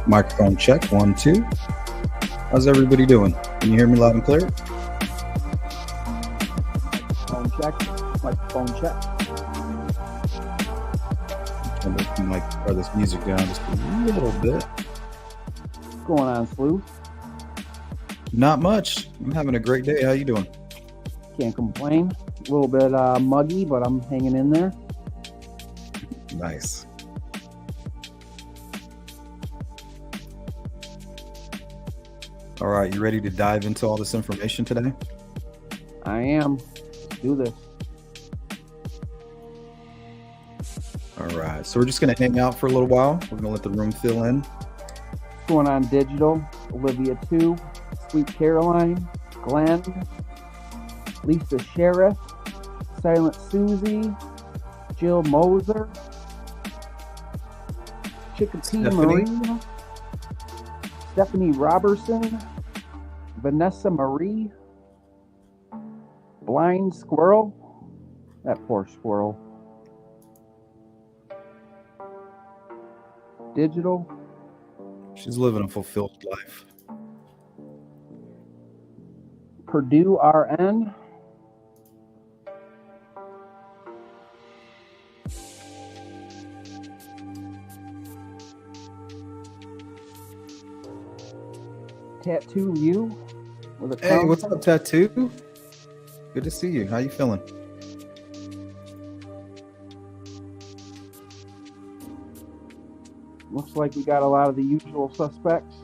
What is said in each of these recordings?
Microphone check, 1, 2. How's everybody doing? Can you hear me loud and clear? Phone check. Microphone check. I'm going to turn this music down just a little bit. What's going on, Sleuth? Not much. I'm having a great day. How you doing? Can't complain. A little bit muggy, but I'm hanging in there. Nice. All right, you ready to dive into all this information today? I am. Let's do this. All right, so we're just going to hang out for a little while. We're going to let the room fill in. What's going on, Digital? Olivia 2, Sweet Caroline, Glenn, Lisa Sheriff, Silent Susie, Jill Moser, Chickapee Marie, Stephanie Robertson, Vanessa Marie, Blind Squirrel, that poor squirrel, Digital. She's living a fulfilled life. Purdue RN, Tattoo You with a Hey, what's up, Tattoo? Good to see you. How you feeling? Looks like we got a lot of the usual suspects.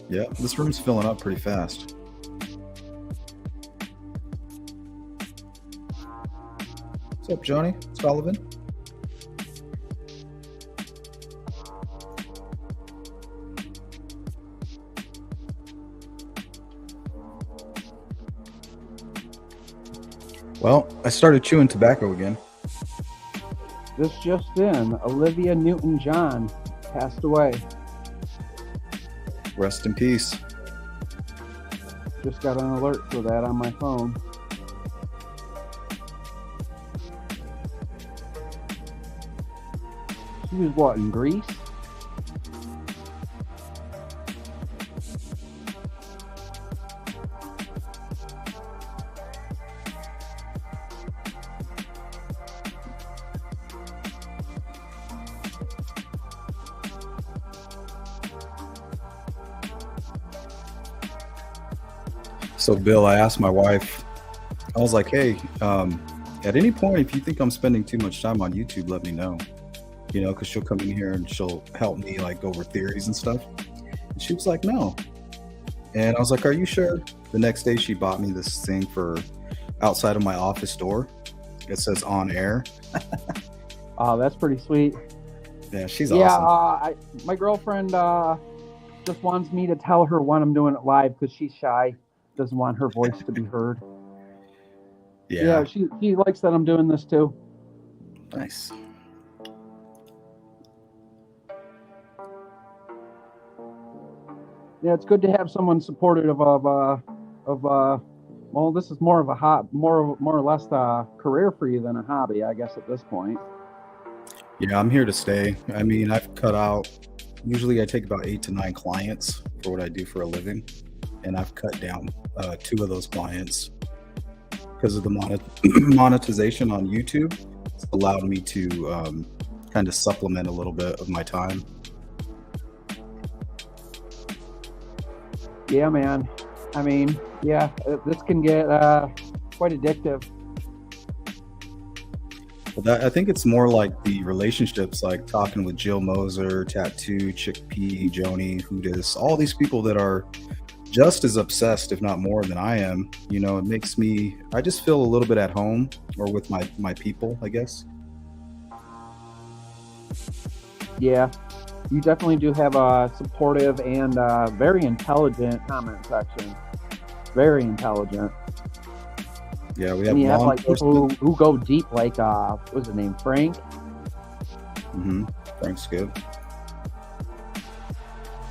Yeah, this room's filling up pretty fast. What's up, Johnny Sullivan? Well, I started chewing tobacco again. This just in, Olivia Newton-John passed away. Rest in peace. Just got an alert for that on my phone. She was what, in Greece? So, Bill, I asked my wife, I was like, hey, at any point, if you think I'm spending too much time on YouTube, let me know. You know, because she'll come in here and she'll help me like go over theories and stuff. And she was like, no. And I was like, are you sure? The next day she bought me this thing for outside of my office door. It says on air. Oh, that's pretty sweet. Yeah, she's awesome. My girlfriend just wants me to tell her when I'm doing it live because she's shy. Doesn't want her voice to be heard. Yeah, she likes that I'm doing this too. Nice. Yeah, it's good to have someone supportive of well, this is more of a more or less a career for you than a hobby, I guess, at this point. Yeah, I'm here to stay. I mean, I've cut out, usually I take about 8 to 9 clients for what I do for a living. And I've cut down 2 of those clients because of the monetization on YouTube. It's allowed me to kind of supplement a little bit of my time. Yeah, man. I mean, yeah, this can get quite addictive. Well, I think it's more like the relationships, like talking with Jill Moser, Tattoo, Chickpea, Joni, Hoodis, all these people that are just as obsessed, if not more than I am. You know, it makes me, I just feel a little bit at home or with my people, I guess. Yeah, you definitely do have a supportive and very intelligent comment section. Very intelligent. Yeah, we have. And you have like people who go deep, like what's his name, Frank? Frank's good.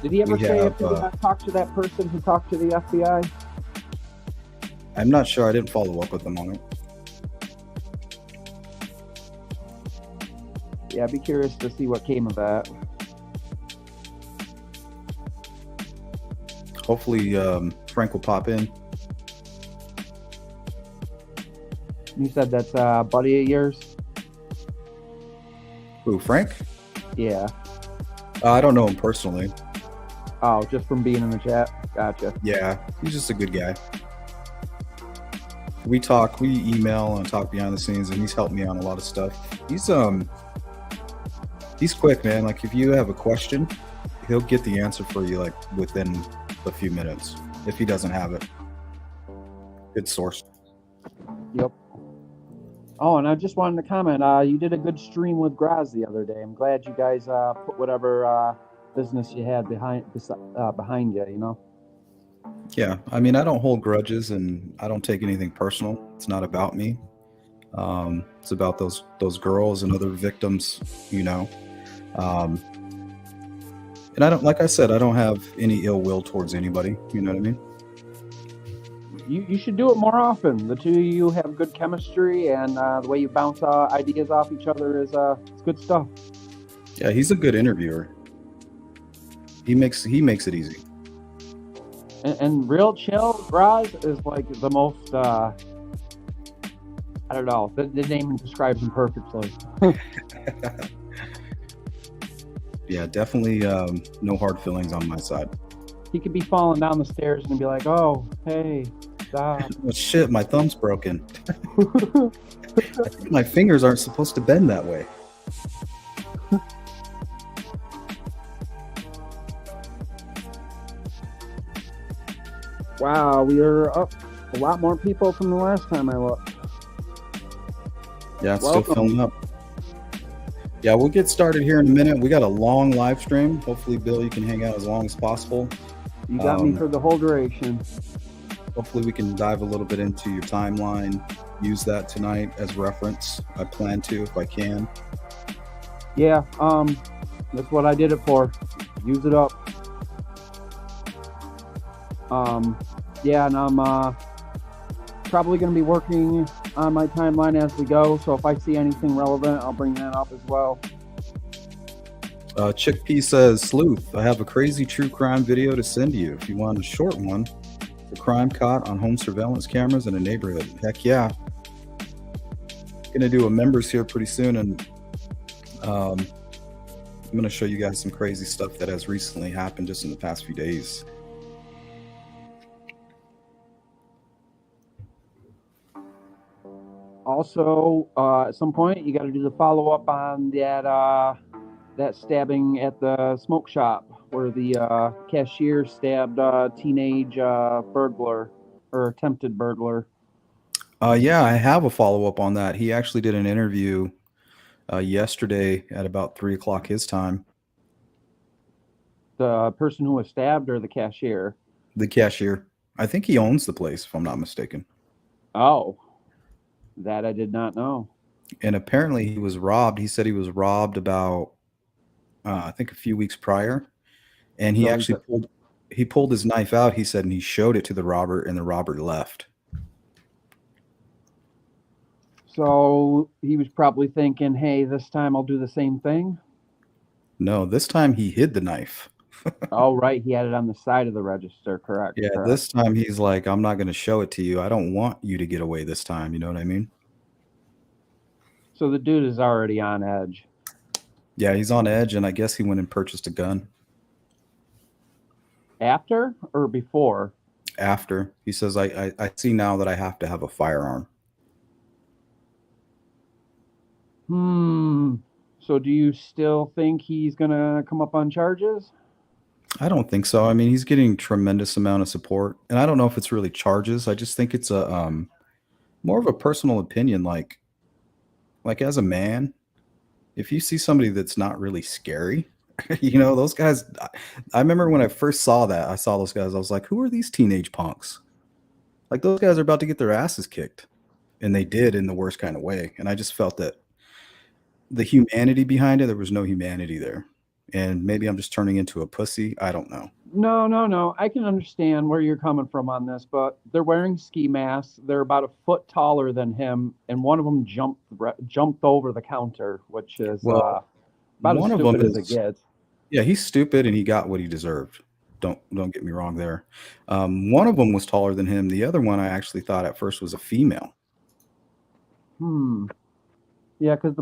Did he ever say if he talked to that person who talked to the FBI? I'm not sure. I didn't follow up with them on it. Yeah, I'd be curious to see what came of that. Hopefully, Frank will pop in. You said that's a buddy of yours? Who, Frank? Yeah. I don't know him personally. Oh, just from being in the chat? Gotcha. Yeah, he's just a good guy. We talk, we email and talk behind the scenes, and he's helped me on a lot of stuff. He's quick, man. Like, if you have a question, he'll get the answer for you like within a few minutes if he doesn't have it. Good source. Yep. Oh, and I just wanted to comment. You did a good stream with Graz the other day. I'm glad you guys put whatever business you had behind you. You know. Yeah, I mean, I don't hold grudges, and I don't take anything personal. It's not about me. It's about those girls and other victims, you know. And I don't, like I said, I don't have any ill will towards anybody. You know what I mean? You should do it more often. The two of you have good chemistry, and the way you bounce ideas off each other is it's good stuff. Yeah, he's a good interviewer. He makes it easy. And real chill, Graz is like the most. I don't know. The name describes him perfectly. Yeah, definitely no hard feelings on my side. He could be falling down the stairs and be like, "Oh, hey, stop." Oh, shit, my thumb's broken. I think my fingers aren't supposed to bend that way. Wow, we are up a lot more people from the last time I looked. Yeah, it's still filling up. Yeah, we'll get started here in a minute. We got a long live stream. Hopefully, Bill, you can hang out as long as possible. You got me for the whole duration. Hopefully, we can dive a little bit into your timeline. Use that tonight as reference. I plan to if I can. Yeah, that's what I did it for. Use it up. Yeah, and I'm probably going to be working on my timeline as we go, so if I see anything relevant, I'll bring that up as well. Chickpea says, Sleuth, I have a crazy true crime video to send you. If you want a short one, the crime caught on home surveillance cameras in a neighborhood. Heck yeah. Going to do a members here pretty soon, and I'm going to show you guys some crazy stuff that has recently happened just in the past few days. Also, at some point, you got to do the follow-up on that stabbing at the smoke shop where the cashier stabbed a teenage burglar or attempted burglar. Yeah, I have a follow-up on that. He actually did an interview yesterday at about 3 o'clock his time. The person who was stabbed or the cashier? The cashier. I think he owns the place, if I'm not mistaken. Oh. That I did not know. And apparently he was robbed. He said he was robbed about, I think, a few weeks prior. And he actually pulled his knife out, he said, and he showed it to the robber, and the robber left. So he was probably thinking, hey, this time I'll do the same thing? No, this time he hid the knife. Oh, right. He had it on the side of the register, correct? Yeah, correct. This time he's like, I'm not going to show it to you. I don't want you to get away this time. You know what I mean? So the dude is already on edge. Yeah, he's on edge, and I guess he went and purchased a gun. After or before? After. He says, I see now that I have to have a firearm. So do you still think he's going to come up on charges? I don't think so. I mean, he's getting tremendous amount of support, and I don't know if it's really charges. I just think it's a more of a personal opinion. Like as a man, if you see somebody that's not really scary, you know, those guys. I remember when I first saw that, I saw those guys. I was like, who are these teenage punks? Like, those guys are about to get their asses kicked, and they did in the worst kind of way. And I just felt that the humanity behind it, there was no humanity there. And maybe I'm just turning into a pussy. I don't know. No. I can understand where you're coming from on this, but they're wearing ski masks. They're about a foot taller than him, and one of them jumped over the counter, which is about as stupid as it gets. Yeah, he's stupid, and he got what he deserved. Don't get me wrong there. One of them was taller than him. The other one I actually thought at first was a female. Hmm. Yeah, because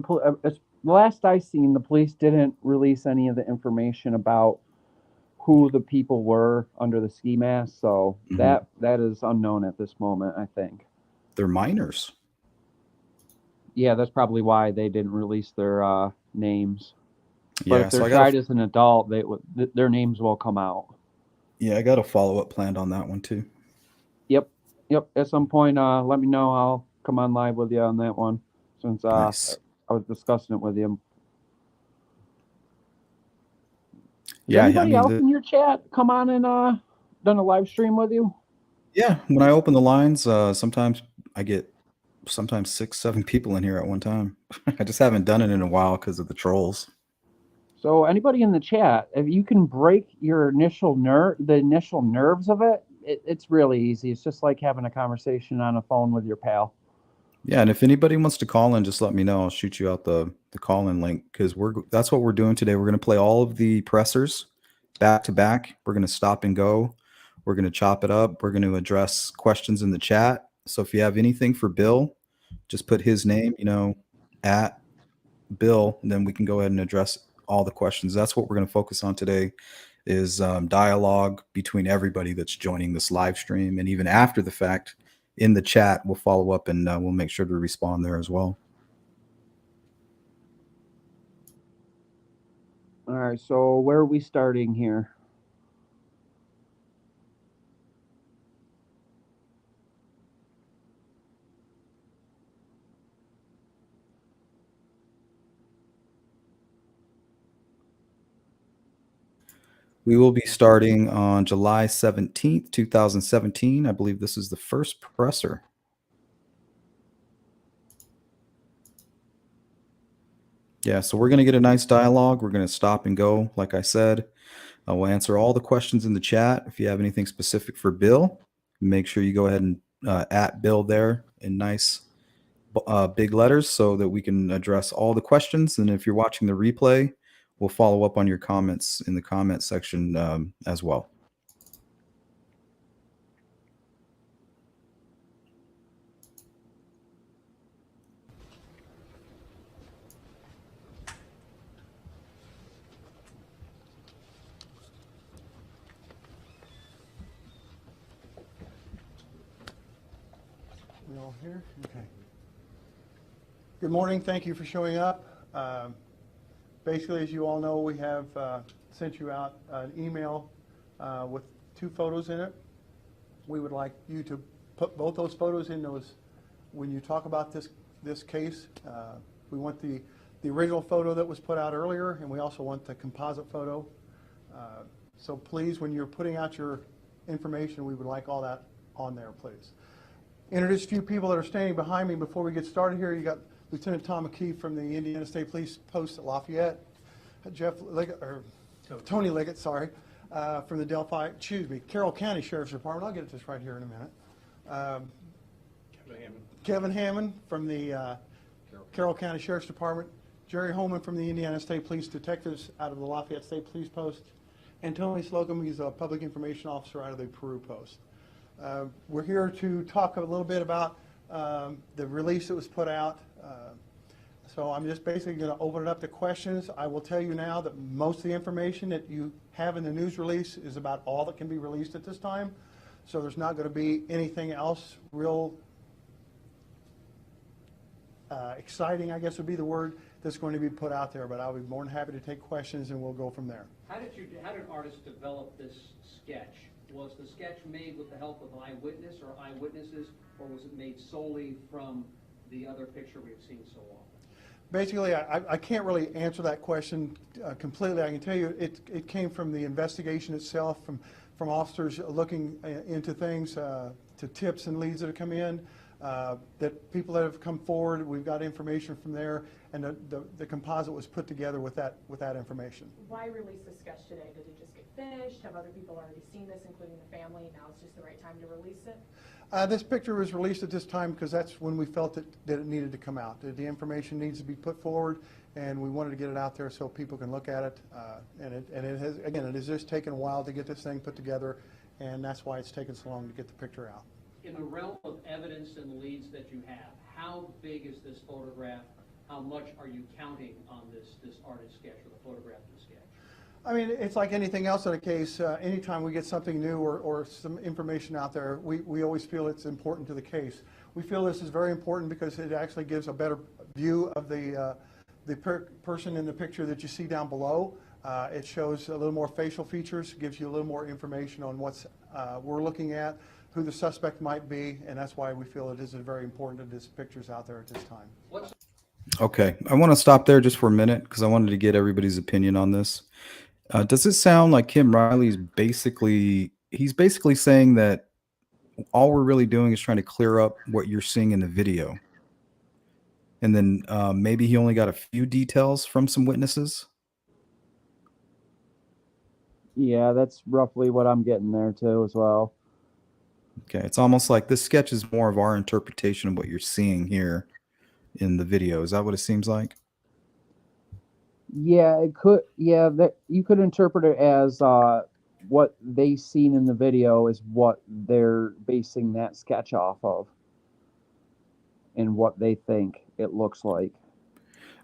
last I seen, the police didn't release any of the information about who the people were under the ski mask, so Mhm. that is unknown at this moment, I think. They're minors. Yeah, that's probably why they didn't release their names. But Yeah, if they're so I got tried as an adult, their names will come out. yeah, I got a follow-up planned on that one too. Yep, yep. At some point, let me know. I'll come on live with you on that one, since Nice. I was discussing it with you. Has Yeah, I anybody mean, else in your chat come on and done a live stream with you? yeah, when I open the lines, sometimes I get sometimes 6, 7 people in here at one time. I just haven't done it in a while because of the trolls. So anybody in the chat, if you can break your the initial nerves of it's really easy. It's just like having a conversation on a phone with your pal. Yeah, and if anybody wants to call in, just let me know. I'll shoot you out the call-in link because that's what we're doing today. We're going to play all of the pressers back to back. We're going to stop and go. We're going to chop it up. We're going to address questions in the chat. So if you have anything for Bill, just put his name, at Bill, and then we can go ahead and address all the questions. That's what we're going to focus on today is dialogue between everybody that's joining this live stream. And even after the fact, in the chat, we'll follow up and we'll make sure to respond there as well. All right, so where are we starting here? We will be starting on July 17th, 2017. I believe this is the first presser. Yeah, so we're going to get a nice dialogue. We're going to stop and go, like I said. We'll answer all the questions in the chat. If you have anything specific for Bill, make sure you go ahead and at Bill there in nice big letters so that we can address all the questions. And if you're watching the replay, we'll follow up on your comments in the comment section as well. We all here? Okay. Good morning. Thank you for showing up. Basically, as you all know, we have sent you out an email with 2 photos in it. We would like you to put both those photos in those when you talk about this case. We want the original photo that was put out earlier, and we also want the composite photo. So please, when you're putting out your information, we would like all that on there, please. Introduce a few people that are standing behind me before we get started here. You got Lieutenant Tom McKee from the Indiana State Police Post at Lafayette, Tony Liggett, sorry, from the Delphi, Carroll County Sheriff's Department. I'll get to this right here in a minute. Kevin Hammond from the Carroll County Sheriff's Department, Jerry Holman from the Indiana State Police Detectives out of the Lafayette State Police Post, and Tony Slocum, he's a Public Information Officer out of the Peru Post. We're here to talk a little bit about the release that was put out. So I'm just basically going to open it up to questions. I will tell you now that most of the information that you have in the news release is about all that can be released at this time. So there's not going to be anything else real exciting, I guess would be the word, that's going to be put out there. But I'll be more than happy to take questions, and we'll go from there. How did artists develop this sketch? Was the sketch made with the help of an eyewitness or eyewitnesses, or was it made solely from the other picture we've seen so often? Basically, I can't really answer that question completely. I can tell you it came from the investigation itself, from officers looking into things, to tips and leads that have come in, that people that have come forward, we've got information from there, and the composite was put together with that information. Why release the sketch today? Did it just get finished? Have other people already seen this, including the family? Now it's just the right time to release it? This picture was released at this time because that's when we felt that it needed to come out. The information needs to be put forward, and we wanted to get it out there so people can look at it. And it has, again, it has just taken a while to get this thing put together, and that's why it's taken so long to get the picture out. In the realm of evidence and leads that you have, how big is this photograph? How much are you counting on this artist sketch or the photograph of the sketch? I mean, it's like anything else in a case. Anytime we get something new or some information out there, we always feel it's important to the case. We feel this is very important because it actually gives a better view of the person in the picture that you see down below. It shows a little more facial features, gives you a little more information on what's we're looking at, who the suspect might be, and that's why we feel it is very important that this picture's out there at this time. Okay, I want to stop there just for a minute because I wanted to get everybody's opinion on this. Does it sound like Kim Riley's basically saying that all we're really doing is trying to clear up what you're seeing in the video, and then maybe he only got a few details from some witnesses? Yeah, that's roughly what I'm getting there too as well. Okay, it's almost like this sketch is more of our interpretation of what you're seeing here in the video. Is that what it seems like? Yeah, it could. Yeah, that you could interpret it as what they seen in the video is what they're basing that sketch off of, and what they think it looks like.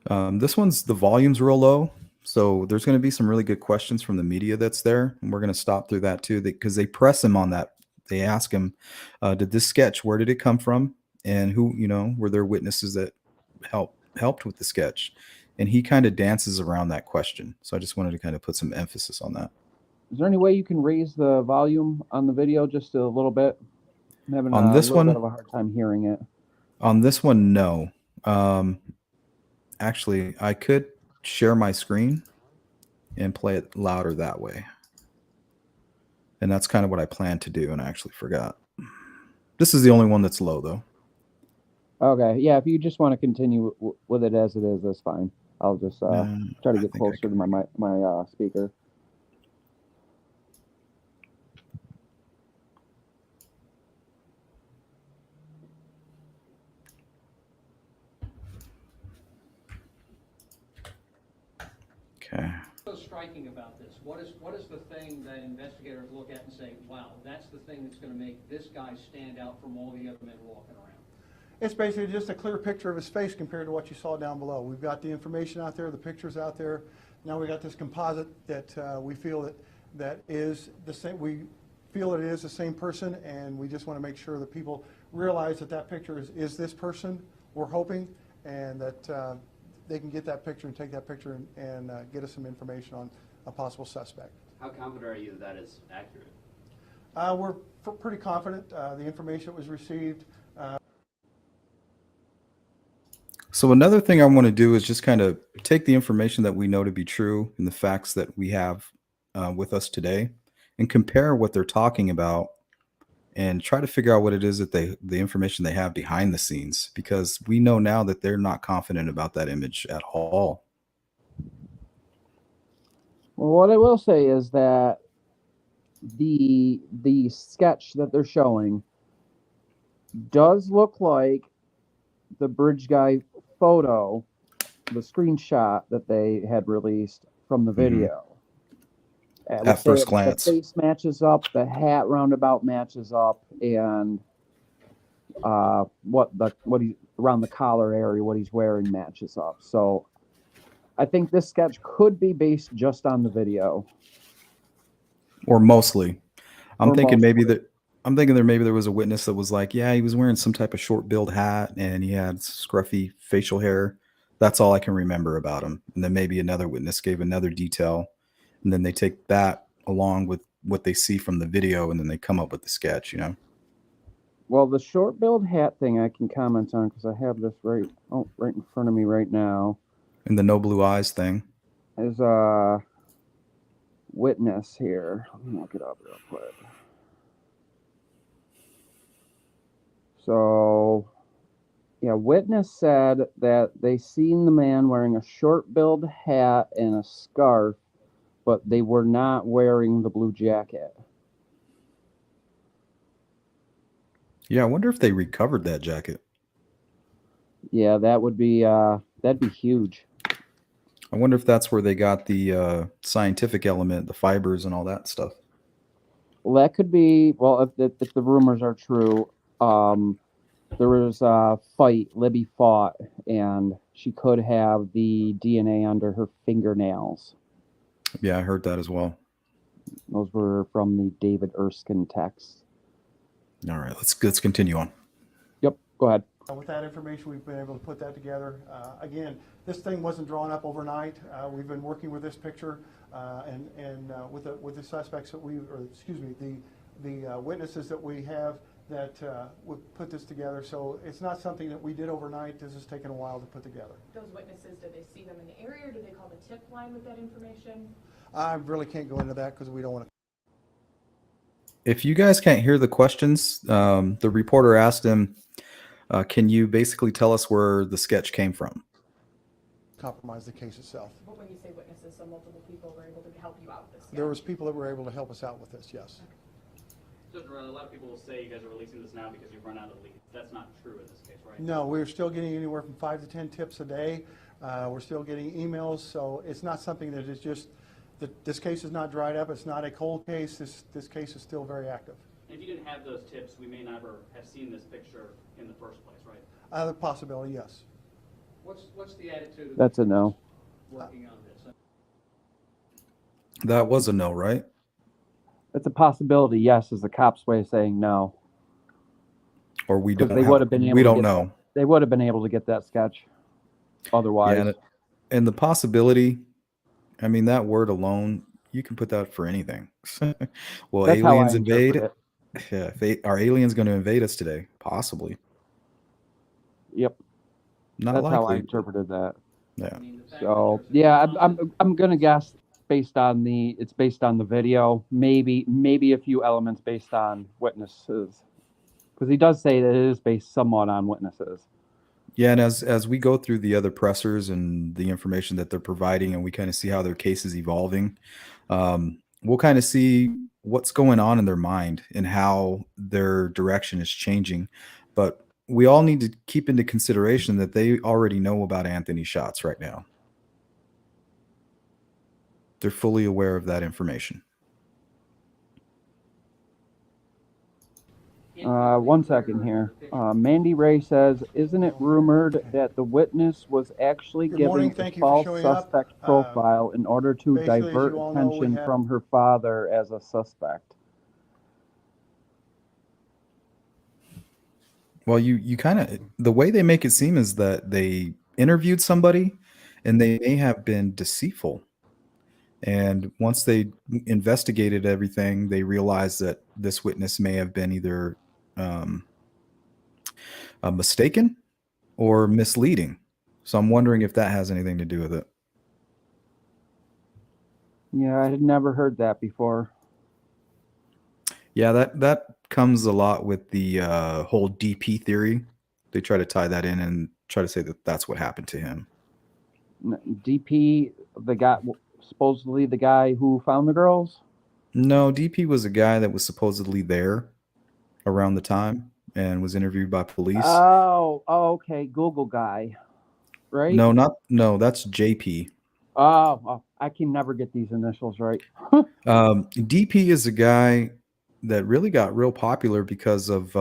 This one's, the volume's real low, so there's going to be some really good questions from the media that's there, and we're going to stop through that too, because they press him on that. They ask him, did this sketch, where did it come from, and who, were there witnesses that helped with the sketch? And he kind of dances around that question. So I just wanted to kind of put some emphasis on that. Is there any way you can raise the volume on the video just a little bit? I'm having On this little one? bit of a hard time hearing it. On this one, no. Actually, I could share my screen and play it louder that way. And that's kind of what I planned to do, and I actually forgot. This is the only one that's low, though. Okay, yeah, if you just want to continue with it as it is, that's fine. I'll just try to get closer to my speaker. Okay. What's so striking about this? What is the thing that investigators look at and say, wow, that's the thing that's going to make this guy stand out from all the other men walking around? It's basically just a clear picture of his face compared to what you saw down below. We've got the information out there, the pictures out there. Now we got this composite that we feel that is the same. We feel it is the same person, and we just want to make sure that people realize that that picture is this person. We're hoping, and that they can get that picture and take that picture and get us some information on a possible suspect. How confident are you that is accurate? We're pretty confident. The information that was received. So another thing I want to do is just kind of take the information that we know to be true and the facts that we have with us today and compare what they're talking about and try to figure out what it is that the information they have behind the scenes, because we know now that they're not confident about that image at all. Well, what I will say is that the sketch that they're showing does look like the bridge guy photo, the screenshot that they had released from the video. At first glance, the face matches up, the hat roundabout matches up, and what he around the collar area, what he's wearing matches up. So I think this sketch could be based just on the video, or mostly. I'm thinking maybe there was a witness that was like, yeah, he was wearing some type of short billed hat and he had scruffy facial hair. That's all I can remember about him. And then maybe another witness gave another detail, and then they take that along with what they see from the video, and then they come up with the sketch, Well, the short billed hat thing I can comment on because I have this right in front of me right now. And the no blue eyes thing. There's a witness here. Let me look it up real quick. So, yeah, witness said that they seen the man wearing a short-billed hat and a scarf, but they were not wearing the blue jacket. Yeah, I wonder if they recovered that jacket. Yeah, that would be that'd be huge. I wonder if that's where they got the scientific element, the fibers and all that stuff. Well, that could be. Well, if the rumors are true, there was a fight. Libby fought, and she could have the DNA under her fingernails. Yeah, I heard that as well. Those were from the David Erskine text. All right, let's continue on. Yep, go ahead. With that information, we've been able to put that together. Again, this thing wasn't drawn up overnight. We've been working with this picture and with the suspects that the witnesses that we have that would put this together. So it's not something that we did overnight. This has taken a while to put together. Those witnesses, did they see them in the area, or did they call the tip line with that information? I really can't go into that because we don't want to. If you guys can't hear the questions, the reporter asked him, can you basically tell us where the sketch came from? Compromise the case itself. But when you say witnesses, so multiple people were able to help you out with this? There was people that were able to help us out with this, yes. So a lot of people will say you guys are releasing this now because you've run out of leads. That's not true in this case, right? No, we're still getting anywhere from 5 to 10 tips a day. We're still getting emails, so it's not something that is just, this case is not dried up. It's not a cold case. This case is still very active. If you didn't have those tips, we may never have seen this picture in the first place, right? The possibility, yes. What's the attitude of That's a no. working on this? That was a no, right? It's a possibility. Yes, is the cops' way of saying no. Or we 'Cause don't. they would have been able we to don't get know. They would have been able to get that sketch. Otherwise, Yeah, and the possibility. I mean, that word alone, you can put that for anything. Will that's how I aliens invade? interpret it. Yeah, are aliens going to invade us today? Possibly. Yep, Not that's likely. how I interpreted that. Yeah. I mean, the fact So that there's a yeah, constant- I'm gonna guess based on the video, maybe a few elements based on witnesses, because he does say that it is based somewhat on witnesses. Yeah, and as we go through the other pressers and the information that they're providing, and we kind of see how their case is evolving, we'll kind of see what's going on in their mind and how their direction is changing. But we all need to keep into consideration that they already know about Anthony's shots right now. They're fully aware of that information. One second here. Mandy Ray says, "Isn't it rumored that the witness was actually Good giving morning. a Thank you for false showing up. suspect profile in order to basically, as divert you all know, we attention have- from her father as a suspect?" Well, you kind of, the way they make it seem is that they interviewed somebody and they may have been deceitful. And once they investigated everything, they realized that this witness may have been either mistaken or misleading. So I'm wondering if that has anything to do with it. Yeah, I had never heard that before. Yeah, that comes a lot with the whole DP theory. They try to tie that in and try to say that that's what happened to him. DP, the guy, supposedly the guy who found the girls? No, DP was a guy that was supposedly there around the time and was interviewed by police. Oh, okay, Google guy, right? No, that's JP. Oh, I can never get these initials right. DP is a guy that really got real popular because of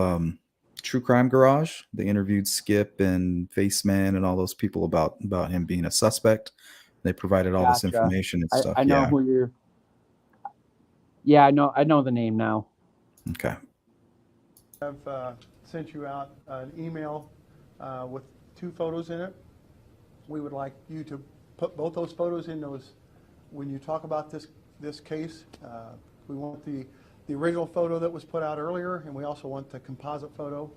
True Crime Garage. They interviewed Skip and Faceman and all those people about him being a suspect. They provided all this Gotcha. information and stuff. I know Yeah. who you're. Yeah, I know the name now. Okay. I've sent you out an email with 2 photos in it. We would like you to put both those photos in those when you talk about this case. We want the original photo that was put out earlier, and we also want the composite photo.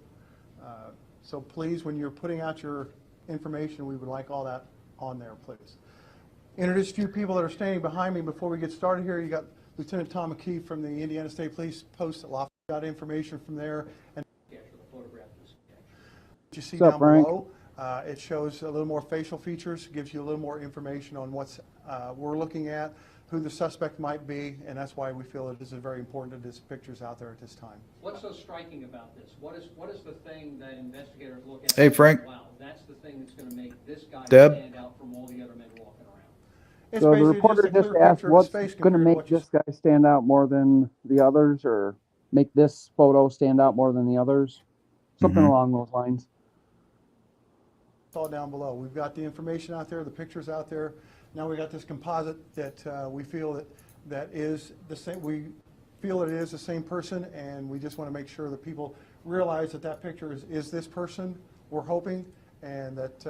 So please, when you're putting out your information, we would like all that on there, please. Introduce a few people that are standing behind me before we get started here. You got Lieutenant Tom McKee from the Indiana State Police Post at Lafayette. Got information from there. And sketch or the photograph of the sketch. what you see What's up, down Frank? below, it shows a little more facial features, gives you a little more information on what's we're looking at, who the suspect might be, and that's why we feel that this is very important that this picture's out there at this time. What's so striking about this? What is the thing that investigators look at? Hey, and say, Frank. Wow, that's the thing that's going to make this guy Deb. stand out from all the other men walking around. It's So the basically reporter just a just clear asked, picture of his what's face going to compared to make what you this guy stand out more than the others, or make this photo stand out more than the others? Something Mhm. along those lines. saw down below. We've got the information out there, the pictures out there. Now we got this composite that we feel that is the same. We feel it is the same person, and we just want to make sure that people realize that that picture is this person. We're hoping, and that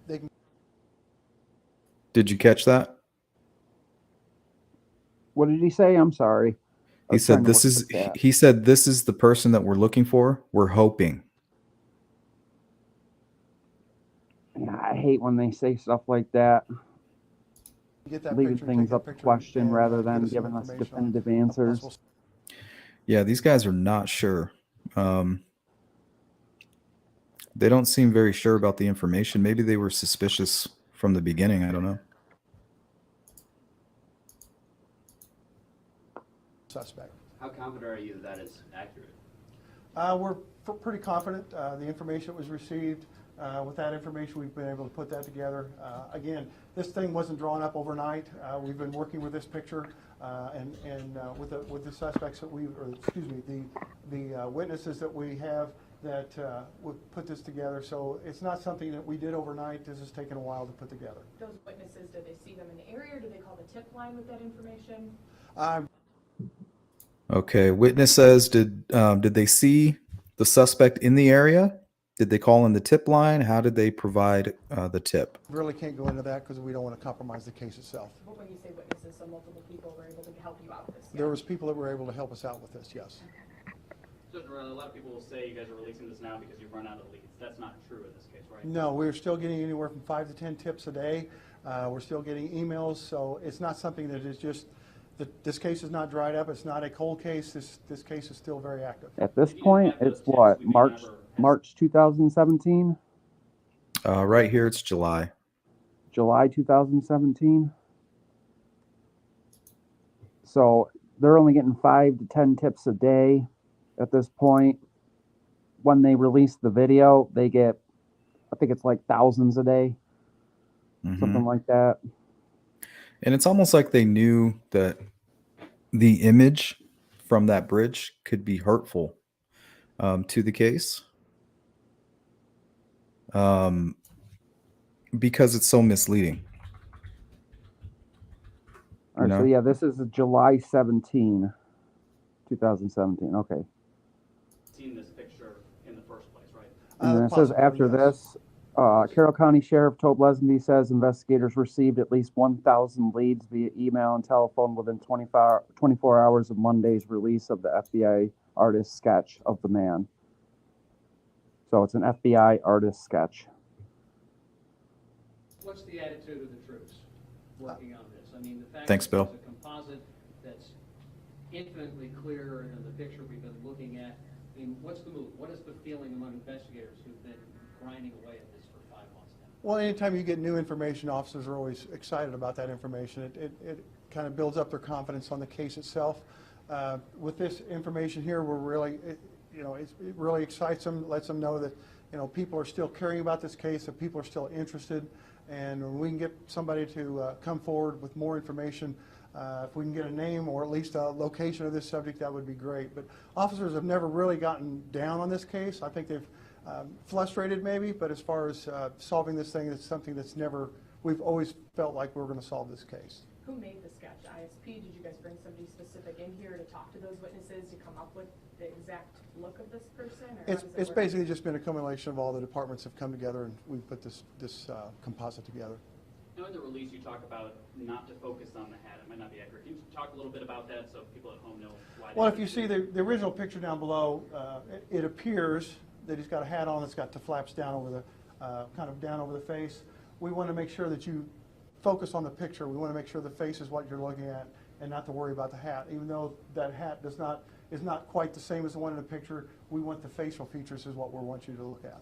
they can. Did you catch that? What did he say? I'm sorry. I He was trying said to this look at is the stat. he said this is the person that we're looking for. We're hoping. Yeah, I hate when they say stuff like that, Get that leaving picture, things take up that to picture, question and rather get than us some giving us information on definitive a answers. possible. Yeah, these guys are not sure. They don't seem very sure about the information. Maybe they were suspicious from the beginning. I don't know. Suspect. How confident are you that is accurate? We're pretty confident. The information that was received, with that information, we've been able to put that together. Again, this thing wasn't drawn up overnight. We've been working with this picture and with the suspects that the witnesses that we have that would put this together. So it's not something that we did overnight. This has taken a while to put together. Those witnesses, did they see them in the area, or did they call the tip line with that information? Okay. Witness says, did they see the suspect in the area? Did they call in the tip line? How did they provide the tip? Really can't go into that because we don't want to compromise the case itself. But when you say witnesses, so multiple people were able to help you out with this? There was people that were able to help us out with this, yes. Judge Moreno, a lot of people will say you guys are releasing this now because you've run out of leads. That's not true in this case, right? No, we're still getting anywhere from 5 to 10 tips a day. We're still getting emails, so it's not something that is just, this case is not dried up. It's not a cold case. This case is still very active. At this If you didn't point, have those it's tips, what, we may March never have- March 2017, Right here, it's July. July 2017. So they're only getting 5 to 10 tips a day at this point. When they release the video, they get, I think it's like thousands a day, Mhm. something like that. And it's almost like they knew that the image from that bridge could be hurtful to the case because it's so misleading. All right, so yeah, this is July 17, 2017. Okay. Seen this picture in the first place, right? And then it says after this, Carroll County Sheriff Tobe Lesenby says investigators received at least 1,000 leads via email and telephone within 24 hours of Monday's release of the FBI artist sketch of the man. So it's an FBI artist sketch. What's the attitude of the troops working on this? I mean, the fact Thanks, that Bill. there's a composite that's infinitely clearer than the picture we've been looking at. I mean, what's the mood? What is the feeling among investigators who've been grinding away at this for 5 months now? Well, anytime you get new information, officers are always excited about that information. It kind of builds up their confidence on the case itself. With this information here, we're really, it really excites them, lets them know that, people are still caring about this case, that people are still interested. And when we can get somebody to come forward with more information, if we can get a name or at least a location of this subject, that would be great. But officers have never really gotten down on this case. I think they've frustrated maybe, but as far as solving this thing, it's something that's never, we've always felt like we were going to solve this case. Who made the sketch? ISP? Did you guys bring somebody specific in here to talk to those witnesses to come up with the exact look of this person? Or how does it It's work? basically just been a accumulation of all the departments have come together and we've put this composite together. Now, in the release, you talk about not to focus on the hat. It might not be accurate. Can you talk a little bit about that so people at home know why? Well, if you see the original picture down below, it appears that he's got a hat on that's got the flaps down over the, kind of down over the face. We want to make sure that you focus on the picture. We want to make sure the face is what you're looking at and not to worry about the hat. Even though that hat is not quite the same as the one in the picture, we want the facial features is what we want you to look at.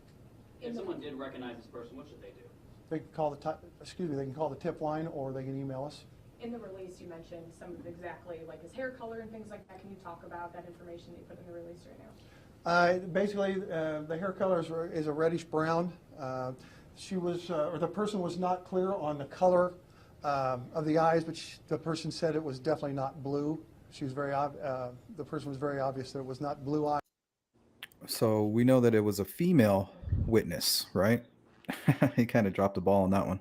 If someone did recognize this person, what should they do? They can call they can call the tip line or they can email us. In the release, you mentioned some of exactly like his hair color and things like that. Can you talk about that information that you put in the release right now? Basically, the hair color is a reddish brown. She was, or the person was not clear on the color of the eyes, but the person said it was definitely not blue. She was the person was very obvious that it was not blue eyes. So we know that it was a female witness, right? He kind of dropped the ball on that one.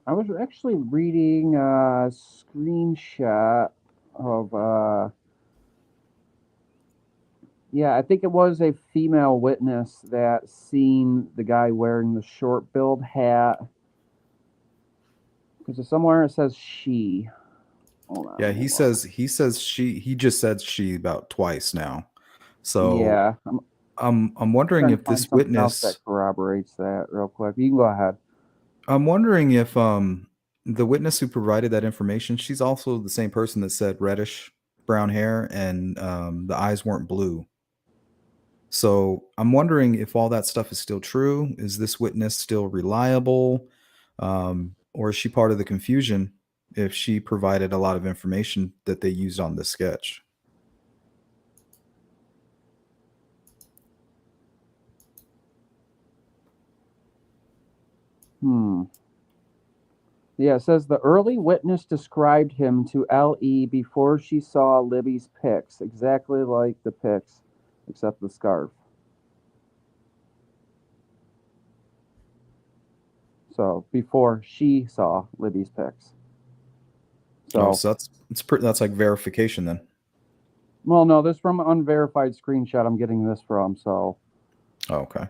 I was actually reading a screenshot of, yeah, I think it was a female witness that seen the guy wearing the short-billed hat. Because somewhere it says she. Hold on, Yeah, let me he look. says he just said she about twice now. So Yeah, I'm wondering trying if to find this something else witness that corroborates that real quick. You can go ahead. I'm wondering if the witness who provided that information, she's also the same person that said reddish brown hair and the eyes weren't blue. So I'm wondering if all that stuff is still true. Is this witness still reliable? Or is she part of the confusion if she provided a lot of information that they used on the sketch? Yeah, it says the early witness described him to L.E. before she saw Libby's pics, exactly like the pics, except the scarf. So before she saw Libby's pics. Oh, So, so that's like verification then. well, no, this from an unverified screenshot I'm getting this from. So Oh, okay.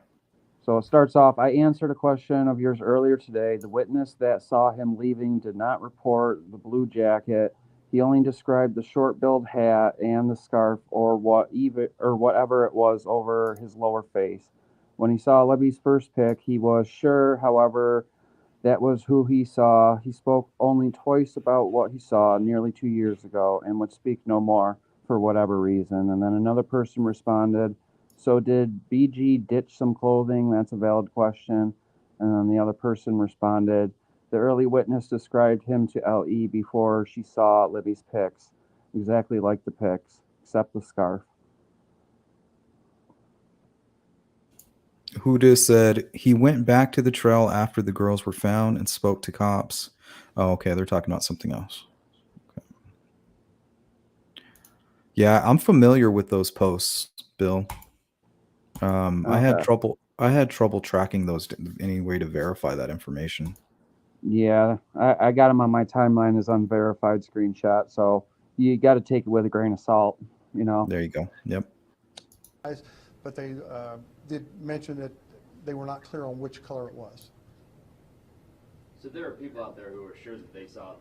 So it starts off, I answered a question of yours earlier today. The witness that saw him leaving did not report the blue jacket. He only described the short-billed hat and the scarf or whatever it was over his lower face. When he saw Libby's first pic, he was sure, however, that was who he saw. He spoke only twice about what he saw nearly 2 years ago and would speak no more for whatever reason. And then another person responded, so did BG ditch some clothing? That's a valid question. And then the other person responded, the early witness described him to LE before she saw Libby's pics, exactly like the pics, except the scarf. Who just said he went back to the trail after the girls were found and spoke to cops. Oh, okay. They're talking about something else. Okay. Yeah, I'm familiar with those posts, Bill. I had trouble tracking those any way to verify that information. Yeah, I got him on my timeline as unverified screenshot, so you got to take it with a grain of salt, you know. There you go. Yep. But they did mention that they were not clear on which color it was. So there are people out there who are sure that they saw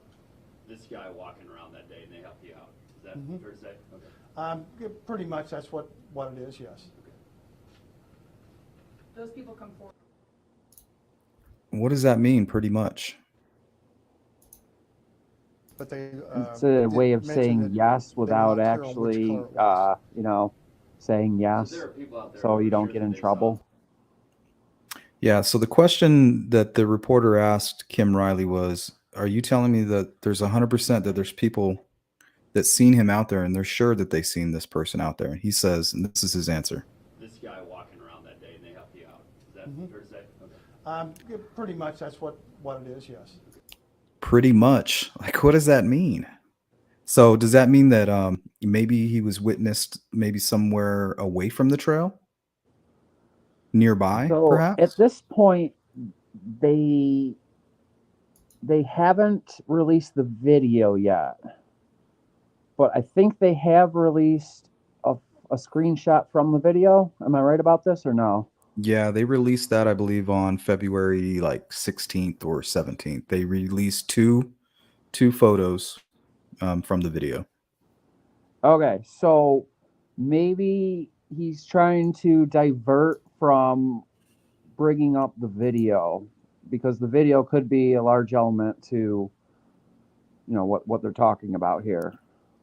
this guy walking around that day and they helped you out. Is that fair to say? Okay. Yeah, pretty much that's what it is, yes. Those people come forward. What does that mean, pretty much? But they It's a way of mention saying that yes they were without not clear on which actually, color it was. saying yes, So there are people out there so who you are don't sure get that in they trouble. Yeah, so the question that the reporter asked Kim Riley was, are you telling me that there's 100% that there's people that seen him out there and they're sure that they seen this person out there? And he says, and this is his answer. This guy walking around that day and they helped you out. Is that fair to say? Okay. Yeah, pretty much that's what it is, yes. Pretty much. Like, what does that mean? So does that mean that maybe he was witnessed maybe somewhere away from the trail? Nearby, So perhaps? at this point, they haven't released the video yet, but I think they have released a screenshot from the video. Am I right about this or no? Yeah, they released that, I believe, on February like 16th or 17th. They released two photos from the video. Okay, so maybe he's trying to divert from bringing up the video because the video could be a large element to what they're talking about here.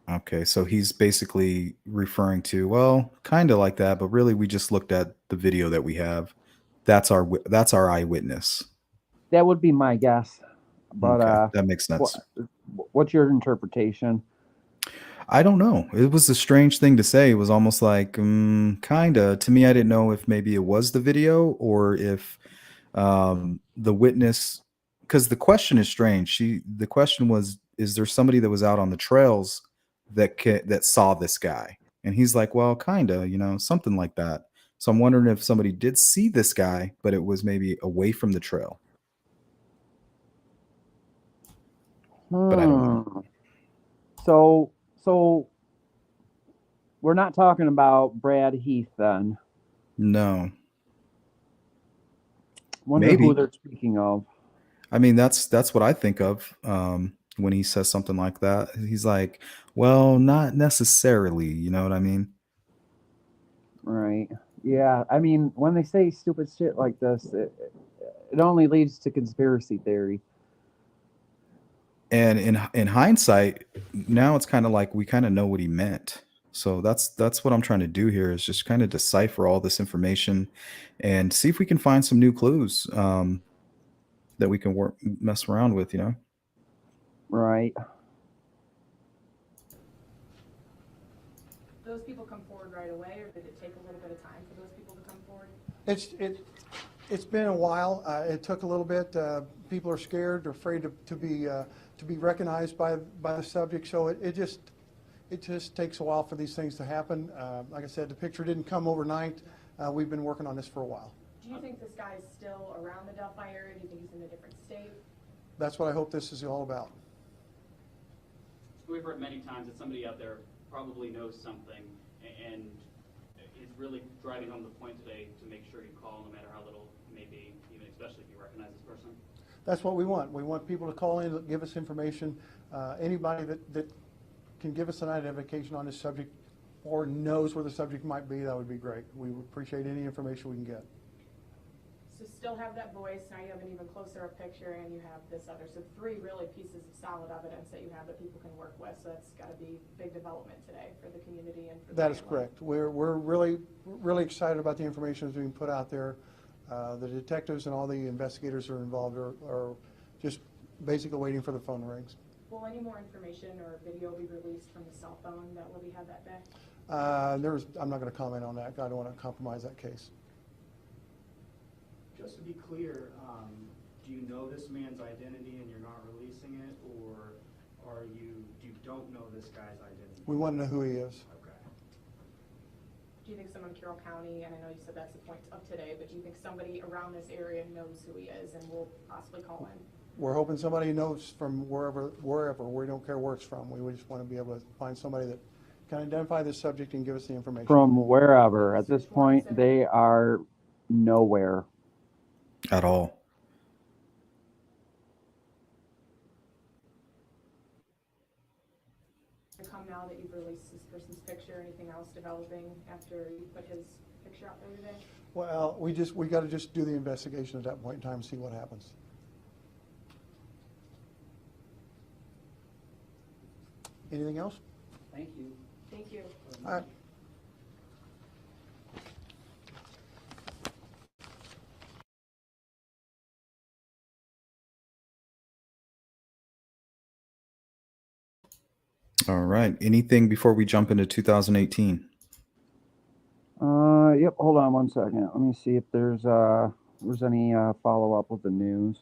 Okay, so he's basically referring to, well, kind of like that, but really we just looked at the video that we have. That's our eyewitness. That would be my guess, but Okay, that makes sense. what's your interpretation? I don't know. It was a strange thing to say. It was almost like, kinda. To me, I didn't know if maybe it was the video or if The witness, because the question is strange. The question was, is there somebody that was out on the trails that saw this guy? And he's like, well, kinda, something like that. So I'm wondering if somebody did see this guy, but it was maybe away from the trail. But I don't know. So we're not talking about Brad Heath then. No. Wonder Maybe. who they're speaking of. I mean, that's what I think of when he says something like that. He's like, well, not necessarily. You know what I mean? Right. Yeah. I mean, when they say stupid shit like this, it only leads to conspiracy theory. And in hindsight, now it's kind of like we kind of know what he meant. So that's what I'm trying to do here, is just kind of decipher all this information and see if we can find some new clues that we can mess around with. Right. Those people come forward right away, or did it take a little bit of time for those people to come forward? It's been a while. It took a little bit. People are scared or afraid to be recognized by the subject. So it just takes a while for these things to happen. Like I said, the picture didn't come overnight. We've been working on this for a while. Do you think this guy is still around the Delphi area? Do you think he's in a different state? That's what I hope this is all about. We've heard many times that somebody out there probably knows something and is really driving home the point today to make sure you call, no matter how little it may be, even especially if you recognize this person. That's what we want. We want people to call in, give us information. Anybody that can give us an identification on this subject or knows where the subject might be, that would be great. We would appreciate any information we can get. So still have that voice, now you have an even closer up picture, and you have this other, so 3 really pieces of solid evidence that you have that people can work with, so that's got to be big development today for the community and for the That is family. correct. We're really excited about the information that's being put out there. The detectives and all the investigators who are involved are just basically waiting for the phone rings. Will any more information or video be released from the cell phone that Libby had that day? I'm not going to comment on that. I don't want to compromise that case. Just to be clear, do you know this man's identity and you're not releasing it, or you don't know this guy's identity? We want to know who he is. Okay. Do you think someone in Carroll County, and I know you said that's the point of today, but do you think somebody around this area knows who he is and will possibly call in? We're hoping somebody knows from wherever. We don't care where it's from. We just want to be able to find somebody that can identify this subject and give us the information. From wherever. At this point, they are nowhere. At all. Come now that you've released this person's picture, anything else developing after you put his picture out there today? Well, we got to just do the investigation at that point in time and see what happens. Anything else? Thank you. Thank you. All right. All right. Anything before we jump into 2018? Yep. Hold on 1 second. Let me see if there's any follow up with the news.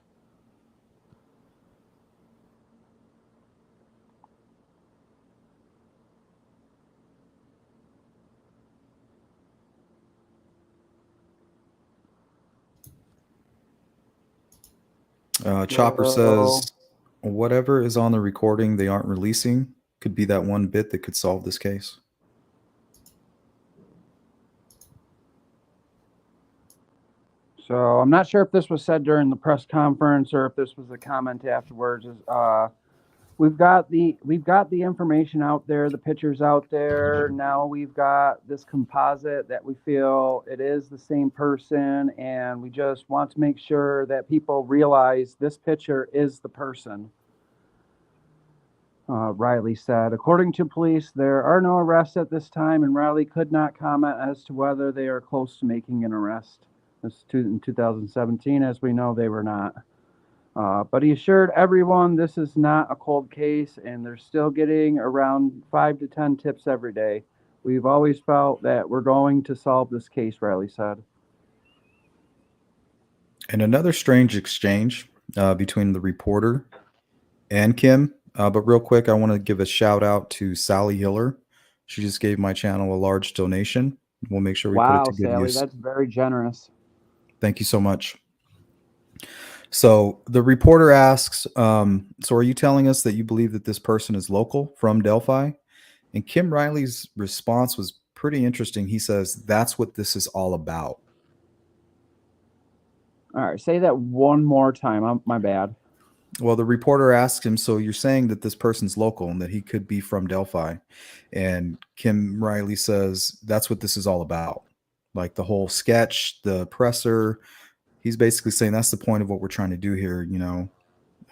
Chopper says, whatever is on the recording they aren't releasing could be that one bit that could solve this case. So I'm not sure if this was said during the press conference or if this was a comment afterwards. We've got the information out there, the pictures out there. Now we've got this composite that we feel it is the same person, and we just want to make sure that people realize this picture is the person. Riley said, according to police, there are no arrests at this time, and Riley could not comment as to whether they are close to making an arrest. This in 2017, as we know, they were not. But he assured everyone this is not a cold case, and they're still getting around 5 to 10 tips every day. We've always felt that we're going to solve this case, Riley said. And another strange exchange between the reporter and Kim. But real quick, I want to give a shout out to Sally Hiller. She just gave my channel a large donation. We'll make sure we put it Wow, to good Sally, use. that's very generous. Thank you so much. So the reporter asks, so are you telling us that you believe that this person is local from Delphi? And Kim Riley's response was pretty interesting. He says, that's what this is all about. All right, say that one more time. My bad. Well, the reporter asked him, so you're saying that this person's local and that he could be from Delphi? And Kim Riley says, that's what this is all about. Like the whole sketch, the presser. He's basically saying that's the point of what we're trying to do here,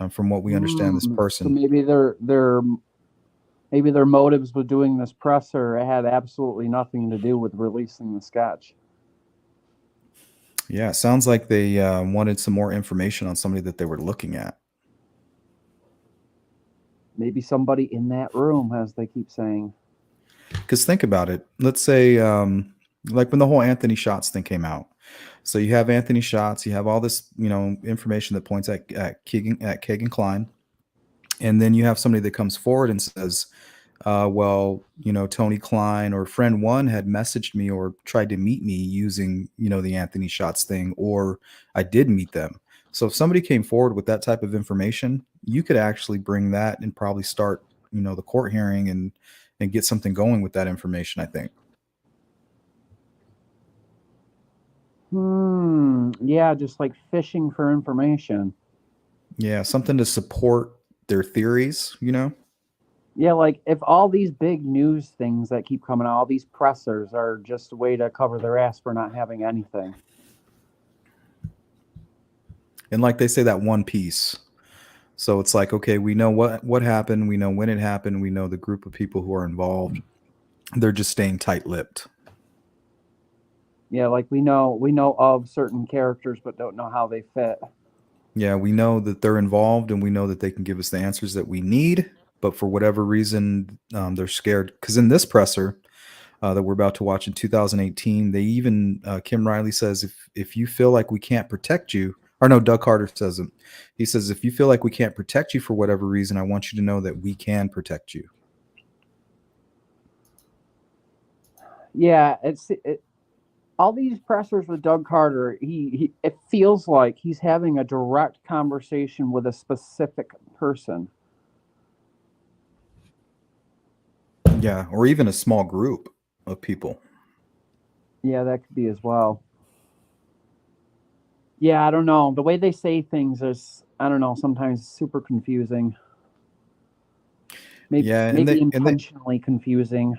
from what we understand this So person. maybe their motives with doing this presser had absolutely nothing to do with releasing the sketch. Yeah, it sounds like they wanted some more information on somebody that they were looking at. Maybe somebody in that room, as they keep saying. Because think about it. Let's say, like when the whole Anthony Shots thing came out. So you have Anthony Shots, you have all this, information that points at Kagan Klein, and then you have somebody that comes forward and says, well, Tony Klein or friend one had messaged me or tried to meet me using, the Anthony Shots thing, or I did meet them. So if somebody came forward with that type of information, you could actually bring that and probably start, the court hearing and get something going with that information, I think. Yeah, just like fishing for information. Yeah, something to support their theories, Yeah, like if all these big news things that keep coming out, all these pressers are just a way to cover their ass for not having anything. And like they say, that one piece. So it's like, okay, we know what happened, we know when it happened, we know the group of people who are involved. They're just staying tight-lipped. Yeah, like we know of certain characters, but don't know how they fit. Yeah, we know that they're involved, and we know that they can give us the answers that we need. But for whatever reason, they're scared. Because in this presser that we're about to watch in 2018, they even Kim Riley says, if you feel like we can't protect you, or no, Doug Carter says it. He says, if you feel like we can't protect you for whatever reason, I want you to know that we can protect you. Yeah, all these pressers with Doug Carter, it feels like he's having a direct conversation with a specific person. Yeah, or even a small group of people. Yeah, that could be as well. Yeah, I don't know. The way they say things is, I don't know, sometimes super confusing. Maybe, Yeah, maybe intentionally confusing.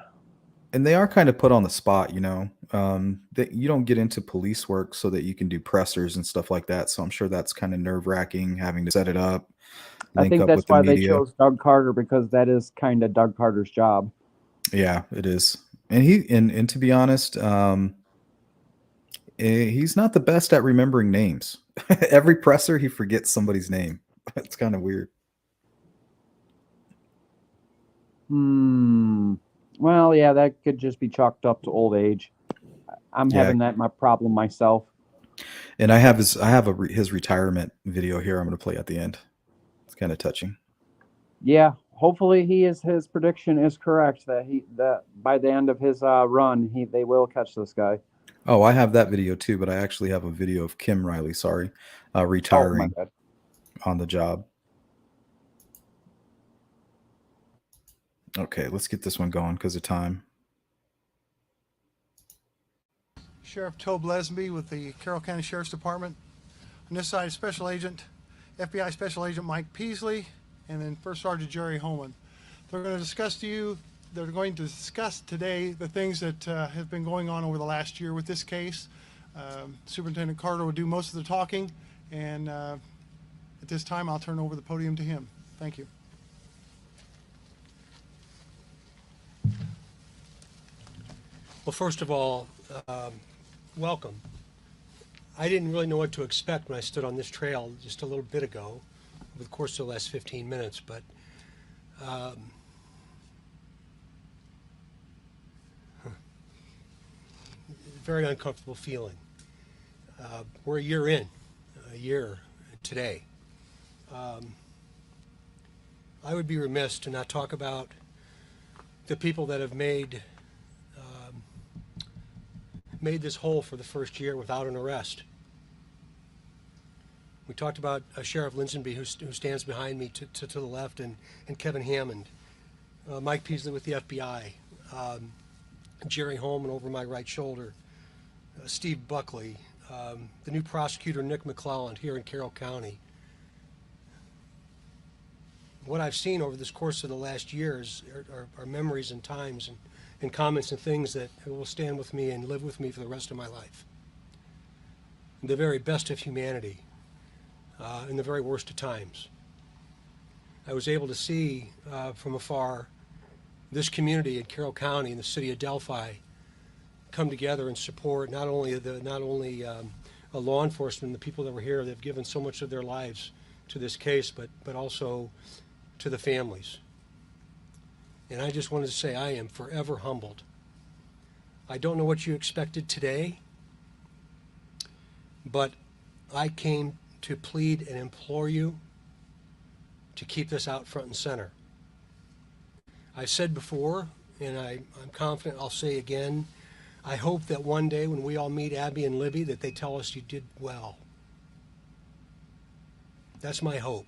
And they are kind of put on the spot, that you don't get into police work so that you can do pressers and stuff like that. So I'm sure that's kind of nerve-wracking having to set it up, I link think up that's with the why they media. chose Doug Carter, because that is kind of Doug Carter's job. Yeah, it is. And and to be honest, he's not the best at remembering names. Every presser, he forgets somebody's name. It's kind of weird. Well, yeah, that could just be chalked up to old age. I'm having that my problem myself. And I have his retirement video here. I'm going to play at the end. It's kind of touching. Yeah, hopefully his prediction is correct that by the end of his run they will catch this guy. Oh, I have that video too, but I actually have a video of Kim Riley, retiring on the job. Okay, let's get this one going because of time. Sheriff Tobe Lesby with the Carroll County Sheriff's Department. On this side, FBI Special Agent Mike Peasley, and then First Sergeant Jerry Holman. They're going to discuss today the things that have been going on over the last year with this case. Superintendent Carter will do most of the talking, and at this time I'll turn over the podium to him. Thank you. Well, first of all, welcome. I didn't really know what to expect when I stood on this trail just a little bit ago, over the course of the last 15 minutes, but very uncomfortable feeling. We're a year in. a year today. I would be remiss to not talk about the people that have made this whole for the first year without an arrest. We talked about Sheriff Linsonby, who stands behind me to the left, and Kevin Hammond, Mike Peasley with the FBI, Jerry Holman over my right shoulder, Steve Buckley, the new prosecutor Nick McClelland here in Carroll County. What I've seen over this course of the last years are memories and times and comments and things that will stand with me and live with me for the rest of my life. The very best of humanity in the very worst of times. I was able to see from afar this community in Carroll County in the city of Delphi come together and support not only law enforcement, the people that were here that have given so much of their lives to this case, but also to the families. And I just wanted to say I am forever humbled. I don't know what you expected today, but I came to plead and implore you to keep this out front and center. I've said before, and I'm confident I'll say again, I hope that one day when we all meet Abby and Libby that they tell us you did well. That's my hope.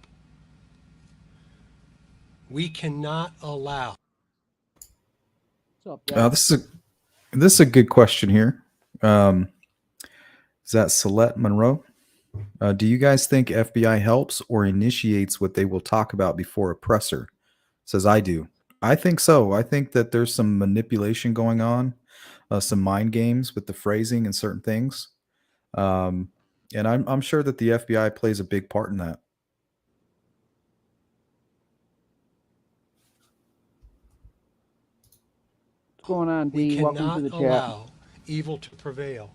We cannot allow. What's up, Dad? This is a good question here. Is that Celeste Monroe? Do you guys think FBI helps or initiates what they will talk about before a presser? Says I do. I think so. I think that there's some manipulation going on, some mind games with the phrasing and certain things, and I'm sure that the FBI plays a big part in that. What's going on, We D? Welcome cannot to the chat. allow evil to prevail.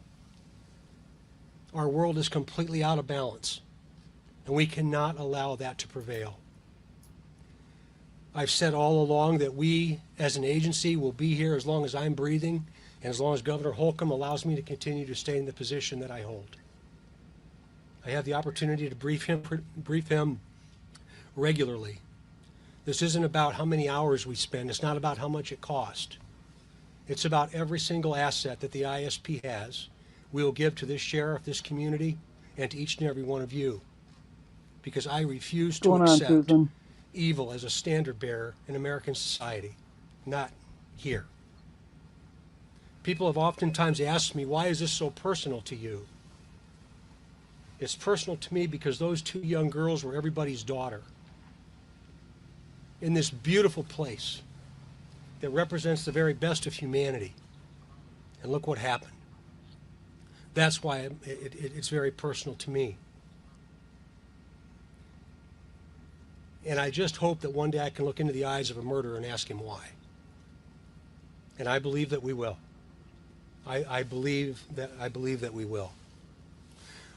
Our world is completely out of balance, and we cannot allow that to prevail. I've said all along that we, as an agency, will be here as long as I'm breathing and as long as Governor Holcomb allows me to continue to stay in the position that I hold. I have the opportunity to brief him regularly. This isn't about how many hours we spend. It's not about how much it costs. It's about every single asset that the ISP has. We will give to this sheriff, this community, and to each and every one of you. Because I refuse to What's going on, accept Susan? evil as a standard bearer in American society. Not here. People have oftentimes asked me, why is this so personal to you? It's personal to me because those two young girls were everybody's daughter. In this beautiful place that represents the very best of humanity. And look what happened. That's why it's very personal to me. And I just hope that one day I can look into the eyes of a murderer and ask him why. And I believe that we will. I believe that we will.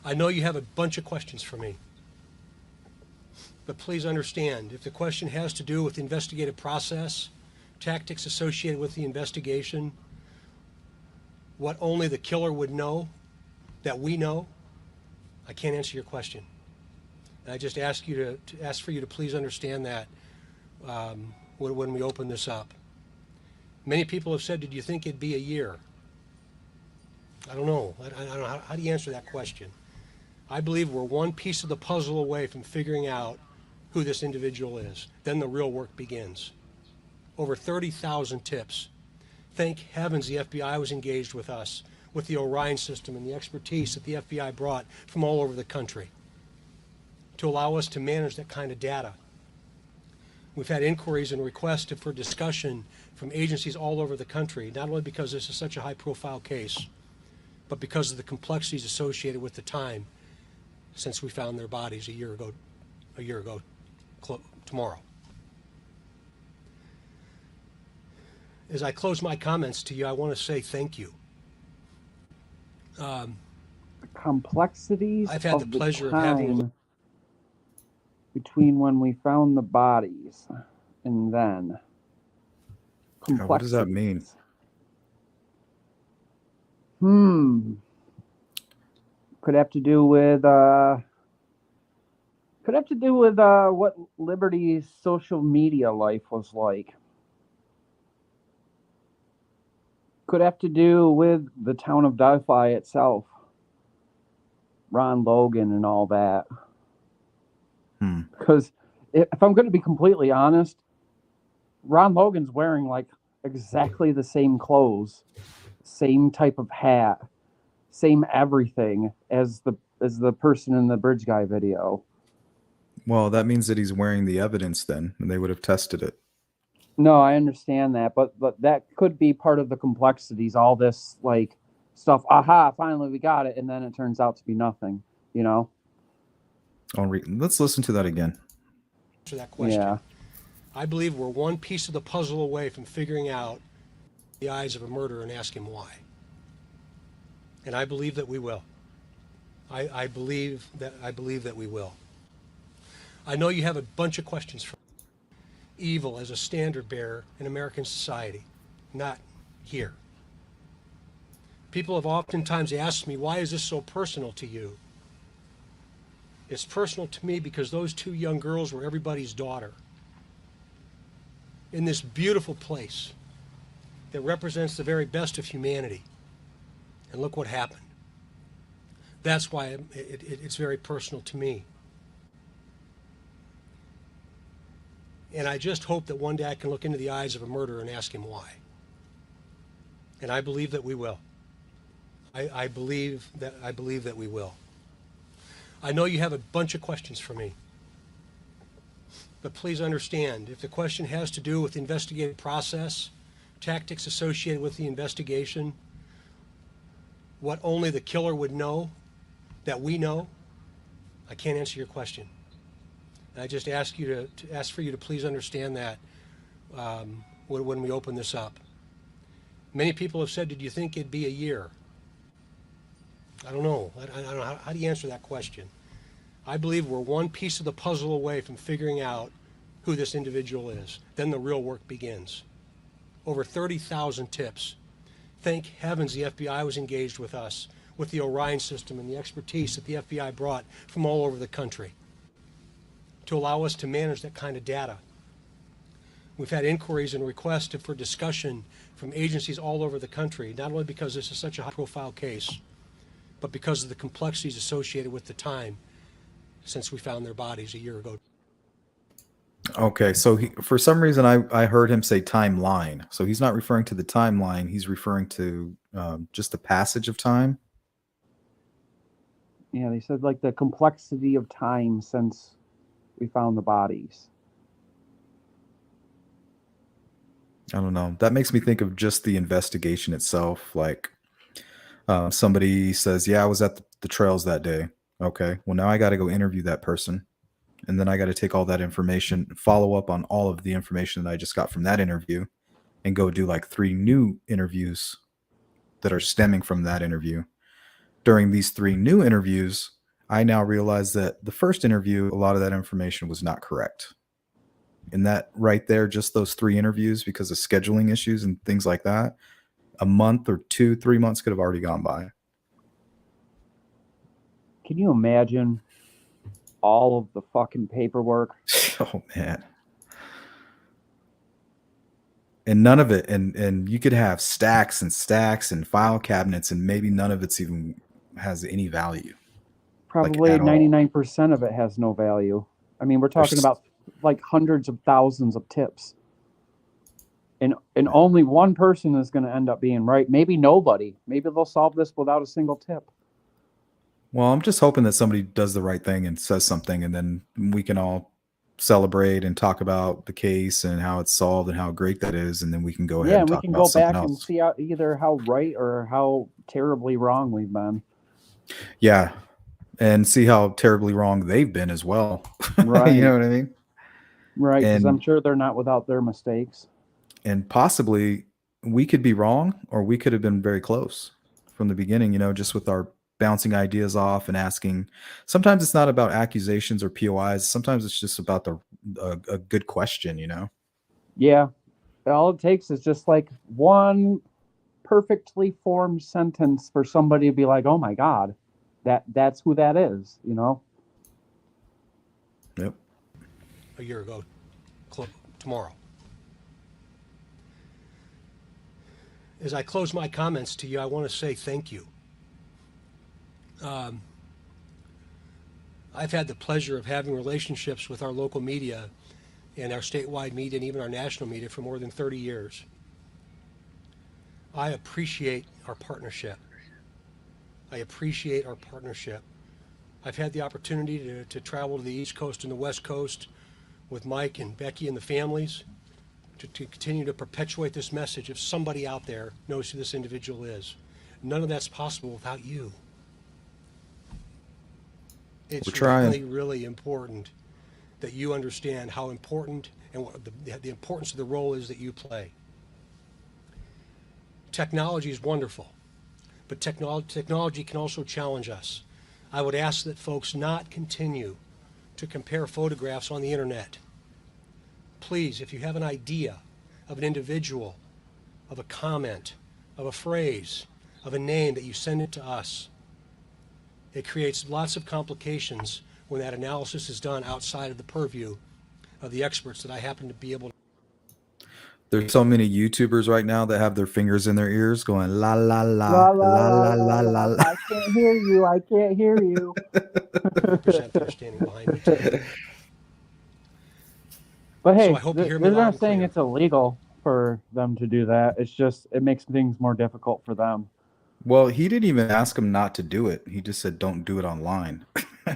I know you have a bunch of questions for me. But please understand, if the question has to do with the investigative process, tactics associated with the investigation, what only the killer would know, that we know, I can't answer your question. And I just ask you to ask for you to please understand that when we open this up. Many people have said, did you think it'd be a year? I don't know. I don't know. How do you answer that question? I believe we're one piece of the puzzle away from figuring out who this individual is. Then the real work begins. Over 30,000 tips. Thank heavens the FBI was engaged with us, with the Orion system and the expertise that the FBI brought from all over the country to allow us to manage that kind of data. We've had inquiries and requests for discussion from agencies all over the country, not only because this is such a high-profile case, but because of the complexities associated with the time since we found their bodies a year ago tomorrow. As I close my comments to you, I want to say thank you. The complexities I've had of the pleasure of having time between when we found the bodies and then. Yeah, what does that mean? Could have to do with Could have to do with what Liberty's social media life was like. Could have to do with the town of Delphi itself. Ron Logan and all that. Because if I'm going to be completely honest, Ron Logan's wearing like exactly the same clothes, same type of hat, same everything as the person in the Bridge Guy video. Well, that means that he's wearing the evidence then, and they would have tested it. No, I understand that, but that could be part of the complexities. All this like stuff. Aha! Finally, we got it, and then it turns out to be nothing. You know? Let's listen to that again. To that question. Yeah. I believe we're one piece of the puzzle away from figuring out the eyes of a murderer and ask him why. And I believe that we will. I believe that we will. I know you have a bunch of questions for evil as a standard bearer in American society, not here. People have oftentimes asked me, why is this so personal to you? It's personal to me because those two young girls were everybody's daughter. In this beautiful place that represents the very best of humanity. And look what happened. That's why it's very personal to me. And I just hope that one day I can look into the eyes of a murderer and ask him why. And I believe that we will. I believe that we will. I know you have a bunch of questions for me. But please understand, if the question has to do with the investigative process, tactics associated with the investigation, what only the killer would know, that we know, I can't answer your question. And I just ask you to ask for you to please understand that when we open this up. Many people have said, did you think it'd be a year? I don't know. I don't know. How do you answer that question? I believe we're one piece of the puzzle away from figuring out who this individual is. Then the real work begins. Over 30,000 tips. Thank heavens the FBI was engaged with us, with the Orion system and the expertise that the FBI brought from all over the country to allow us to manage that kind of data. We've had inquiries and requests for discussion from agencies all over the country, not only because this is such a high-profile case, but because of the complexities associated with the time since we found their bodies a year ago. Okay, so for some reason I heard him say timeline. So he's not referring to the timeline. He's referring to just the passage of time. Yeah, they said like the complexity of time since we found the bodies. I don't know. That makes me think of just the investigation itself. Like somebody says, yeah, I was at the trails that day. Okay, well, now I got to go interview that person. And then I got to take all that information, follow up on all of the information that I just got from that interview, and go do like 3 new interviews that are stemming from that interview. During these 3 new interviews, I now realize that the first interview, a lot of that information was not correct. And that right there, just those 3 interviews, because of scheduling issues and things like that, a month or 2, 3 months could have already gone by. Can you imagine all of the fucking paperwork? Oh man. And none of it, and you could have stacks and stacks and file cabinets, and maybe none of it's even has any value. Probably at all. 99% of it has no value. I mean, we're talking about like hundreds of thousands of tips. And only one person is going to end up being right. Maybe nobody. Maybe they'll solve this without a single tip. Well, I'm just hoping that somebody does the right thing and says something, and then we can all celebrate and talk about the case and how it's solved and how great that is, and then we can go ahead and we talk can about go something back and else. see either how right or how terribly wrong we've been. Yeah, and see how terribly wrong they've been as well. Right. You know what I mean? Right, because I'm And sure they're not without their mistakes. and possibly we could be wrong, or we could have been very close from the beginning, just with our bouncing ideas off and asking. Sometimes it's not about accusations or POIs. Sometimes it's just about a good question, Yeah, all it takes is just like one perfectly formed sentence for somebody to be like, oh my God, that's who that is, Yep. a year ago tomorrow. As I close my comments to you, I want to say thank you. I've had the pleasure of having relationships with our local media and our statewide media and even our national media for more than 30 years. I appreciate our partnership. I appreciate our partnership. I've had the opportunity to travel to the East Coast and the West Coast with Mike and Becky and the families to continue to perpetuate this message if somebody out there knows who this individual is. None of that's possible without you. It's We're trying. really, really important that you understand how important and what the importance of the role is that you play. Technology is wonderful, but technology can also challenge us. I would ask that folks not continue to compare photographs on the internet. Please, if you have an idea of an individual, of a comment, of a phrase, of a name, that you send it to us. It creates lots of complications when that analysis is done outside of the purview of the experts that I happen to be able to. There's so many YouTubers right now that have their fingers in their ears going la la La la la la la la la la la. la. I can't hear you. I can't hear you. Present there standing behind me today. But So hey, I hope you hear me they're loud not and saying clear. it's illegal for them to do that. It's just it makes things more difficult for them. Well, he didn't even ask him not to do it. He just said, "Don't do it online."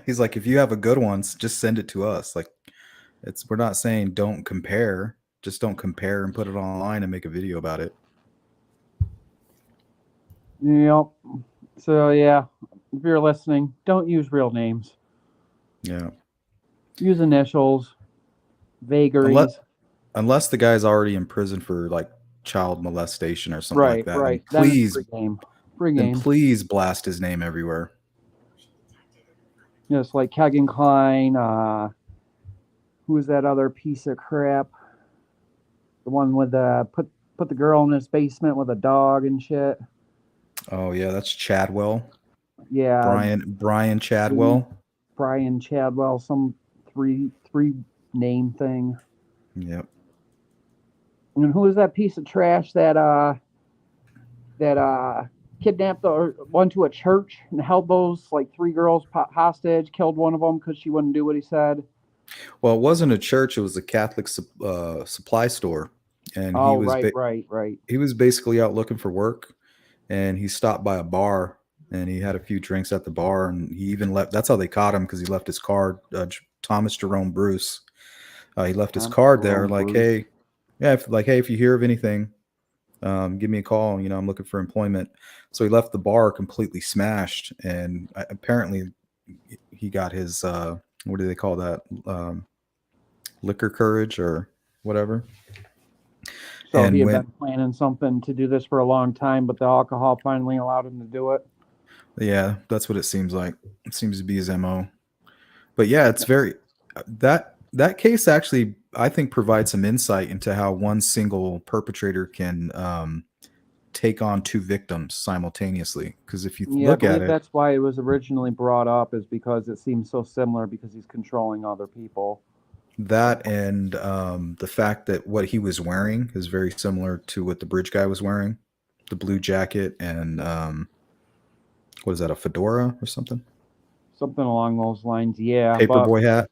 He's like, "If you have a good one, just send it to us." Like, we're not saying don't compare. Just don't compare and put it online and make a video about it. Yep. So yeah, if you're listening, don't use real names. Yeah. Use initials, vagaries. Unless the guy's already in prison for like child molestation or something like Right, that, right. then Then it's please, free game. Free then game. please blast his name everywhere. Just like Kegan Klein. Who's that other piece of crap? The one with the put the girl in his basement with a dog and shit. Oh yeah, that's Chadwell. Yeah, Brian Chadwell. Brian Chadwell, some three name thing. Yep. And who was that piece of trash that kidnapped or went to a church and held those like three girls hostage, killed one of them because she wouldn't do what he said. Well, it wasn't a church; it was a Catholic supply store, and Oh, right. he was basically out looking for work, and he stopped by a bar, and he had a few drinks at the bar, and he even left. That's how they caught him, because he left his card. Thomas Jerome Bruce. He left his card there, like, Bruce. hey, yeah, if you hear of anything, give me a call. You know, I'm looking for employment. So he left the bar completely smashed, and apparently he got his what do they call that? Liquor courage or whatever. So And he had when been planning something to do this for a long time, but the alcohol finally allowed him to do it. yeah, that's what it seems like. It seems to be his MO. But yeah, it's very that case actually, I think, provides some insight into how one single perpetrator can take on two victims simultaneously. Because if you Yeah, I look at believe it, that's why it was originally brought up, is because it seems so similar because he's controlling other people. that and the fact that what he was wearing is very similar to what the bridge guy was wearing, the blue jacket and what is that, a fedora or something? Something along those lines, yeah. Paperboy hat.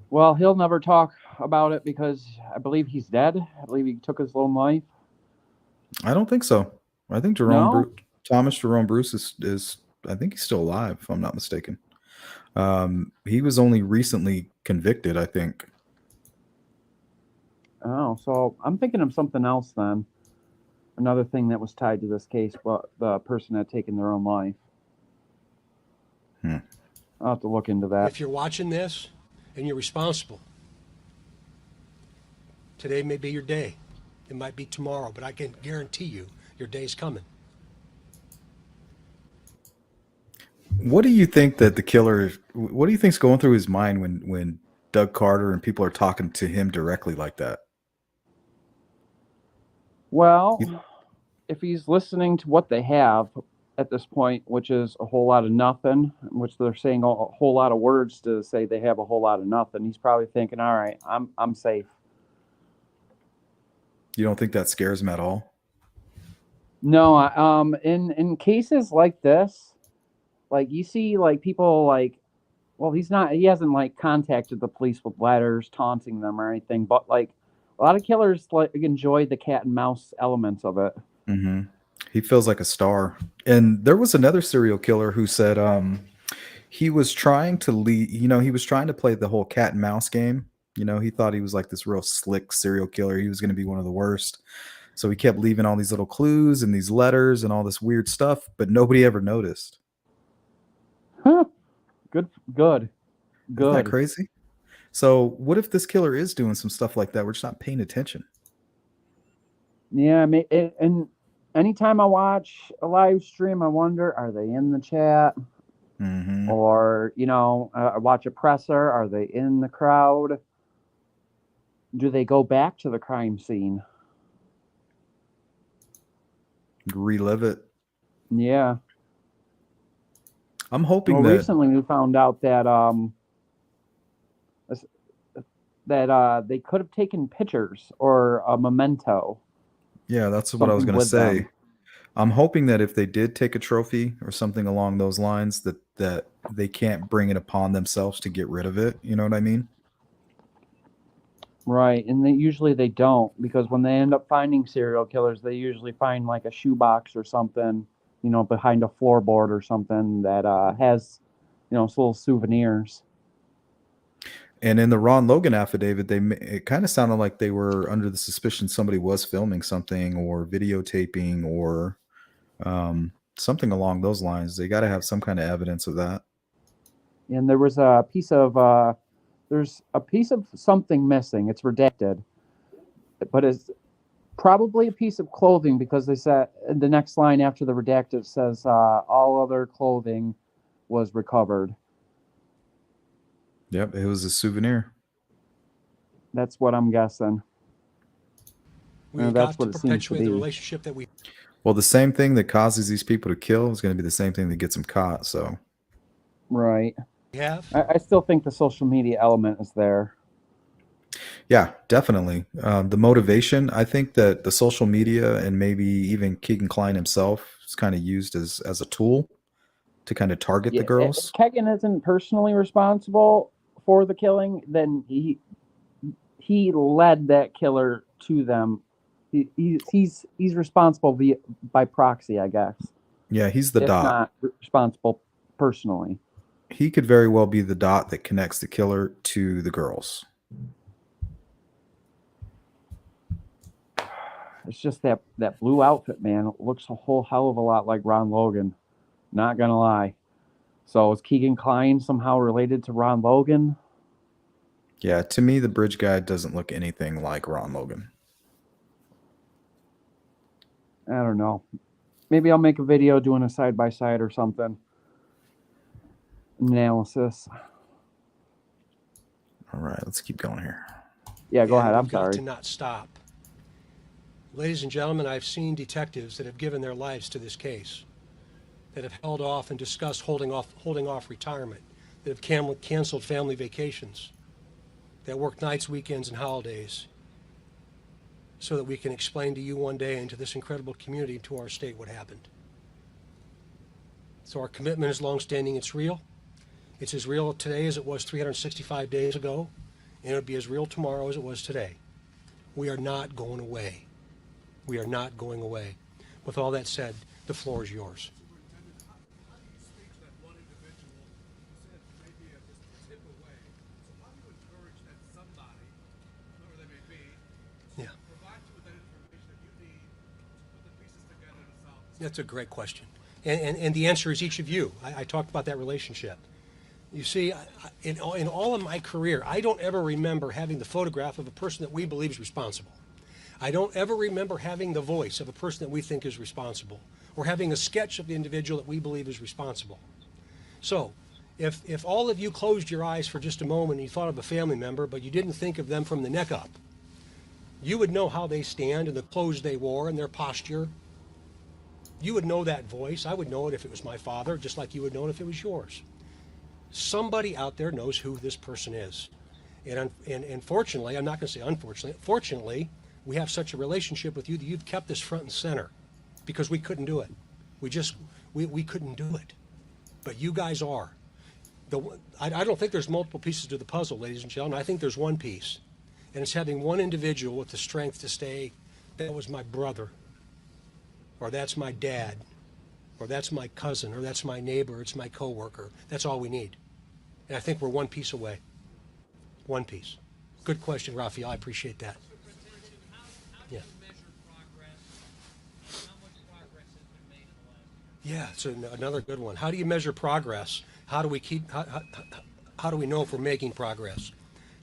Well, he'll never talk about it because I believe he's dead. I believe he took his own life. I don't think so. I think No? Thomas Jerome Bruce is I think he's still alive, if I'm not mistaken. He was only recently convicted, I think. Oh, so I'm thinking of something else then. Another thing that was tied to this case, but the person had taken their own life. I'll have to look into that. If you're watching this and you're responsible, today may be your day. It might be tomorrow, but I can guarantee you your day's coming. What do you think that the killer? What do you think's going through his mind when Doug Carter and people are talking to him directly like that? Well, if he's listening to what they have, at this point, which is a whole lot of nothing, which they're saying a whole lot of words to say they have a whole lot of nothing. He's probably thinking, all right, I'm safe. You don't think that scares him at all? No, in cases like this, like you see like people like, well, he hasn't like contacted the police with letters taunting them or anything, but like a lot of killers like enjoy the cat and mouse elements of it. Hmm. He feels like a star. And there was another serial killer who said he was trying to lead, he was trying to play the whole cat and mouse game. He thought he was like this real slick serial killer. He was going to be one of the worst. So he kept leaving all these little clues and these letters and all this weird stuff, but nobody ever noticed. Huh. Good. Isn't that crazy? So what if this killer is doing some stuff like that? We're just not paying attention. Yeah, and anytime I watch a live stream, I wonder, are they in the chat? Mm-hmm. Or, I watch a presser, are they in the crowd? Do they go back to the crime scene? Relive it. Yeah. I'm hoping Well, that recently we found out that they could have taken pictures or a memento. Yeah, that's what I was Something going to with say. them. I'm hoping that if they did take a trophy or something along those lines, that they can't bring it upon themselves to get rid of it. You know what I mean? Right, and usually they don't, because when they end up finding serial killers, they usually find like a shoebox or something, behind a floorboard or something that has, some little souvenirs. And in the Ron Logan affidavit, it kind of sounded like they were under the suspicion somebody was filming something or videotaping or something along those lines. They got to have some kind of evidence of that. And there was a piece of there's a piece of something missing. It's redacted, but it's probably a piece of clothing, because they said the next line after the redacted says all other clothing was recovered. Yep, it was a souvenir. That's what I'm guessing. We That's got what to it seems to perpetuate the be. relationship that we. Well, the same thing that causes these people to kill is going to be the same thing that gets them caught. So, Right. have. I still think the social media element is there. yeah, definitely. The motivation, I think that the social media and maybe even Keegan Kline himself is kind of used as a tool to kind of target the Yeah, if girls. Kegan isn't personally responsible for the killing, then he led that killer to them. He's responsible by proxy, I guess. Yeah, he's the If dot. not responsible personally. He could very well be the dot that connects the killer to the girls. It's just that blue outfit, man. It looks a whole hell of a lot like Ron Logan. Not gonna lie. So is Keegan Kline somehow related to Ron Logan? Yeah, to me, the bridge guy doesn't look anything like Ron Logan. I don't know. Maybe I'll make a video doing a side-by-side or something. Analysis. All right, let's keep going here. Yeah, go ahead. I'm We've got sorry. to not stop. Ladies and gentlemen, I've seen detectives that have given their lives to this case, that have held off and discussed holding off retirement, that have canceled family vacations, that work nights, weekends, and holidays, so that we can explain to you one day and to this incredible community, to our state, what happened. So our commitment is longstanding. It's real. It's as real today as it was 365 days ago, and it'll be as real tomorrow as it was today. We are not going away. We are not going away. With all that said, the floor is yours. Yeah. That's a great question. And the answer is each of you. I talked about that relationship. You see, in all of my career, I don't ever remember having the photograph of a person that we believe is responsible. I don't ever remember having the voice of a person that we think is responsible, or having a sketch of the individual that we believe is responsible. So, if all of you closed your eyes for just a moment and you thought of a family member, but you didn't think of them from the neck up, you would know how they stand and the clothes they wore and their posture. You would know that voice. I would know it if it was my father, just like you would know it if it was yours. Somebody out there knows who this person is. And fortunately, I'm not going to say unfortunately, fortunately, we have such a relationship with you that you've kept this front and center because we couldn't do it. We couldn't do it. But you guys are. I don't think there's multiple pieces to the puzzle, ladies and gentlemen. I think there's one piece. And it's having one individual with the strength to say, that was my brother, or that's my dad, or that's my cousin, or that's my neighbor, it's my coworker. That's all we need. And I think we're one piece away. One piece. Good question, Raphael. I appreciate that. How do Yeah. you measure progress? How much progress has been made in the last year? Yeah, it's another good one. How do you measure progress? How do we how do we know if we're making progress?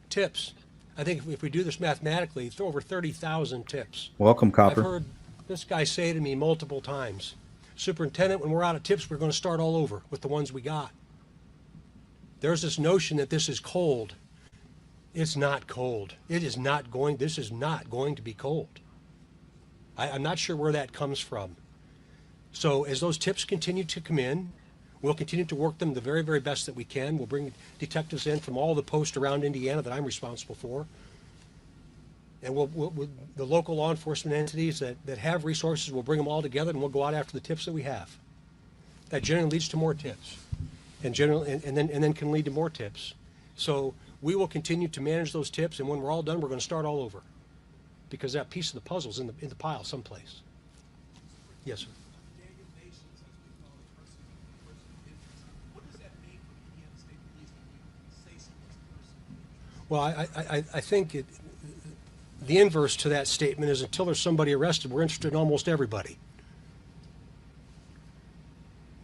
Tips. I think if we do this mathematically, it's over 30,000 tips. Welcome, I've Copper. heard this guy say to me multiple times, Superintendent, when we're out of tips, we're going to start all over with the ones we got. There's this notion that this is cold. It's not cold. This is not going to be cold. I'm not sure where that comes from. So as those tips continue to come in, we'll continue to work them the very, very best that we can. We'll bring detectives in from all the posts around Indiana that I'm responsible for. And the local law enforcement entities that have resources, we'll bring them all together and we'll go out after the tips that we have. That generally leads to more tips and then can lead to more tips. So we will continue to manage those tips, and when we're all done, we're going to start all over because that piece of the puzzle's in the pile someplace. Yes, sir. Daniel Nations, as we call it, person of interest. What does that mean for the Indiana State Police when we say someone's a person of interest? Well, I think the inverse to that statement is until there's somebody arrested, we're interested in almost everybody.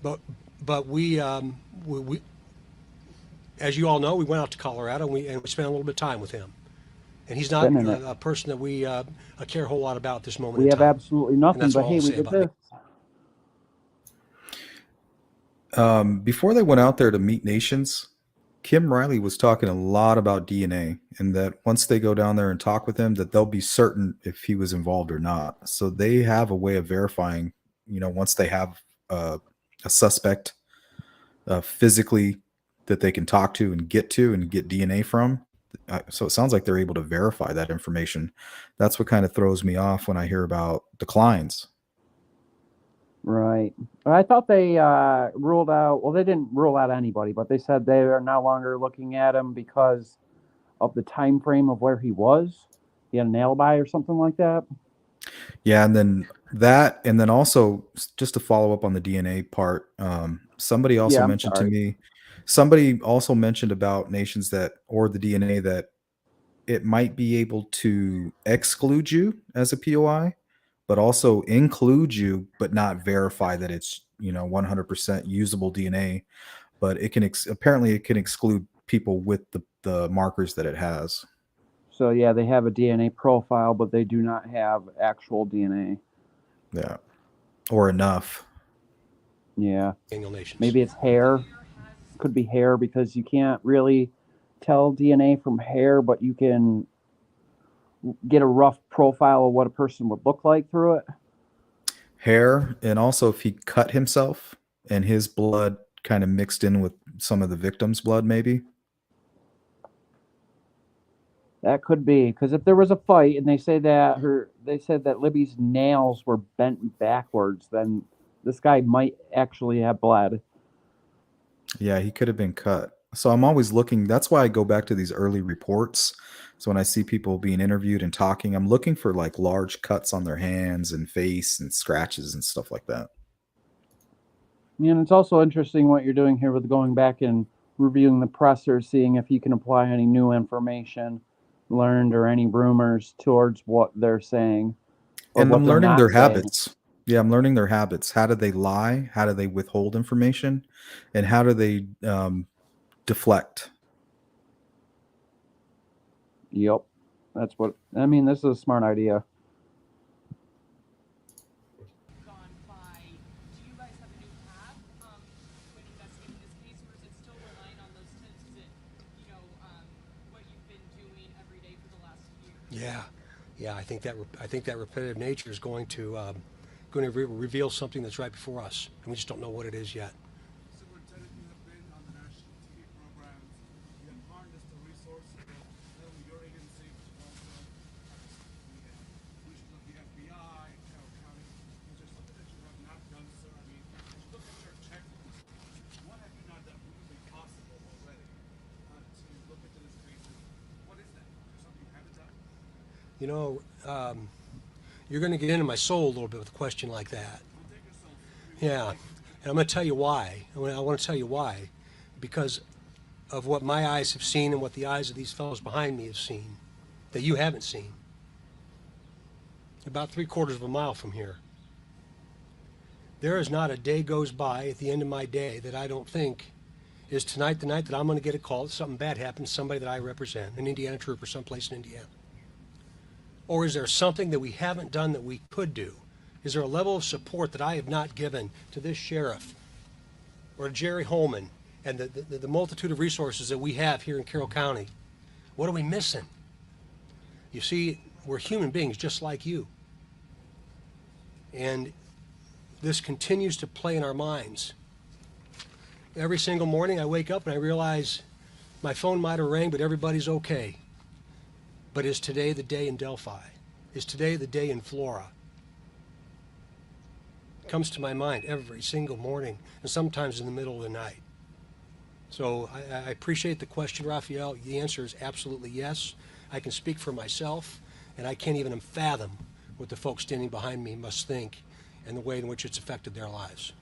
But we as you all know, we went out to Colorado and we spent a little bit of time with him. And he's not a person that we care a whole lot about at this moment We in have time. absolutely nothing, that's but all hey, I'll we say did about this. Before they went out there to meet nations, Kim Riley was talking a lot about DNA, and that once they go down there and talk with him, that they'll be certain if he was involved or not. So they have a way of verifying, once they have a suspect physically that they can talk to and get DNA from. So it sounds like they're able to verify that information. That's what kind of throws me off when I hear about declines. Right. I thought they ruled out, well, they didn't rule out anybody, but they said they are no longer looking at him because of the time frame of where he was. He had an alibi or something like that. Yeah, and then also just to follow up on the DNA part, somebody also I'm mentioned to sorry. me, somebody also mentioned about nations or the DNA that it might be able to exclude you as a POI, but also include you, but not verify that it's 100% usable DNA. But it can apparently it can exclude people with the markers that it has. So yeah, they have a DNA profile, but they do not have actual DNA. Yeah, or enough. Yeah. Daniel Nations. Maybe it's hair. Could be hair because you can't really tell DNA from hair, but you can get a rough profile of what a person would look like through it. Hair, and also if he cut himself and his blood kind of mixed in with some of the victim's blood, maybe. That could be because if there was a fight and they said that Libby's nails were bent backwards, then this guy might actually have bled. Yeah, he could have been cut. So I'm always looking. That's why I go back to these early reports. So when I see people being interviewed and talking, I'm looking for like large cuts on their hands and face and scratches and stuff like that. And it's also interesting what you're doing here with going back and reviewing the presser, seeing if you can apply any new information learned or any rumors towards what they're saying. And I'm learning their saying. habits. Yeah, I'm learning their habits. How do they lie? How do they withhold information? And how do they deflect? Yep. That's what, this is a smart idea. Gone by. Do you guys have a new path when investigating this case, or is it still relying on those tips? Is it, what you've been doing every day for the last year? Yeah. I think that repetitive nature is going to going to reveal something that's right before us, and we just don't know what it is yet. Superintendent, you have been on the national TV programs. You have harnessed the resources of not only your agency, but also the solutions of the FBI, Carroll County. Is there something that you have not done, sir? I mean, as you look at your checklist, what have you not done reasonably possible already to look into this case? What is that? Is there something you haven't done? You know, you're going to get into my soul a little bit with a question like that. Don't take yourself. Yeah, and I'm going to tell you why. I want to tell you why, because of what my eyes have seen and what the eyes of these fellows behind me have seen, that you haven't seen. About 3/4 of a mile from here. There is not a day goes by at the end of my day that I don't think is tonight the night that I'm going to get a call that something bad happened to somebody that I represent, an Indiana trooper someplace in Indiana. Or is there something that we haven't done that we could do? Is there a level of support that I have not given to this sheriff or Jerry Holman and the multitude of resources that we have here in Carroll County? What are we missing? You see, we're human beings just like you. And this continues to play in our minds. Every single morning I wake up and I realize my phone might have rang, but everybody's okay. But is today the day in Delphi? Is today the day in Flora? It comes to my mind every single morning, and sometimes in the middle of the night. So I appreciate the question, Raphael. The answer is absolutely yes. I can speak for myself, and I can't even fathom what the folks standing behind me must think and the way in which it's affected their lives.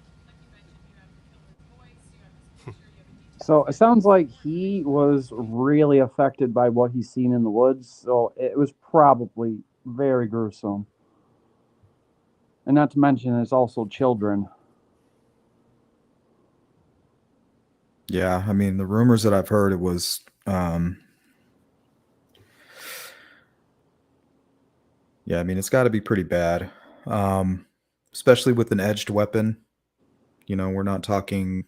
So it sounds like he was really affected by what he's seen in the woods. So it was probably very gruesome. And not to mention, it's also children. Yeah, I mean, the rumors that I've heard, it was, yeah, I mean, it's got to be pretty bad, especially with an edged weapon. You know, we're not talking,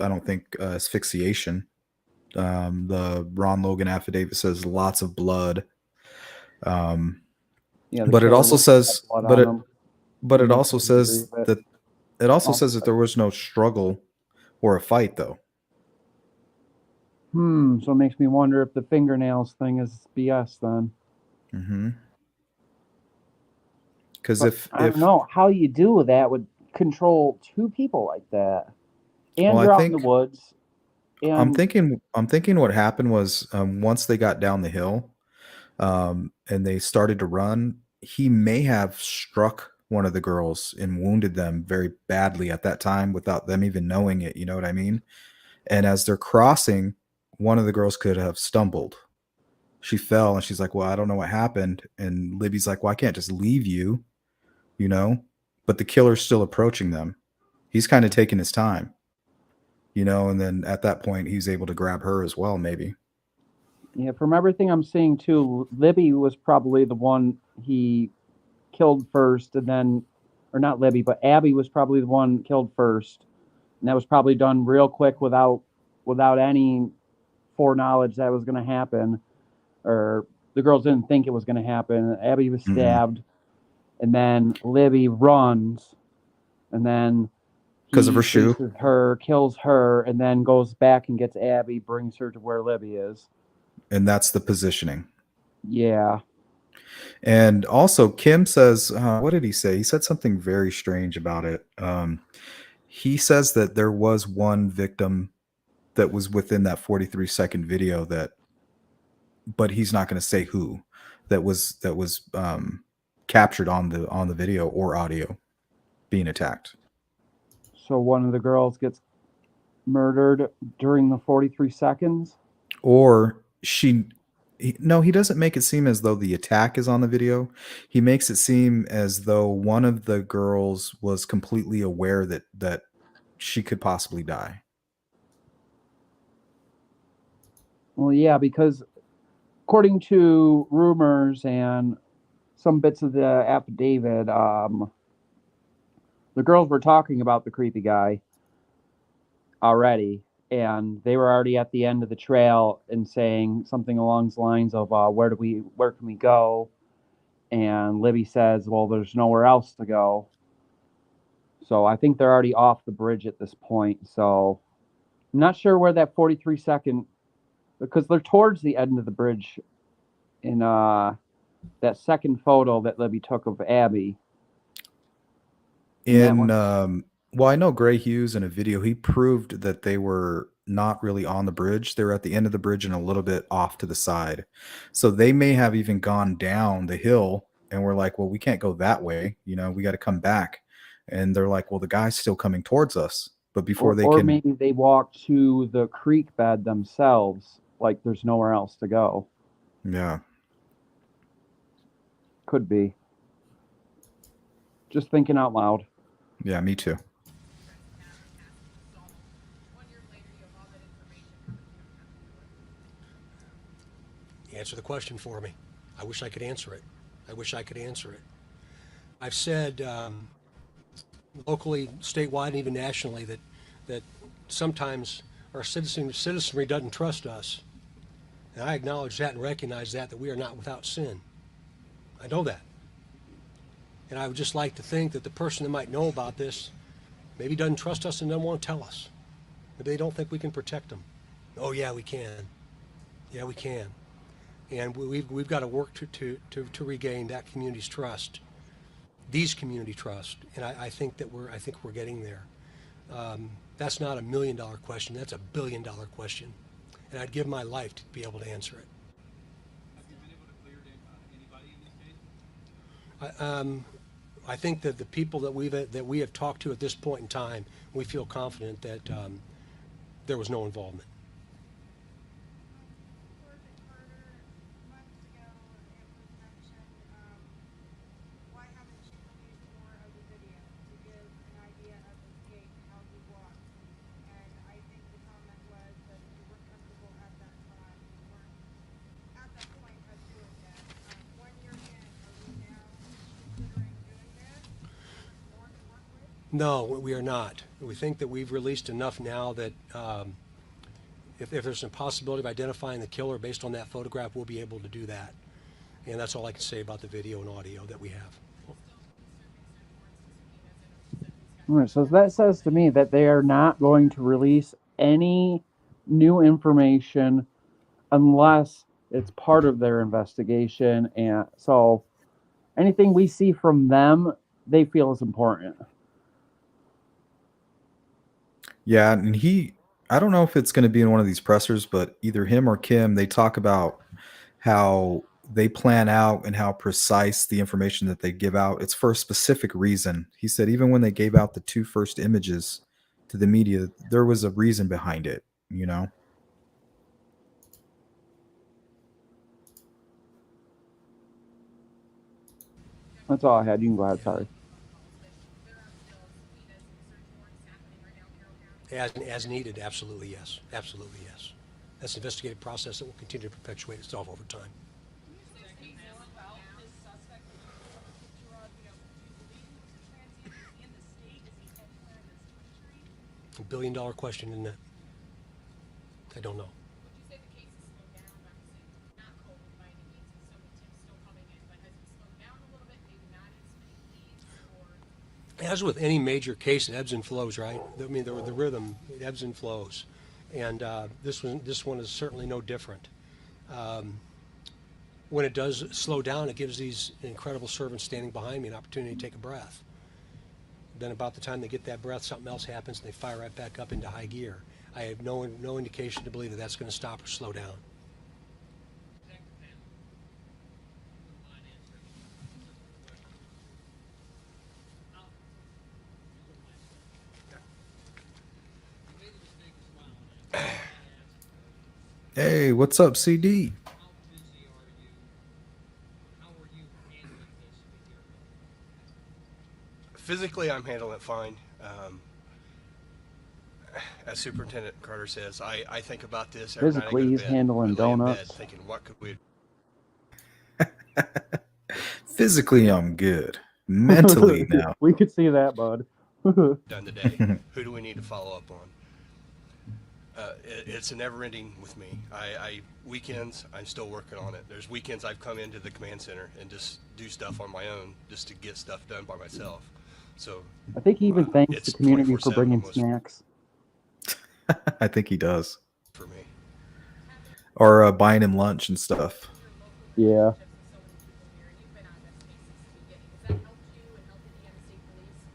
I don't think, asphyxiation. The Ron Logan affidavit says lots of blood. Yeah, the But it killer also must have says, blood but on it, him. but He it must also have an injury, says but that it also oh, says that there was no struggle or a fight, though. so it makes me wonder if the fingernails thing is BS then. Because But I don't know how you do that would control two people like that, and well, I you're out in the think woods. I'm And thinking what happened was, once they got down the hill, and they started to run, he may have struck one of the girls and wounded them very badly at that time without them even knowing it. You know what I mean? And as they're crossing, one of the girls could have stumbled. She fell and she's like, "Well, I don't know what happened." And Libby's like, "Well, I can't just leave you, you know?" But the killer's still approaching them. He's kind of taking his time, you know, and then at that point he's able to grab her as well, maybe. yeah, from everything I'm seeing too, Libby was probably the one he killed first, and then, or not Libby, but Abby was probably the one killed first, and that was probably done real quick without any foreknowledge that was going to happen, or the girls didn't think it was going to happen. Abby was stabbed, and then Libby runs, and then Because of her he shoe. chases her, kills her, and then goes back and gets Abby, brings her to where Libby is. And that's the positioning. Yeah. And also, Kim says, what did he say? He said something very strange about it. He says that there was one victim that was within that 43-second video but he's not going to say who, that was captured on the video or audio being attacked. So one of the girls gets murdered during the 43 seconds. Or no, he doesn't make it seem as though the attack is on the video. He makes it seem as though one of the girls was completely aware that she could possibly die. Well, yeah, because according to rumors and some bits of the affidavit, the girls were talking about the creepy guy already, and they were already at the end of the trail and saying something along the lines of, where can we go? And Libby says, well, there's nowhere else to go. So I think they're already off the bridge at this point. So I'm not sure where that 43-second, because they're towards the end of the bridge in that second photo that Libby took of Abby. And that one- Well, I know Gray Hughes in a video, he proved that they were not really on the bridge. They were at the end of the bridge and a little bit off to the side. So they may have even gone down the hill and we're like, well, we can't go that way. You know, we got to come back. And they're like, well, the guy's still coming towards us. But before they or can, maybe they walked to the creek bed themselves, like there's nowhere else to go. yeah. Could be. Just thinking out loud. Yeah, me too. 1 year later, you have all that information. Answer the question for me. I wish I could answer it. I've said locally, statewide, and even nationally that sometimes our citizenry doesn't trust us. And I acknowledge that and recognize that we are not without sin. I know that. And I would just like to think that the person that might know about this maybe doesn't trust us and doesn't want to tell us. Maybe they don't think we can protect them. Oh yeah, we can. Yeah, we can. And we've got to work to regain that community's trust, these community trust. And I think we're getting there. That's not $1 million question. That's $1 billion question. And I'd give my life to be able to answer it. Have you been able to clear anybody in this case? I think that the people that we have talked to at this point in time, we feel confident that there was no involvement. Months ago, it was mentioned, why haven't you released more of the video to give an idea of his gait, how he walks? And I think the comment was that you weren't comfortable at that time, you weren't at that point of doing that. 1 year in, are we now considering doing this? More to work with? No, we are not. We think that we've released enough now that if there's a possibility of identifying the killer based on that photograph, we'll be able to do that. And that's all I can say about the video and audio that we have. All right, so that says to me that they are not going to release any new information unless it's part of their investigation. And so anything we see from them, they feel is important. Yeah, and I don't know if it's going to be in one of these pressers, but either him or Kim, they talk about how they plan out and how precise the information that they give out. It's for a specific reason. He said even when they gave out the 2 first images to the media, there was a reason behind it, you know? That's all I had. You can go ahead. Sorry. As needed, absolutely yes. Absolutely yes. That's an investigative process that will continue to perpetuate itself over time. $1 billion question, isn't it? I don't know. Would you say the case has slowed down? Obviously, not COVID by any means, and so many tips still coming in, but has it slowed down a little bit? Maybe not as many leads, or? As with any major case, it ebbs and flows, right? I mean, the rhythm, it ebbs and flows. And this one is certainly no different. When it does slow down, it gives these incredible servants standing behind me an opportunity to take a breath. Then about the time they get that breath, something else happens and they fire right back up into high gear. I have no indication to believe that that's going to stop or slow down. Hey, what's up, CD? Physically, I'm handling it fine. As Superintendent Carter says, I think about this every night I go Physically, to he's bed. handling I lay in bed donuts. thinking, what could we? Physically, I'm good. Mentally, now. We could see that, bud. Done today. Who do we need to follow up on? It's a never-ending with me. Weekends, I'm still working on it. There's weekends I've come into the command center and just do stuff on my own, just to get stuff done by myself. So I think he even thanks it's the community for 24/7 bringing almost snacks. I think he does. for me. Or buying him lunch and stuff. Yeah.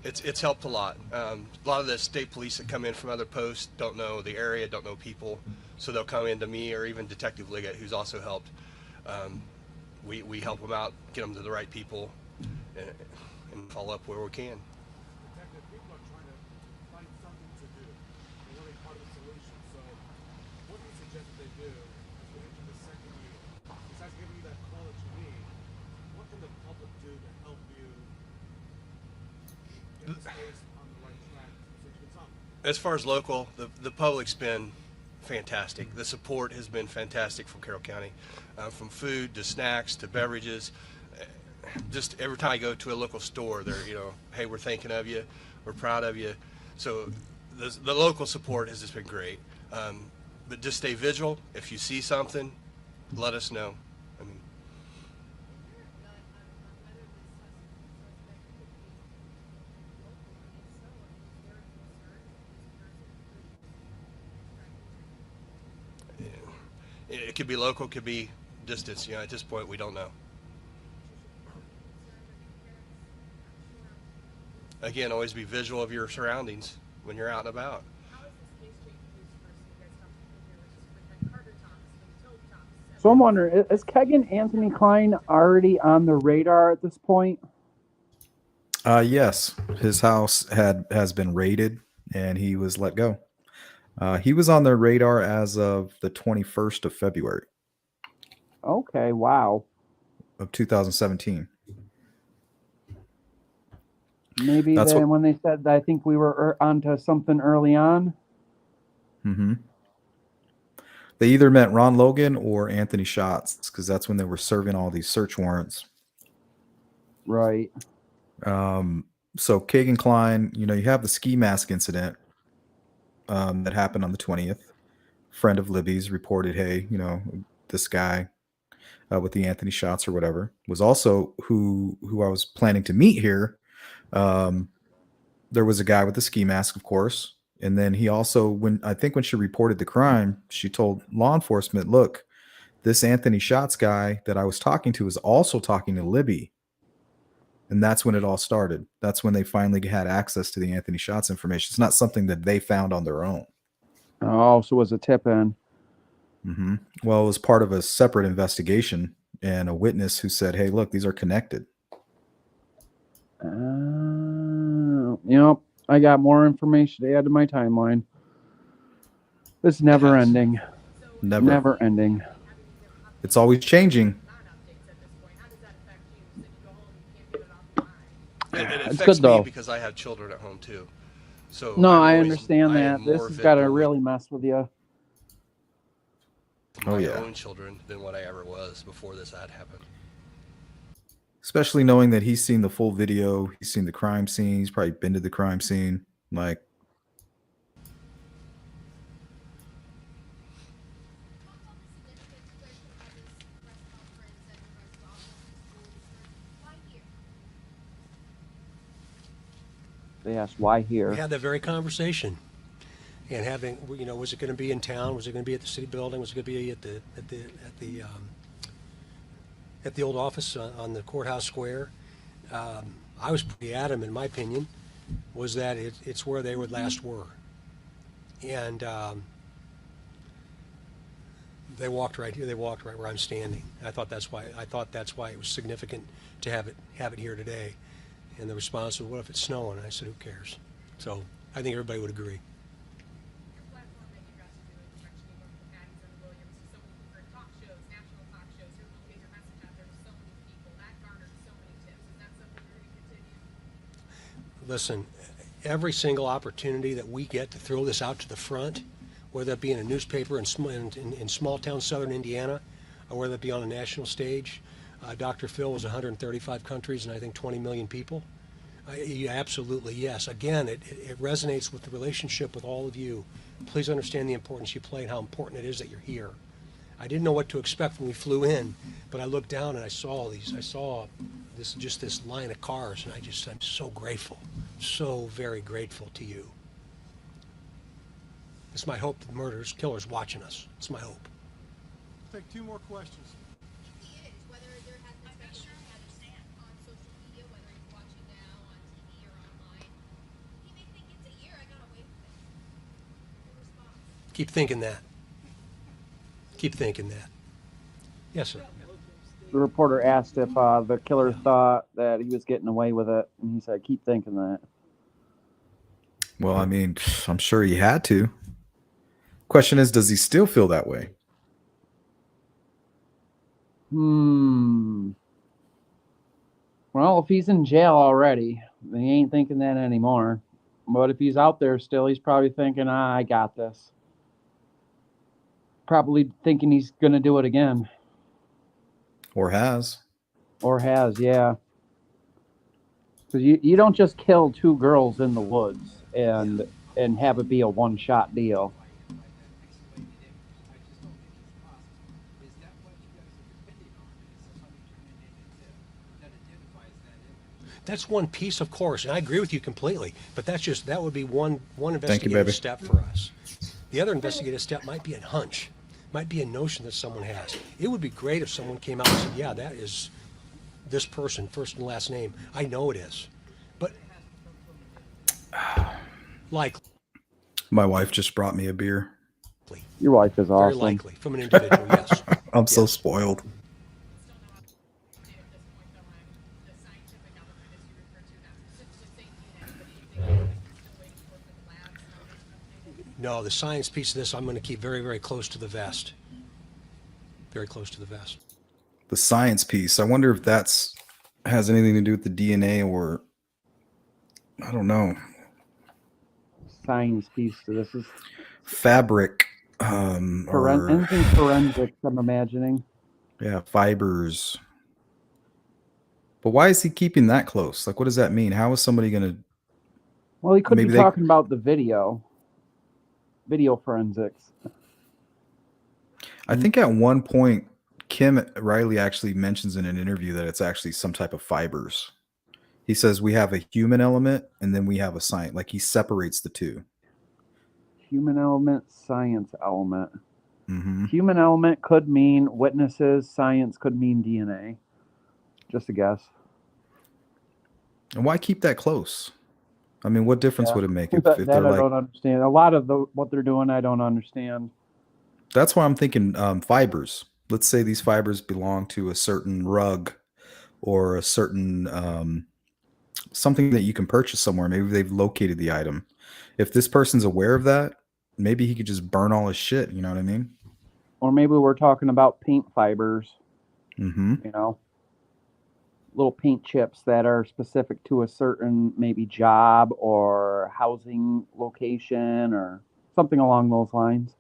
It's helped a lot. A lot of the state police that come in from other posts don't know the area, don't know people, so they'll come into me or even Detective Liggett, who's also helped. We help them out, get them to the right people, and follow up where we can. Detective, people are trying to find something to do. They want to be part of the solution. So, what do you suggest that they do as we enter the second year? Besides giving you that call that you need, what can the public do to help you get this case on the right track so you can talk? As far as local, the public's been fantastic. The support has been fantastic from Carroll County, from food to snacks to beverages. Just every time I go to a local store, they're, hey, we're thinking of you, we're proud of you. So the local support has just been great. But just stay vigilant. If you see something, let us know. I mean, it could be local, could be distance. At this point, we don't know. Again, always be visual of your surroundings when you're out and about. So I'm wondering, is Kegan Anthony Klein already on the radar at this point? Yes, his house has been raided and he was let go. He was on their radar as of the 21st of February Okay, wow. of 2017. Maybe That's then when they said, I think we were onto something early on. Mm-hmm. They either met Ron Logan or Anthony Schatz because that's when they were serving all these search warrants. Right. So Kegan Klein, you have the ski mask incident that happened on the 20th. Friend of Libby's reported, hey, this guy with the Anthony Schatz or whatever was also who I was planning to meet here. There was a guy with the ski mask, of course. And then he also, when she reported the crime, she told law enforcement, look, this Anthony Schatz guy that I was talking to is also talking to Libby. And that's when it all started. That's when they finally had access to the Anthony Schatz information. It's not something that they found on their own. Oh, so it was a tip in. Mm-hmm. Well, it was part of a separate investigation and a witness who said, hey, look, these are connected. I got more information to add to my timeline. It's never ending. Never ending. It's always changing. It It's affects good, though. me because I have children at home too. So No, I am understand that. This more has got to vigilant really mess with you. to my own children than what I ever was before this had happened. Especially knowing that he's seen the full video, he's seen the crime scene, he's probably been to the crime scene. Like, They asked why here. We had that very conversation, and having, was it going to be in town? Was it going to be at the city building? Was it going to be at the old office on the courthouse square? I was pretty adamant, in my opinion, was that it's where they last were, and they walked right here. They walked right where I'm standing. I thought that's why it was significant to have it here today. And the response was, what if it's snowing? And I said, who cares? So I think everybody would agree. Listen, every single opportunity that we get to throw this out to the front, whether that be in a newspaper in small town southern Indiana, or whether it be on a national stage, Dr. Phil was 135 countries and I think 20 million people. Absolutely, yes. Again, it resonates with the relationship with all of you. Please understand the importance you play and how important it is that you're here. I didn't know what to expect when we flew in, but I looked down and I saw these. I saw this line of cars, and I'm so grateful, so very grateful to you. It's my hope that the killer's watching us. It's my hope. Take two more questions. He is, whether there has been speculation on social media, whether he's watching now on TV or online. He may think it's a year, I got away with it. Your response? Keep thinking that. Keep thinking that. Yes, sir. The reporter asked if the killer thought that he was getting away with it, and he said, "Keep thinking that." Well, I mean, I'm sure he had to. Question is, does he still feel that way? Well, if he's in jail already, then he ain't thinking that anymore. But if he's out there still, he's probably thinking, I got this. Probably thinking he's going to do it again. Or has? Or has, yeah. Because you don't just kill two girls in the woods and have it be a one-shot deal. That's one piece, of course, and I agree with you completely. But that would be one investigative step for us. The other investigative step might be a hunch, might be a notion that someone has. It would be great if someone came out and said, "Yeah, that is this person, first and last name. I know it is." But likely. My wife just brought me a beer. Your wife is awesome. Very likely from an individual, yes. I'm so spoiled. No, the science piece of this I'm going to keep very, very close to the vest. Very close to the vest. The science piece. I wonder if has anything to do with the DNA or I don't know. Science piece to this is fabric. Anything forensics, I'm imagining. Yeah, fibers. But why is he keeping that close? Like, what does that mean? How is somebody going to... Well, he could be talking about the video forensics. I think at one point, Kim Riley actually mentions in an interview that it's actually some type of fibers. He says we have a human element and then we have a science. Like he separates the two. Human element, science element. Mm-hmm. Human element could mean witnesses. Science could mean DNA. Just a guess. And why keep that close? I mean, what difference would it make if that they're I like? don't understand. A lot of what they're doing, I don't understand. That's why I'm thinking fibers. Let's say these fibers belong to a certain rug or a certain something that you can purchase somewhere. Maybe they've located the item. If this person's aware of that, maybe he could just burn all his shit. You know what I mean? Or maybe we're talking about paint fibers. Mm-hmm. You know, little paint chips that are specific to a certain maybe job or housing location or something along those lines.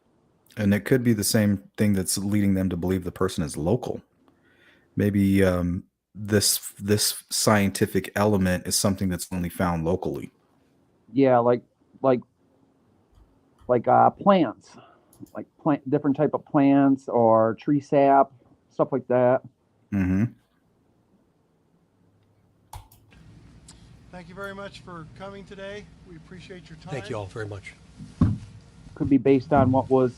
And it could be the same thing that's leading them to believe the person is local. Maybe this scientific element is something that's only found locally. Yeah, like plants, like different type of plants or tree sap, stuff like that. Mm-hmm. Thank you very much for coming today. We appreciate your time. Thank you all very much. Could be based on what was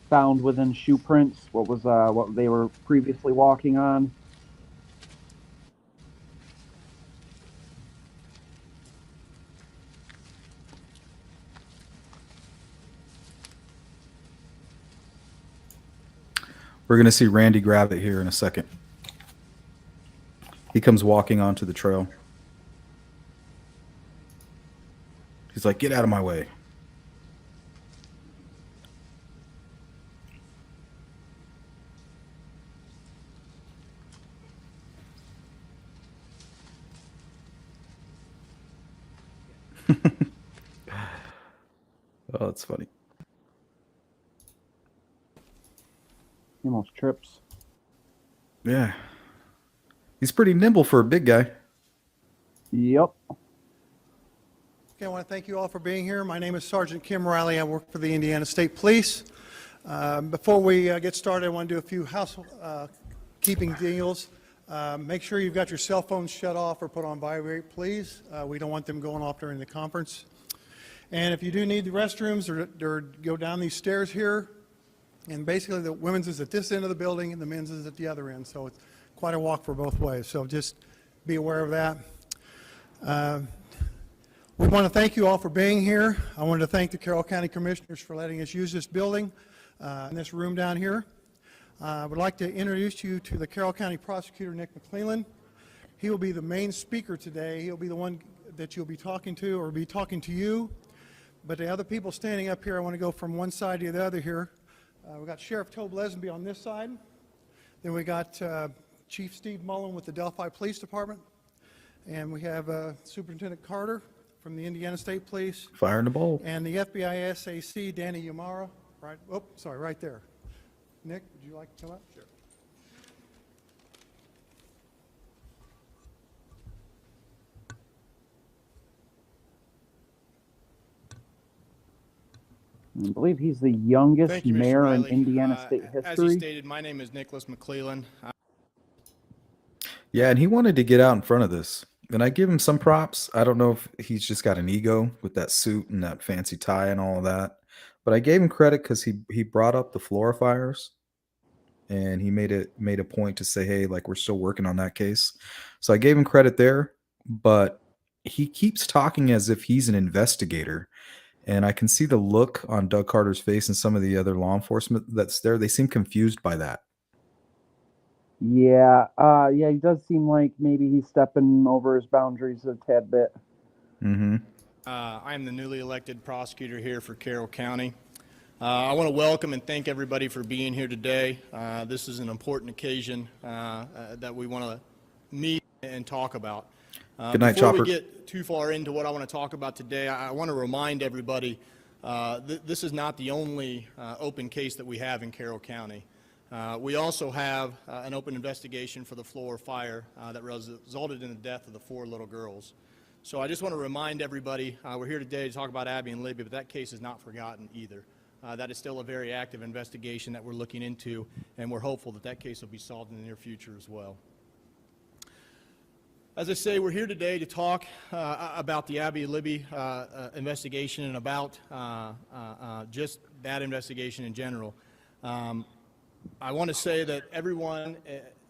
found within shoe prints, what they were previously walking on. We're going to see Randy grab it here in a second. He comes walking onto the trail. He's like, "Get out of my way." Oh, that's funny. He almost trips. Yeah. He's pretty nimble for a big guy. Yep. Okay, I want to thank you all for being here. My name is Sergeant Kim Riley. I work for the Indiana State Police. Before we get started, I want to do a few housekeeping deals. Make sure you've got your cell phones shut off or put on vibrate, please. We don't want them going off during the conference. And if you do need the restrooms, or go down these stairs here, and basically the women's is at this end of the building and the men's is at the other end, so it's quite a walk for both ways, so just be aware of that. We want to thank you all for being here. I wanted to thank the Carroll County Commissioners for letting us use this building, in this room down here. I would like to introduce you to the Carroll County Prosecutor, Nick McClellan. He will be the main speaker today. He'll be the one that you'll be talking to, or be talking to you. But the other people standing up here, I want to go from one side to the other here. We've got Sheriff Tobe Lesenby on this side. Then we got Chief Steve Mullen with the Delphi Police Department. And we have Superintendent Carter from the Indiana State Police. Fire in the bowl. And the FBI SAC, Danny Yamara. Right, oh, sorry, right there. Nick, would you like to come up? Sure. I believe he's the youngest Thank you, Mr. mayor in Riley. Indiana State As history. he stated, my name is Nicholas McClellan. Yeah, and he wanted to get out in front of this. And I give him some props. I don't know if he's just got an ego with that suit and that fancy tie and all of that. But I gave him credit because he brought up the fluorifiers, and he made a point to say, hey, like, we're still working on that case. So I gave him credit there, but he keeps talking as if he's an investigator. And I can see the look on Doug Carter's face and some of the other law enforcement that's there. They seem confused by that. Yeah, yeah, he does seem like maybe he's stepping over his boundaries a tad bit. Mm-hmm. I am the newly elected prosecutor here for Carroll County. I want to welcome and thank everybody for being here today. This is an important occasion that we want to meet and talk about. Good night, Before Chopper. we get too far into what I want to talk about today, I want to remind everybody this is not the only open case that we have in Carroll County. We also have an open investigation for the Floor fire that resulted in the death of the 4 little girls. So I just want to remind everybody, we're here today to talk about Abby and Libby, but that case is not forgotten either. That is still a very active investigation that we're looking into, and we're hopeful that that case will be solved in the near future as well. As I say, we're here today to talk about the Abby and Libby investigation and about just that investigation in general. I want to say that everyone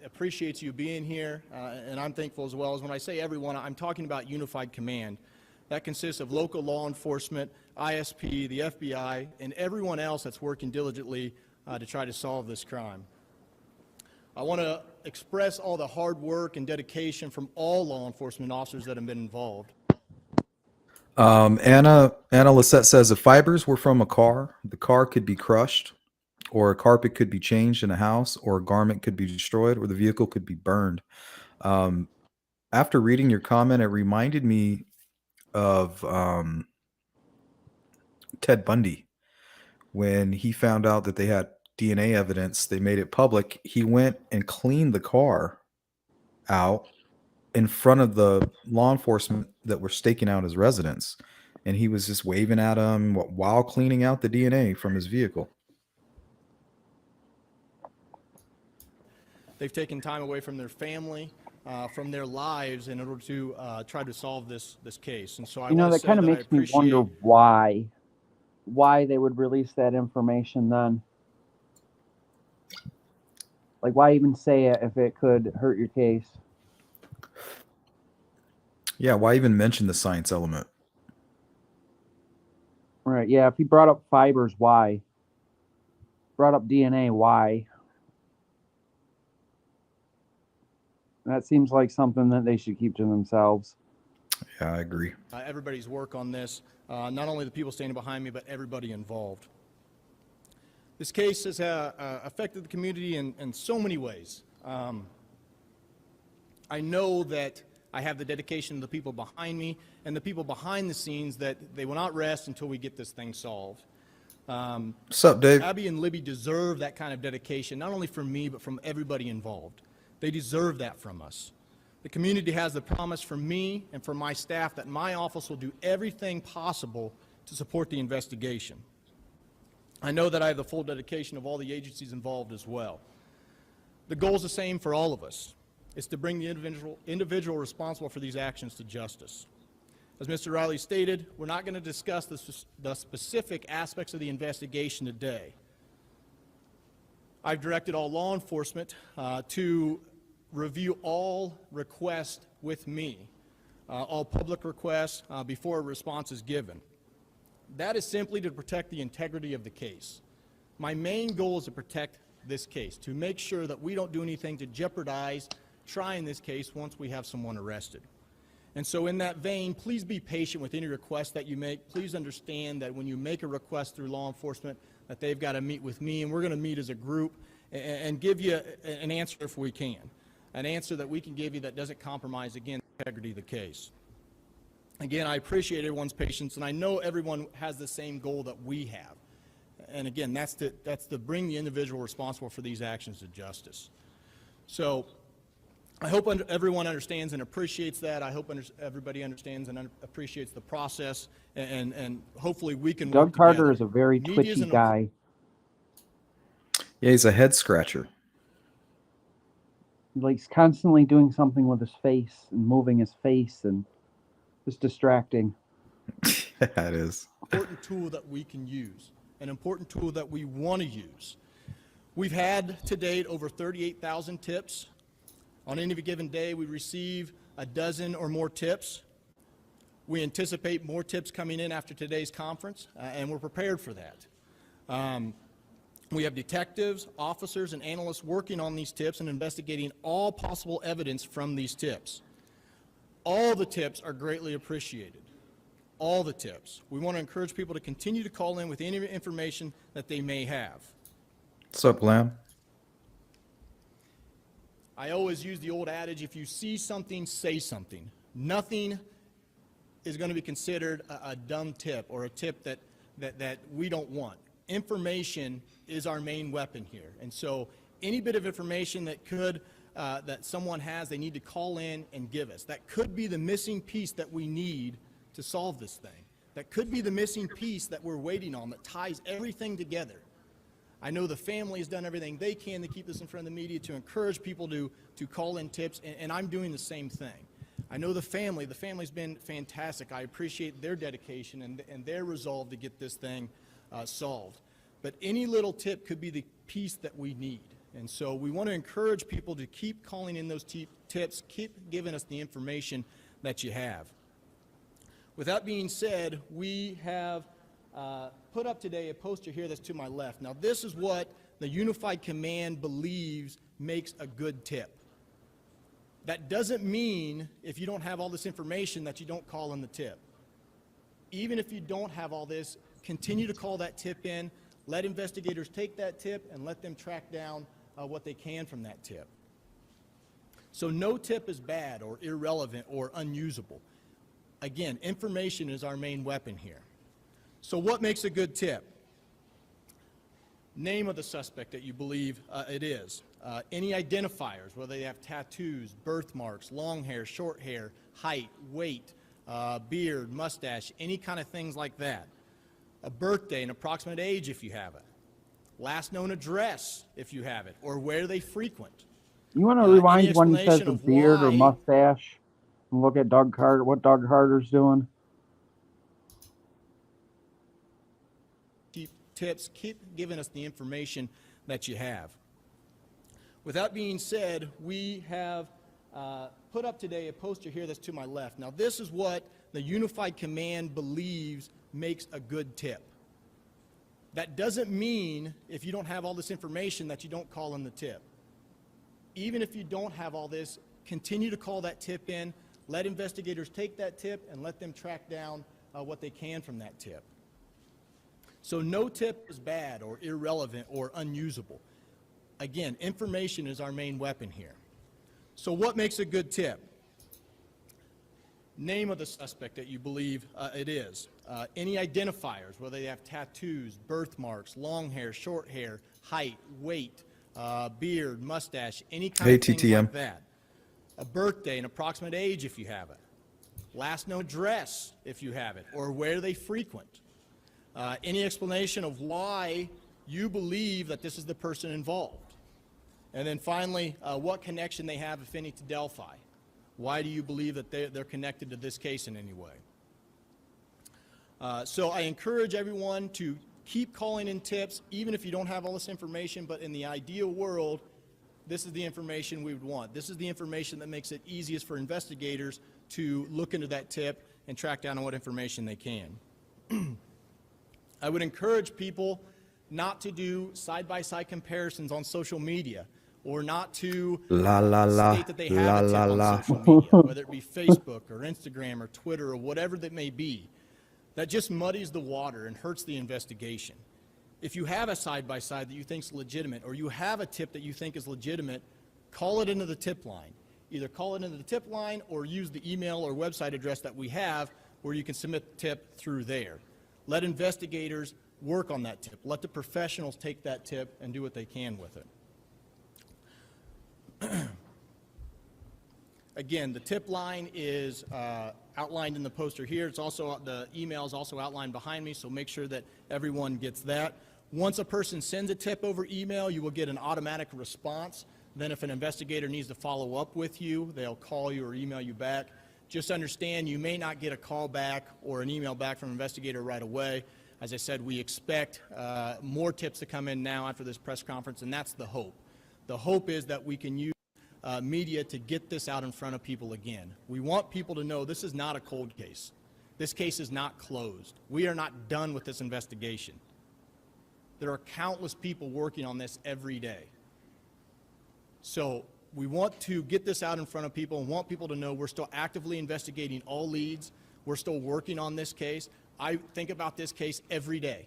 appreciates you being here, and I'm thankful as well. As when I say everyone, I'm talking about Unified Command. That consists of local law enforcement, ISP, the FBI, and everyone else that's working diligently to try to solve this crime. I want to express all the hard work and dedication from all law enforcement officers that have been involved. Anna Lisette says if fibers were from a car, the car could be crushed, or a carpet could be changed in a house, or a garment could be destroyed, or the vehicle could be burned. After reading your comment, it reminded me of Ted Bundy. When he found out that they had DNA evidence, they made it public. He went and cleaned the car out in front of the law enforcement that were staking out his residence. And he was just waving at them while cleaning out the DNA from his vehicle. They've taken time away from their family, from their lives in order to try to solve this case. And so I want to that say kind of that makes me wonder why they would release that information then. Like, why even say it if it could hurt your case? Yeah, why even mention the science element? Right, yeah, if he brought up fibers, why? Brought up DNA, why? That seems like something that they should keep to themselves. Yeah, I agree. Everybody's work on this, not only the people standing behind me, but everybody involved. This case has affected the community in so many ways. I know that I have the dedication of the people behind me and the people behind the scenes that they will not rest until we get this thing solved. What's up, Dave? Abby and Libby deserve that kind of dedication, not only from me, but from everybody involved. They deserve that from us. The community has the promise from me and from my staff that my office will do everything possible to support the investigation. I know that I have the full dedication of all the agencies involved as well. The goal is the same for all of us. is to bring the individual responsible for these actions to justice. As Mr. Riley stated, we're not going to discuss the specific aspects of the investigation today. I've directed all law enforcement to review all requests with me, all public requests, before a response is given. That is simply to protect the integrity of the case. My main goal is to protect this case, to make sure that we don't do anything to jeopardize trying this case once we have someone arrested. And so in that vein, please be patient with any request that you make. Please understand that when you make a request through law enforcement, that they've got to meet with me, and we're going to meet as a group and give you an answer if we can, an answer that we can give you that doesn't compromise, again, the integrity of the case. Again, I appreciate everyone's patience, and I know everyone has the same goal that we have. And again, that's to bring the individual responsible for these actions to justice. So I hope everyone understands and appreciates that. I hope everybody understands and appreciates the process, and hopefully we can work Doug Carter together. is a very Media is twitchy an guy. Yeah, he's a head scratcher. Like, he's constantly doing something with his face and moving his face, and it's distracting. Yeah, it is. Important tool that we can use, an important tool that we want to use. We've had to date over 38,000 tips. On any given day, we receive a dozen or more tips. We anticipate more tips coming in after today's conference, and we're prepared for that. We have detectives, officers, and analysts working on these tips and investigating all possible evidence from these tips. All the tips are greatly appreciated. All the tips. We want to encourage people to continue to call in with any information that they may have. What's up, Lamb? I always use the old adage, if you see something, say something. Nothing is going to be considered a dumb tip or a tip that we don't want. Information is our main weapon here. And so any bit of information that someone has, they need to call in and give us. That could be the missing piece that we need to solve this thing. That could be the missing piece that we're waiting on that ties everything together. I know the family has done everything they can to keep this in front of the media, to encourage people to call in tips, and I'm doing the same thing. I know the family's been fantastic. I appreciate their dedication and their resolve to get this thing solved. But any little tip could be the piece that we need. And so we want to encourage people to keep calling in those tips, keep giving us the information that you have. With that being said, we have put up today a poster here that's to my left. Now, this is what the Unified Command believes makes a good tip. That doesn't mean if you don't have all this information that you don't call in the tip. Even if you don't have all this, continue to call that tip in. Let investigators take that tip and let them track down what they can from that tip. So no tip is bad or irrelevant or unusable. Again, information is our main weapon here. So what makes a good tip? Name of the suspect that you believe it is. Any identifiers, whether they have tattoos, birthmarks, long hair, short hair, height, weight, beard, mustache, any kind of things like that. A birthday, an approximate age if you have it. Last known address if you have it, or where they frequent. You want to rewind when he says the of beard or why- mustache and look at Doug Carter, what Doug Carter's doing? Keep tips, keep giving us the information that you have. With that being said, we have put up today a poster here that's to my left. Now, this is what the Unified Command believes makes a good tip. That doesn't mean if you don't have all this information that you don't call in the tip. Even if you don't have all this, continue to call that tip in. Let investigators take that tip and let them track down what they can from that tip. So no tip is bad or irrelevant or unusable. Again, information is our main weapon here. So what makes a good tip? Name of the suspect that you believe it is. Any identifiers, whether they have tattoos, birthmarks, long hair, short hair, height, weight, beard, mustache, any kind of things like that. A birthday, an approximate age if you have it. Last known address if you have it, or where they frequent. Any explanation of why you believe that this is the person involved. And then finally, what connection they have, if any, to Delphi. Why do you believe that they're connected to this case in any way? So I encourage everyone to keep calling in tips, even if you don't have all this information, but in the ideal world, this is the information we would want. This is the information that makes it easiest for investigators to look into that tip and track down on what information they can. I would encourage people not to do side-by-side comparisons on social media, or not to state that they have a tip on social media, whether it be Facebook or Instagram or Twitter or whatever that may be. That just muddies the water and hurts the investigation. If you have a side-by-side that you think is legitimate, or you have a tip that you think is legitimate, call it into the tip line. Either call it into the tip line or use the email or website address that we have where you can submit the tip through there. Let investigators work on that tip. Let the professionals take that tip and do what they can with it. Again, the tip line is outlined in the poster here. It's also, the email is also outlined behind me, so make sure that everyone gets that. Once a person sends a tip over email, you will get an automatic response. Then if an investigator needs to follow up with you, they'll call you or email you back. Just understand you may not get a call back or an email back from an investigator right away. As I said, we expect more tips to come in now after this press conference, and that's the hope. The hope is that we can use media to get this out in front of people again. We want people to know this is not a cold case. This case is not closed. We are not done with this investigation. There are countless people working on this every day. So we want to get this out in front of people and want people to know we're still actively investigating all leads. We're still working on this case. I think about this case every day.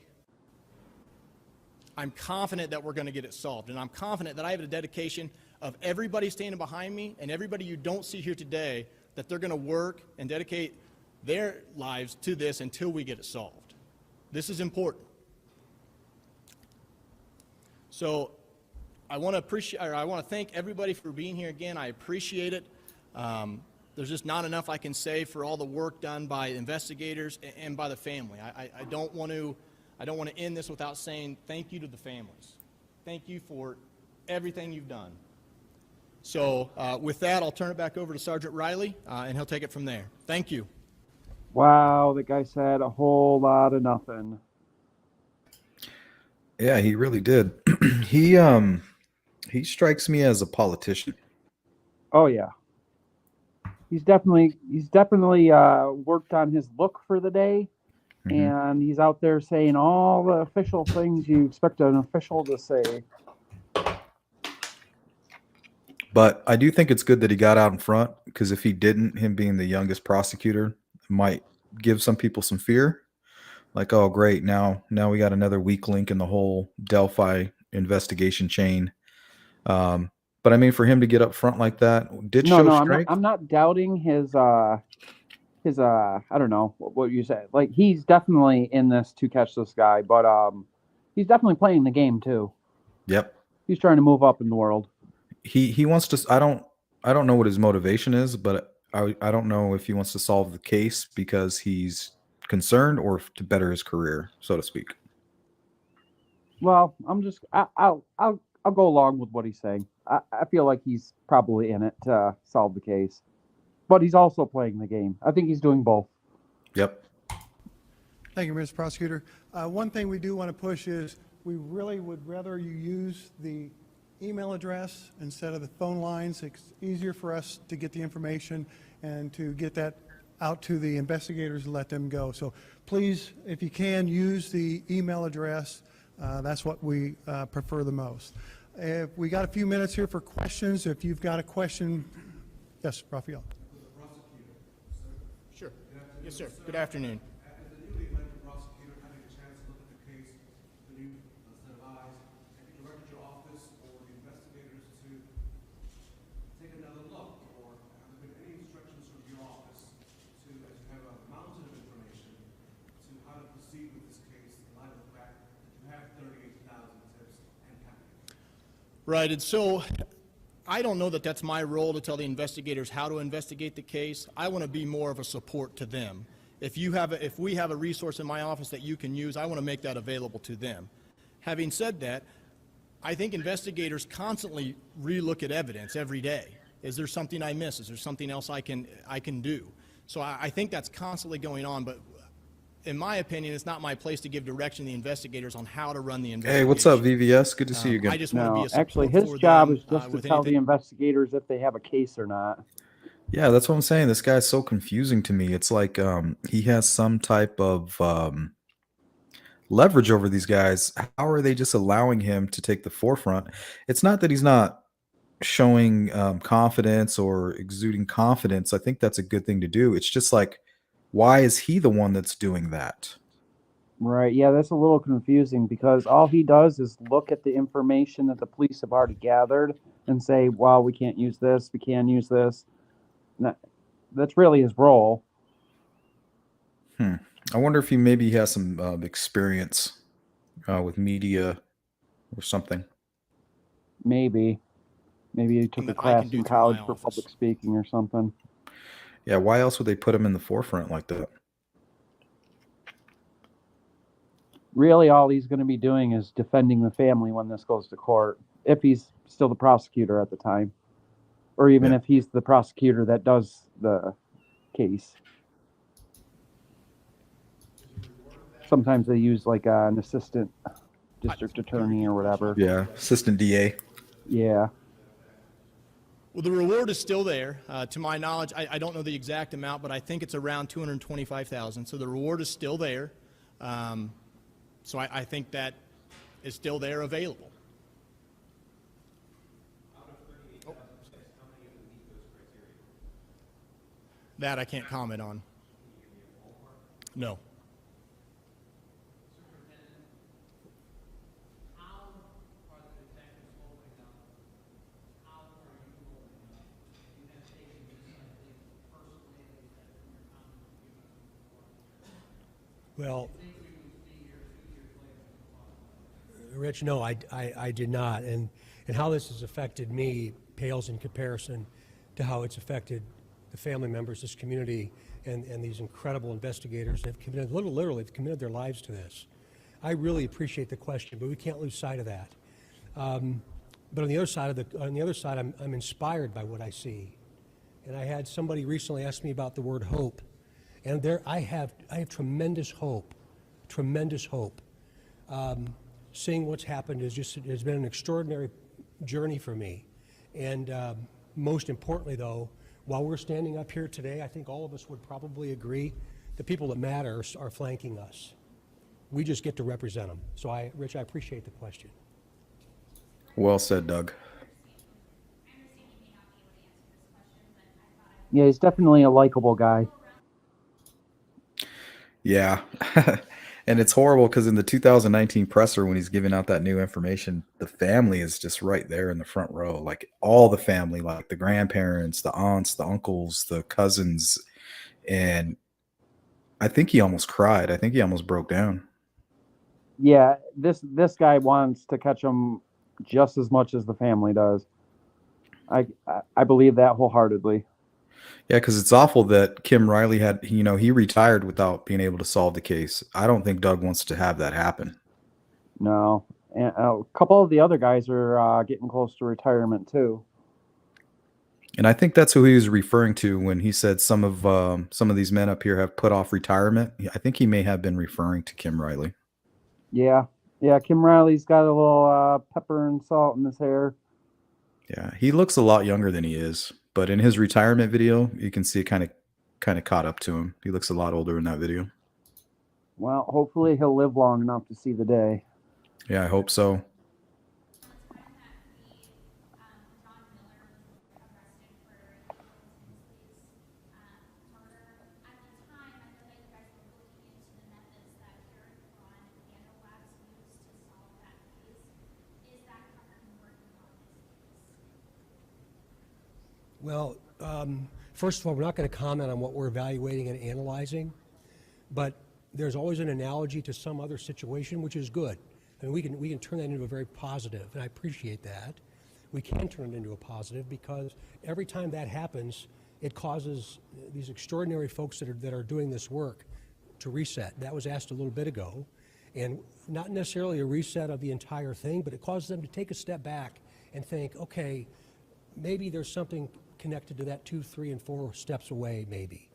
I'm confident that we're going to get it solved, and I'm confident that I have a dedication of everybody standing behind me and everybody you don't see here today, that they're going to work and dedicate their lives to this until we get it solved. This is important. So I want to thank everybody for being here again. I appreciate it. There's just not enough I can say for all the work done by investigators and by the family. I don't want to end this without saying thank you to the families. Thank you for everything you've done. So with that, I'll turn it back over to Sergeant Riley, and he'll take it from there. Thank you. Wow, that guy said a whole lot of nothing. Yeah, he really did. He strikes me as a politician. Oh yeah. He's definitely worked on his look for the day, and he's out there saying all the official things you expect an official to say. But I do think it's good that he got out in front, because if he didn't, him being the youngest prosecutor might give some people some fear. Like, oh, great, now we got another weak link in the whole Delphi investigation chain. But I mean, for him to get up front like that did show strength. I'm not doubting his I don't know what you said. Like, he's definitely in this to catch this guy, but he's definitely playing the game too. Yep. He's trying to move up in the world. He wants to. I don't know what his motivation is, but I don't know if he wants to solve the case because he's concerned or to better his career, so to speak. Well, I'll go along with what he's saying. I feel like he's probably in it to solve the case, but he's also playing the game. I think he's doing both. Yep. Thank you, Mr. Prosecutor. One thing we do want to push is we really would rather you use the email address instead of the phone lines. It's easier for us to get the information and to get that out to the investigators and let them go. So please, if you can, use the email address. That's what we prefer the most. We got a few minutes here for questions. If you've got a question, yes, Raphael. Sure. Yes, sir. Good afternoon. As a newly elected prosecutor, having a chance to look at the case with a new set of eyes, have you directed your office or the investigators to take another look, or have there been any instructions from your office to, as you have a mountain of information, to how to proceed with this case in light of the fact that you have 38,000 tips and counting? Right, and so I don't know that that's my role to tell the investigators how to investigate the case. I want to be more of a support to them. If we have a resource in my office that you can use, I want to make that available to them. Having said that, I think investigators constantly relook at evidence every day. Is there something I miss? Is there something else I can do? So I think that's constantly going on, but in my opinion, it's not my place to give direction to the investigators on how to run the investigation. Hey, what's up, VVS? Good to see you again. I just want to be No, a support actually, his for job them, is just to with tell the anything. investigators if they have a case or not. Yeah, that's what I'm saying. This guy's so confusing to me. It's like he has some type of leverage over these guys. How are they just allowing him to take the forefront? It's not that he's not showing confidence or exuding confidence. I think that's a good thing to do. It's just like, why is he the one that's doing that? Right. Yeah, that's a little confusing because all he does is look at the information that the police have already gathered and say, well, we can't use this, we can use this. That's really his role. I wonder if he maybe has some experience with media or something. Maybe he took a That I class can do in through my college for office. public speaking or something. Yeah, why else would they put him in the forefront like that? Really, all he's going to be doing is defending the family when this goes to court, if he's still the prosecutor at the time, or even Yeah. if he's the prosecutor that does the case. Sometimes they use like an assistant district attorney or whatever. Yeah, assistant DA. Yeah. Well, the reward is still there. To my knowledge, I don't know the exact amount, but I think it's around $225,000. So the reward is still there. So I think that is still there available. That I can't comment on. No. Well, Rich, no, I did not. And how this has affected me pales in comparison to how it's affected the family members, this community, and these incredible investigators that have committed, literally, have committed their lives to this. I really appreciate the question, but we can't lose sight of that. But on the other side, I'm inspired by what I see. And I had somebody recently ask me about the word hope. And I have tremendous hope, tremendous hope. Seeing what's happened has been an extraordinary journey for me. And most importantly, though, while we're standing up here today, I think all of us would probably agree the people that matter are flanking us. We just get to represent them. So, Rich, I appreciate the question. Well said, Doug. Yeah, he's definitely a likable guy. Yeah. And it's horrible because in the 2019 presser, when he's giving out that new information, the family is just right there in the front row. Like all the family, like the grandparents, the aunts, the uncles, the cousins. And I think he almost cried. I think he almost broke down. Yeah, this guy wants to catch him just as much as the family does. I believe that wholeheartedly. Yeah, because it's awful that Kim Riley he retired without being able to solve the case. I don't think Doug wants to have that happen. No, and a couple of the other guys are getting close to retirement too. And I think that's who he was referring to when he said some of these men up here have put off retirement. I think he may have been referring to Kim Riley. Yeah, Kim Riley's got a little pepper and salt in his hair. Yeah, he looks a lot younger than he is, but in his retirement video, you can see it kind of caught up to him. He looks a lot older in that video. Well, hopefully he'll live long enough to see the day. Yeah, I hope so. Well, first of all, we're not going to comment on what we're evaluating and analyzing, but there's always an analogy to some other situation, which is good. I mean, we can turn that into a very positive, and I appreciate that. We can turn it into a positive because every time that happens, it causes these extraordinary folks that are doing this work to reset. That was asked a little bit ago, And not necessarily a reset of the entire thing, but it causes them to take a step back and think, okay, maybe there's something connected to that 2, 3, and 4 steps away, maybe.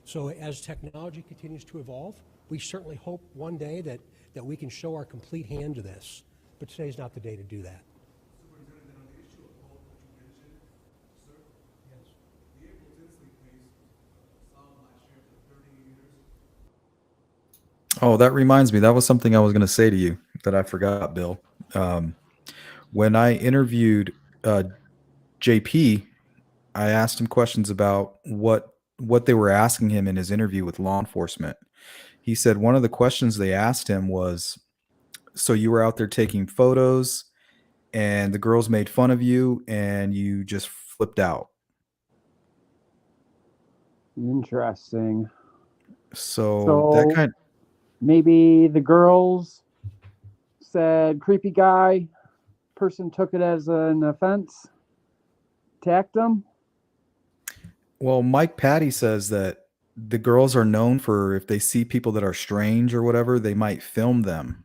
So as technology continues to evolve, we certainly hope one day that we can show our complete hand to this. But today's not the day to do that. Superintendent, on the issue of hope that you mentioned, sir, Yes. the April Tinsley case, solved last year for 30 years. Oh, that reminds me. That was something I was going to say to you that I forgot, Bill. When I interviewed JP, I asked him questions about what they were asking him in his interview with law enforcement. He said one of the questions they asked him was, "So you were out there taking photos, and the girls made fun of you, and you just flipped out." Interesting. So that So kind. maybe the girls said creepy guy, person took it as an offense, attacked them. Well, Mike Patty says that the girls are known for if they see people that are strange or whatever, they might film them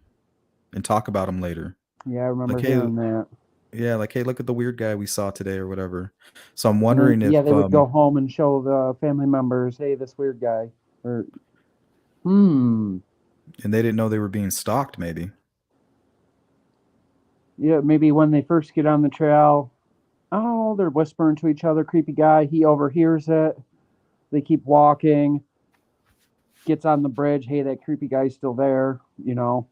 and talk about them later. Yeah, I remember Like, hey, hearing that. yeah, like, hey, look at the weird guy we saw today or whatever. So I'm And wondering then, yeah, if, they would go home and show the family members, hey, this weird guy. Or, and they didn't know they were being stalked, maybe. yeah, maybe when they first get on the trail, oh, they're whispering to each other, creepy guy. He overhears it. They keep walking, gets on the bridge. Hey, that creepy guy's still there, you know.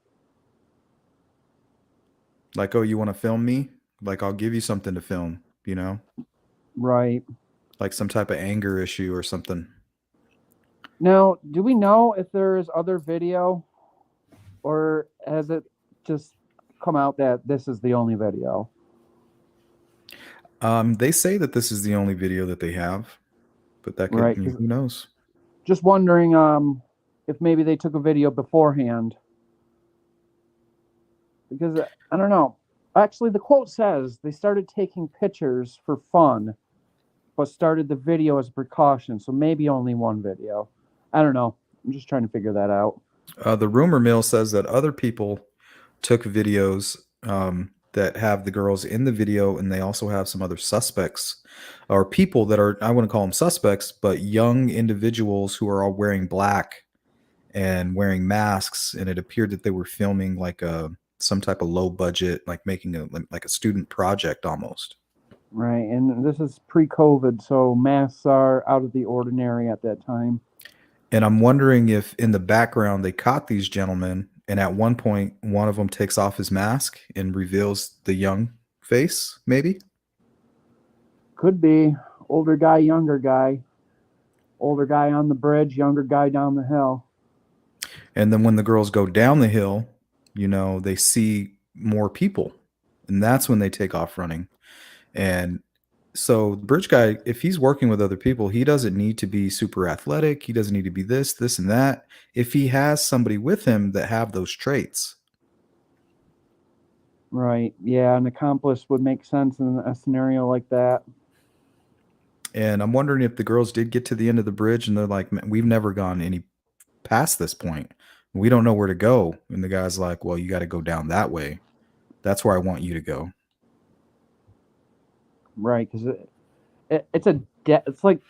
Like, oh, you want to film me? Like, I'll give you something to film, you know? Right. Like some type of anger issue or something. Now, do we know if there is other video, or has it just come out that this is the only video? They say that this is the only video that they have, but that could, Right. who knows? Just wondering if maybe they took a video beforehand. Because I don't know. Actually, the quote says they started taking pictures for fun, but started the video as a precaution. So maybe only one video. I don't know. I'm just trying to figure that out. The rumor mill says that other people took videos that have the girls in the video, and they also have some other suspects or people that are, I wouldn't call them suspects, but young individuals who are all wearing black and wearing masks. And it appeared that they were filming like some type of low budget, like making a student project almost. Right. And this is pre-COVID, so masks are out of the ordinary at that time. And I'm wondering if in the background they caught these gentlemen, and at one point one of them takes off his mask and reveals the young face, maybe? Could be. Older guy, younger guy. Older guy on the bridge, younger guy down the hill. And then when the girls go down the hill, they see more people. And that's when they take off running. And so the bridge guy, if he's working with other people, he doesn't need to be super athletic. He doesn't need to be this, and that. If he has somebody with him that have those traits. Right. Yeah, an accomplice would make sense in a scenario like that. And I'm wondering if the girls did get to the end of the bridge and they're like, "Man, we've never gone any past this point. We don't know where to go." And the guy's like, "Well, you got to go down that way. That's where I want you to go." Right, because it's like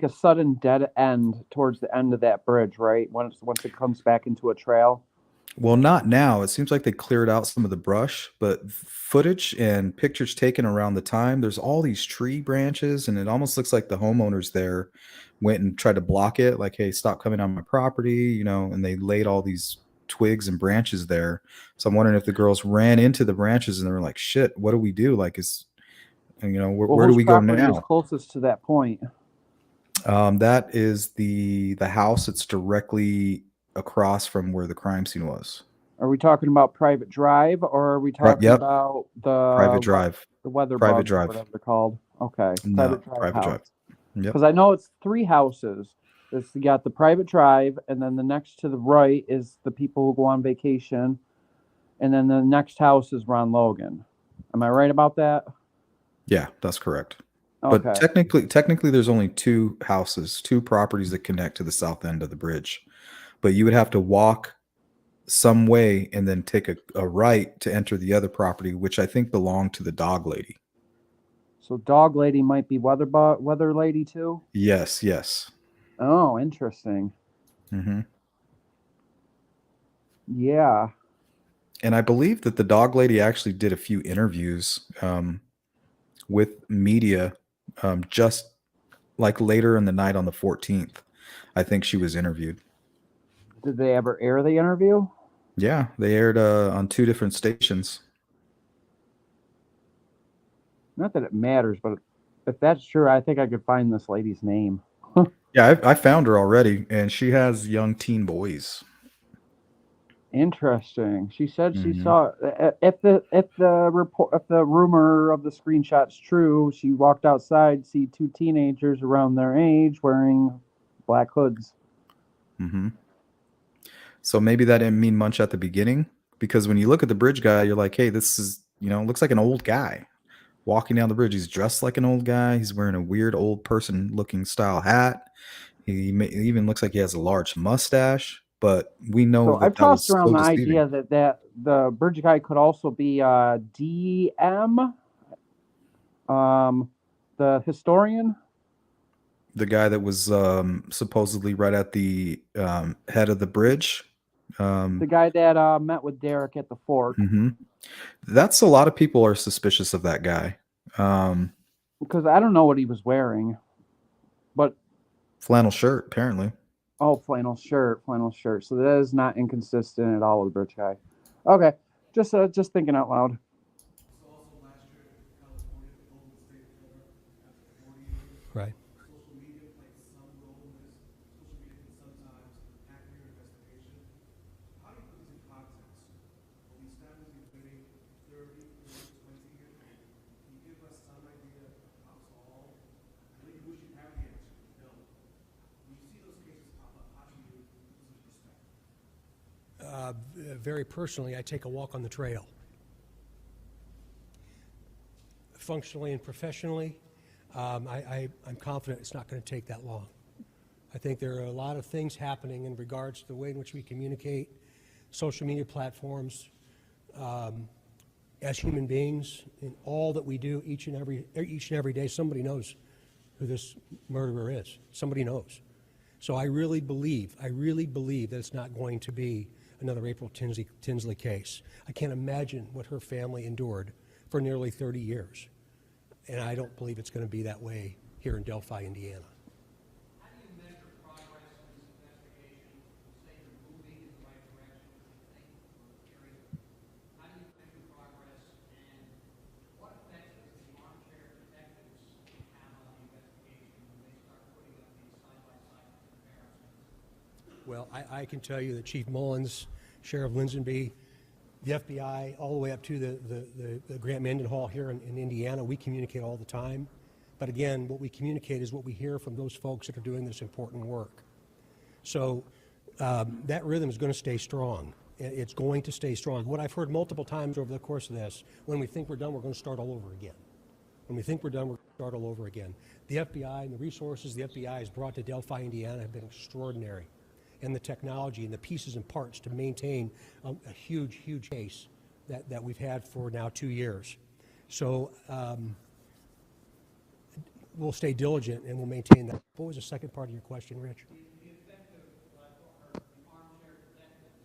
a sudden dead end towards the end of that bridge, right? Once it comes back into a trail. Well, not now. It seems like they cleared out some of the brush, but footage and pictures taken around the time, there's all these tree branches, and it almost looks like the homeowners there went and tried to block it, like, hey, stop coming on my property, and they laid all these twigs and branches there. So I'm wondering if the girls ran into the branches and they were like, shit, what do we do? Like, where do we go Whose property is now? closest to that point? That is the house. It's directly across from where the crime scene was. Are we talking about private drive, or are we talking Yep. about the Private drive. the weather Private bugs, or drive. whatever they're called? Okay, No, private private drive. house. Yep. Because I know it's 3 houses. You got the private drive, and then the next to the right is the people who go on vacation, and then the next house is Ron Logan. Am I right about that? Yeah, that's correct. Okay. But technically, there's only 2 houses, 2 properties that connect to the south end of the bridge. But you would have to walk some way and then take a right to enter the other property, which I think belonged to the dog lady. So dog lady might be weather lady too? Yes, yes. Oh, interesting. Hmm. Yeah. And I believe that the dog lady actually did a few interviews with media just like later in the night on the 14th. I think she was interviewed. Did they ever air the interview? Yeah, they aired on 2 different stations. Not that it matters, but if that's true, I think I could find this lady's name. Yeah, I found her already, and she has young teen boys. Interesting. She said she Hmm. saw if the rumor of the screenshot's true, she walked outside, see 2 teenagers around their age wearing black hoods. Hmm. So maybe that didn't mean much at the beginning, because when you look at the bridge guy, you're like, hey, this is, looks like an old guy walking down the bridge. He's dressed like an old guy. He's wearing a weird old person looking style hat. He even looks like he has a large mustache, but we know So I've that tossed was around so the deceiving. idea that the bridge guy could also be DM, the historian. The guy that was supposedly right at the head of the bridge. The guy that met with Derek at the fork. Hmm. That's a lot of people are suspicious of that guy. Because I don't know what he was wearing, but Flannel shirt, apparently. oh, flannel shirt. So that is not inconsistent at all with the bridge guy. Okay, just thinking out loud. So also last year in California, the Golden State Killer, after 40 years, Right. social media plays some role in this. Social media can sometimes hack your investigation. How do you put this in context? Are these families including 30, 40, 20 years? Can you give us some idea of how solved? I know you wish you had the answer, you don't. When you see those cases pop up, how do you put this in perspective? Very personally, I take a walk on the trail. Functionally and professionally, I'm confident it's not going to take that long. I think there are a lot of things happening in regards to the way in which we communicate, social media platforms, as human beings, in all that we do each and every day. Somebody knows who this murderer is. Somebody knows. So I really believe that it's not going to be another April Tinsley case. I can't imagine what her family endured for nearly 30 years. And I don't believe it's going to be that way here in Delphi, Indiana. How do you measure progress in this investigation? Say you're moving in the right direction, which I think we're hearing. How do you measure progress, and what effect does the armchair detectives have on the investigation when they start putting up these side-by-side comparisons? Well, I can tell you that Chief Mullins, Sheriff Linsonby, the FBI, all the way up to the Grant Mendenhall here in Indiana, we communicate all the time. But again, what we communicate is what we hear from those folks that are doing this important work. So that rhythm is going to stay strong. It's going to stay strong. What I've heard multiple times over the course of this, when we think we're done, we're going to start all over again. When we think we're done, we're going to start all over again. The FBI and the resources the FBI has brought to Delphi, Indiana have been extraordinary. And the technology and the pieces and parts to maintain a huge, huge case that we've had for now 2 years. So we'll stay diligent and we'll maintain that. What was the second part of your question, Rich? The effect of the armchair detectives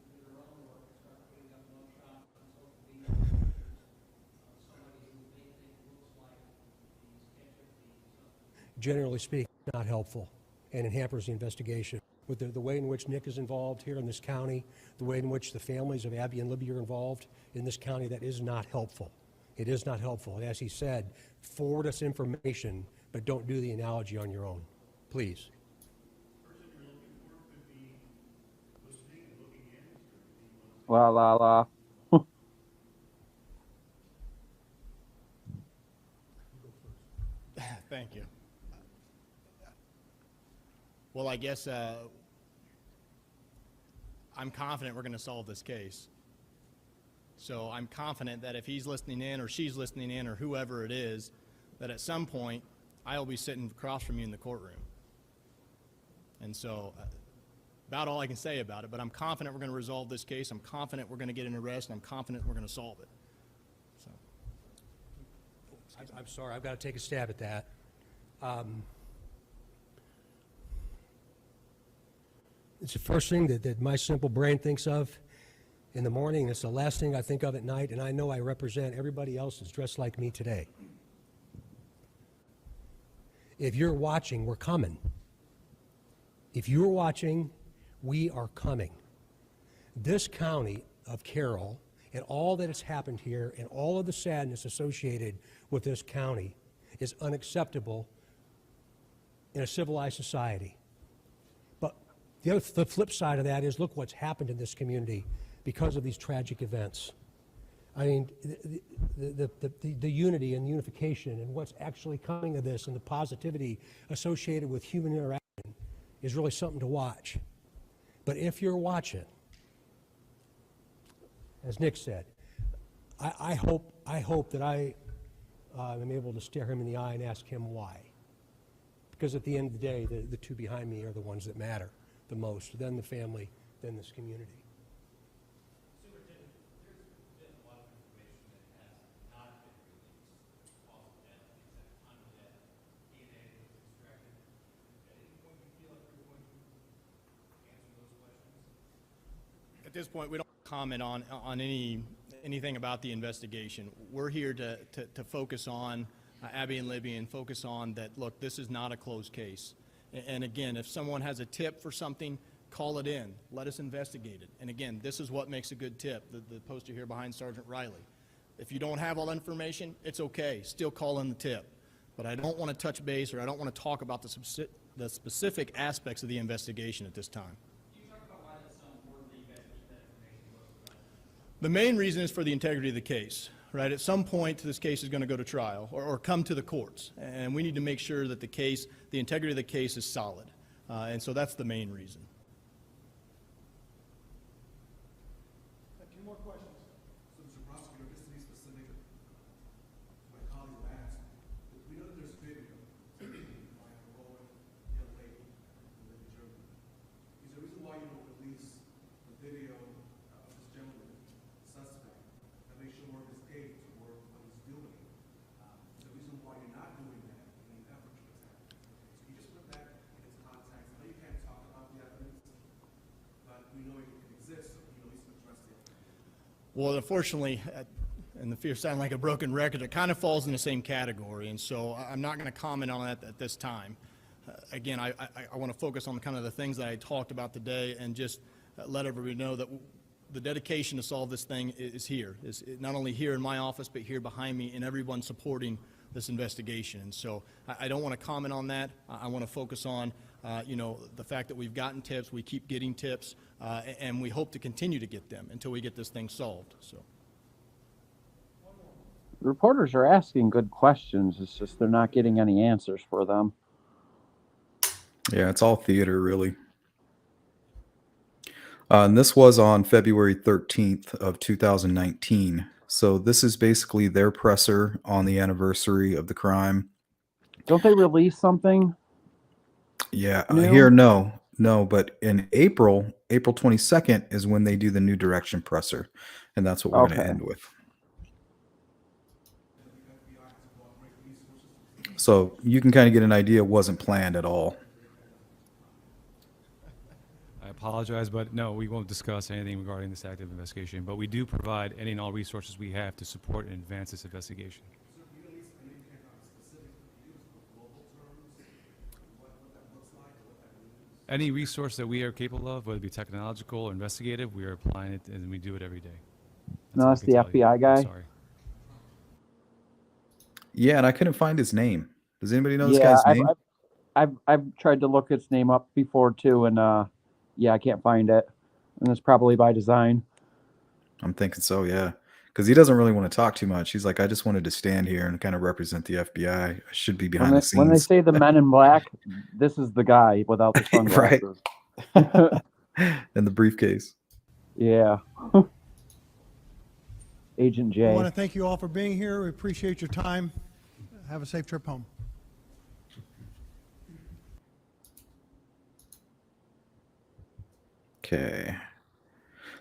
do their own work, start putting up low shots on social media pictures of somebody who they think looks like the sketch of the Generally speaking, not helpful, and it hampers the investigation. With the way in which Nick is involved here in this county, the way in which the families of Abby and Libby are involved in this county, that is not helpful. It is not helpful. And as he said, forward us information, but don't do the analogy on your own, please. La la la. Thank you. Well, I guess I'm confident we're going to solve this case. So I'm confident that if he's listening in or she's listening in or whoever it is, that at some point I will be sitting across from you in the courtroom. And so about all I can say about it, but I'm confident we're going to resolve this case. I'm confident we're going to get an arrest, and I'm confident we're going to solve it. So. I'm sorry, I've got to take a stab at that. It's the first thing that my simple brain thinks of in the morning. It's the last thing I think of at night, and I know I represent everybody else that's dressed like me today. If you're watching, we're coming. If you're watching, we are coming. This county of Carroll and all that has happened here and all of the sadness associated with this county is unacceptable in a civilized society. But the flip side of that is look what's happened in this community because of these tragic events. I mean, the unity and unification and what's actually coming of this and the positivity associated with human interaction is really something to watch. But if you're watching, as Nick said, I hope that I am able to stare him in the eye and ask him why. Because at the end of the day, the two behind me are the ones that matter the most, then the family, then this community. Superintendent, there's been a lot of information that has not been released, causal death, things that undead, DNA that was extracted. At any point you feel like you're going to answer those questions? At this point, we don't comment on anything about the investigation. We're here to focus on Abby and Libby and focus on that, look, this is not a closed case. And again, if someone has a tip for something, call it in. Let us investigate it. And again, this is what makes a good tip, the poster here behind Sergeant Riley. If you don't have all the information, it's okay. Still call in the tip. But I don't want to touch base or I don't want to talk about the specific aspects of the investigation at this time. Can you talk about why that's so important that you guys keep that information close to us? The main reason is for the integrity of the case, right? At some point, this case is going to go to trial or come to the courts, and we need to make sure that the integrity of the case is solid, and so that's the main reason. Any more questions? So, Mr. Prosecutor, just to be specific, my colleagues have asked, we know that there's video by a heroic young lady who lived in Germany. Is there a reason why you don't release the video of this gentleman, suspect, that makes sure more of his paid to work what he's doing? Is there a reason why you're not doing that in an effort to protect? So you just put that in its context. I know you can't talk about the evidence, but we know it exists, so you at least address the evidence. Well, unfortunately, and the fear sound like a broken record, it kind of falls in the same category, and so I'm not going to comment on that at this time. Again, I want to focus on kind of the things that I talked about today and just let everybody know that the dedication to solve this thing is here. It's not only here in my office, but here behind me and everyone supporting this investigation. And so I don't want to comment on that. I want to focus on, the fact that we've gotten tips, we keep getting tips, and we hope to continue to get them until we get this thing solved. So. The reporters are asking good questions. It's just they're not getting any answers for them. Yeah, it's all theater, really. And this was on February 13th of 2019. So this is basically their presser on the anniversary of the crime. Don't they release something? Yeah, New? here, no, but in April 22nd is when they do the new direction presser. And that's what we're going to end with. So you can kind of get an idea it wasn't planned at all. I apologize, but no, we won't discuss anything regarding this active investigation, but we do provide any and all resources we have to support and advance this investigation. Any resource that we are capable of, whether it be technological or investigative, we are applying it and we do it every day. No, that's the FBI guy. Sorry. Yeah, and I couldn't find his name. Does anybody know this guy's name? I've tried to look his name up before too, and I can't find it, and it's probably by design. I'm thinking so, yeah, because he doesn't really want to talk too much. He's like, I just wanted to stand here and kind of represent the FBI. I should be behind the scenes. When they say the Men in Black, this is the guy without the sunglasses. Right. And the briefcase. Yeah. Agent J. I want to thank you all for being here. We appreciate your time. Have a safe trip home. Okay.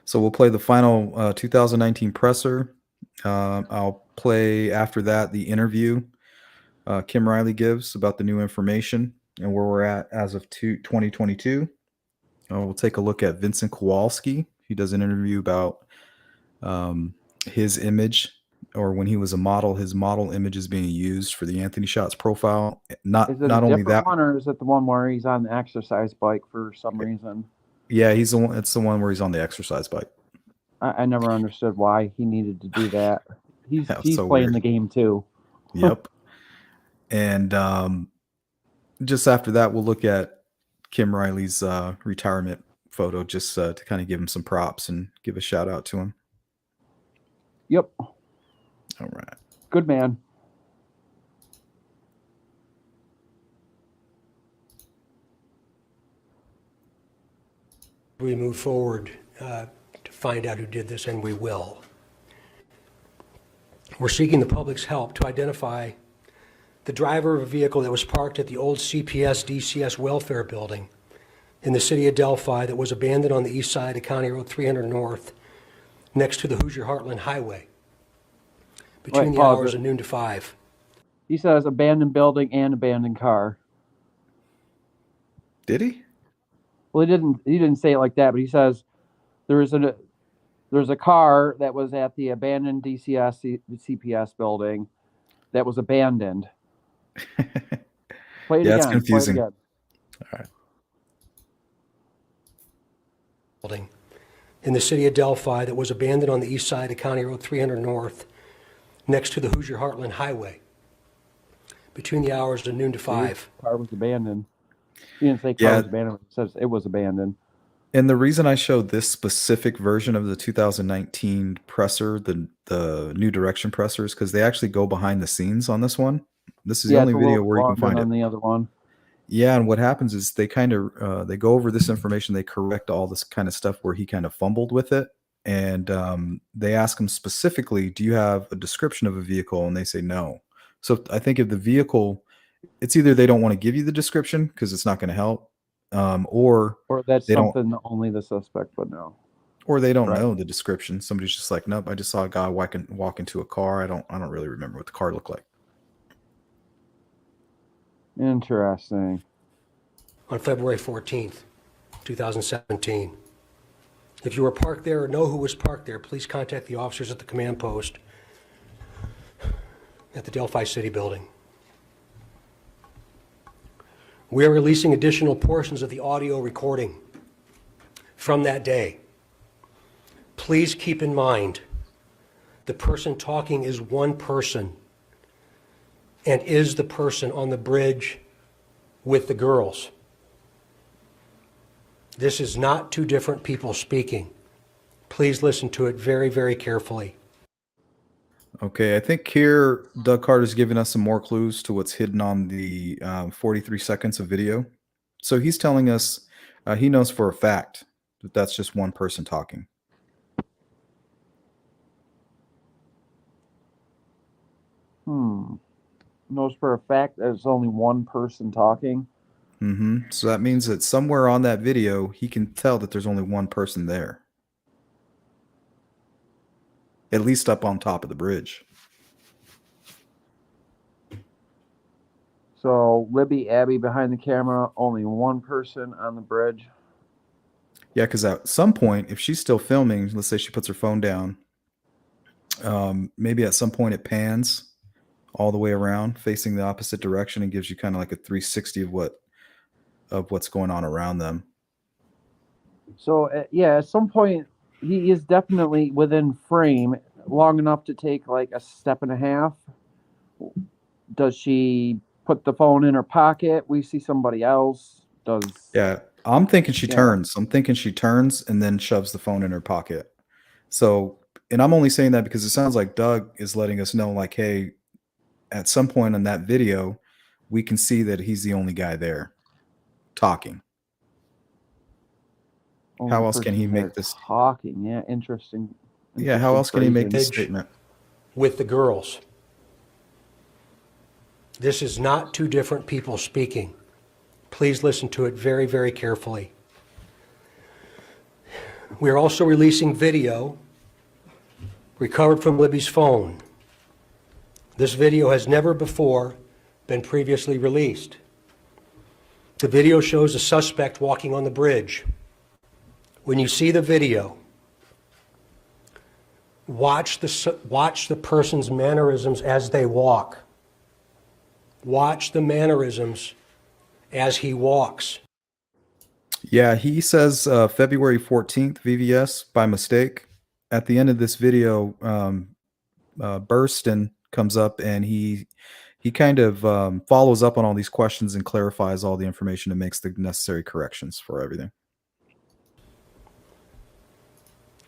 So we'll play the final 2019 presser. I'll play after that the interview Kim Riley gives about the new information and where we're at as of 2022. We'll take a look at Vincent Kowalski. He does an interview about his image, or when he was a model, his model image is being used for the Anthony Shots profile. Not Is it not a only different that. one, or is it the one where he's on the exercise bike for some reason? Yeah, he's the one. It's the one where he's on the exercise bike. I never understood why he needed to do that. He's That was he's so playing weird. the game too. Yep. And just after that, we'll look at Kim Riley's retirement photo, just to kind of give him some props and give a shout out to him. Yep. All right. Good man. We move forward to find out who did this, and we will. We're seeking the public's help to identify the driver of a vehicle that was parked at the old CPS DCS welfare building in the city of Delphi that was abandoned on the east side of County Road 300 North next to the Hoosier Heartland Highway between the hours of noon to 5. He says abandoned building and abandoned car. Did he? Well, he didn't say it like that, but he says there's a car that was at the abandoned CPS building that was abandoned. Play it Yeah, again. it's confusing. Play it again. All right. Building in the city of Delphi that was abandoned on the east side of County Road 300 North next to the Hoosier Heartland Highway between the hours of noon to 5. Car was abandoned. He didn't say car was abandoned. He says it was abandoned. And the reason I showed this specific version of the 2019 presser, the new direction presser, is because they actually go behind the scenes on this one. This is the only video where you can find it. On the other one. Yeah, and what happens is they kind of they go over this information, they correct all this kind of stuff where he kind of fumbled with it, and they ask him specifically, "Do you have a description of a vehicle?" And they say no. So I think if the vehicle, it's either they don't want to give you the description because it's not going to help, or that's they something that only the suspect would know, or they don't know the description. Somebody's just like, "Nope, I just saw a guy walk into a car. I don't really remember what the car looked like." Interesting. On February 14th, 2017. If you were parked there or know who was parked there, please contact the officers at the command post at the Delphi City Building. We are releasing additional portions of the audio recording from that day. Please keep in mind the person talking is one person and is the person on the bridge with the girls. This is not two different people speaking. Please listen to it very, very carefully. Okay, I think here Doug Carter's giving us some more clues to what's hidden on the 43 seconds of video. So he's telling us he knows for a fact that that's just one person talking. Knows for a fact there's only one person talking. So that means that somewhere on that video, he can tell that there's only one person there. At least up on top of the bridge. So Libby, Abby behind the camera, only one person on the bridge. Yeah, because at some point, if she's still filming, let's say she puts her phone down, maybe at some point it pans all the way around, facing the opposite direction, and gives you kind of like a 360 of what's going on around them. So yeah, at some point he is definitely within frame long enough to take like a step and a half. Does she put the phone in her pocket? We see somebody else. Yeah, I'm thinking she turns. I'm thinking she turns and then shoves the phone in her pocket. So, and I'm only saying that because it sounds like Doug is letting us know, like, hey, at some point in that video, we can see that he's the only guy there talking. How else can he make this talking? Yeah, interesting. Yeah, how else can he make this statement? With the girls. This is not two different people speaking. Please listen to it very, very carefully. We are also releasing video recovered from Libby's phone. This video has never before been previously released. The video shows a suspect walking on the bridge. When you see the video, watch the person's mannerisms as they walk. Watch the mannerisms as he walks. Yeah, he says February 14th, VVS, by mistake. At the end of this video, Burston comes up and he kind of follows up on all these questions and clarifies all the information and makes the necessary corrections for everything.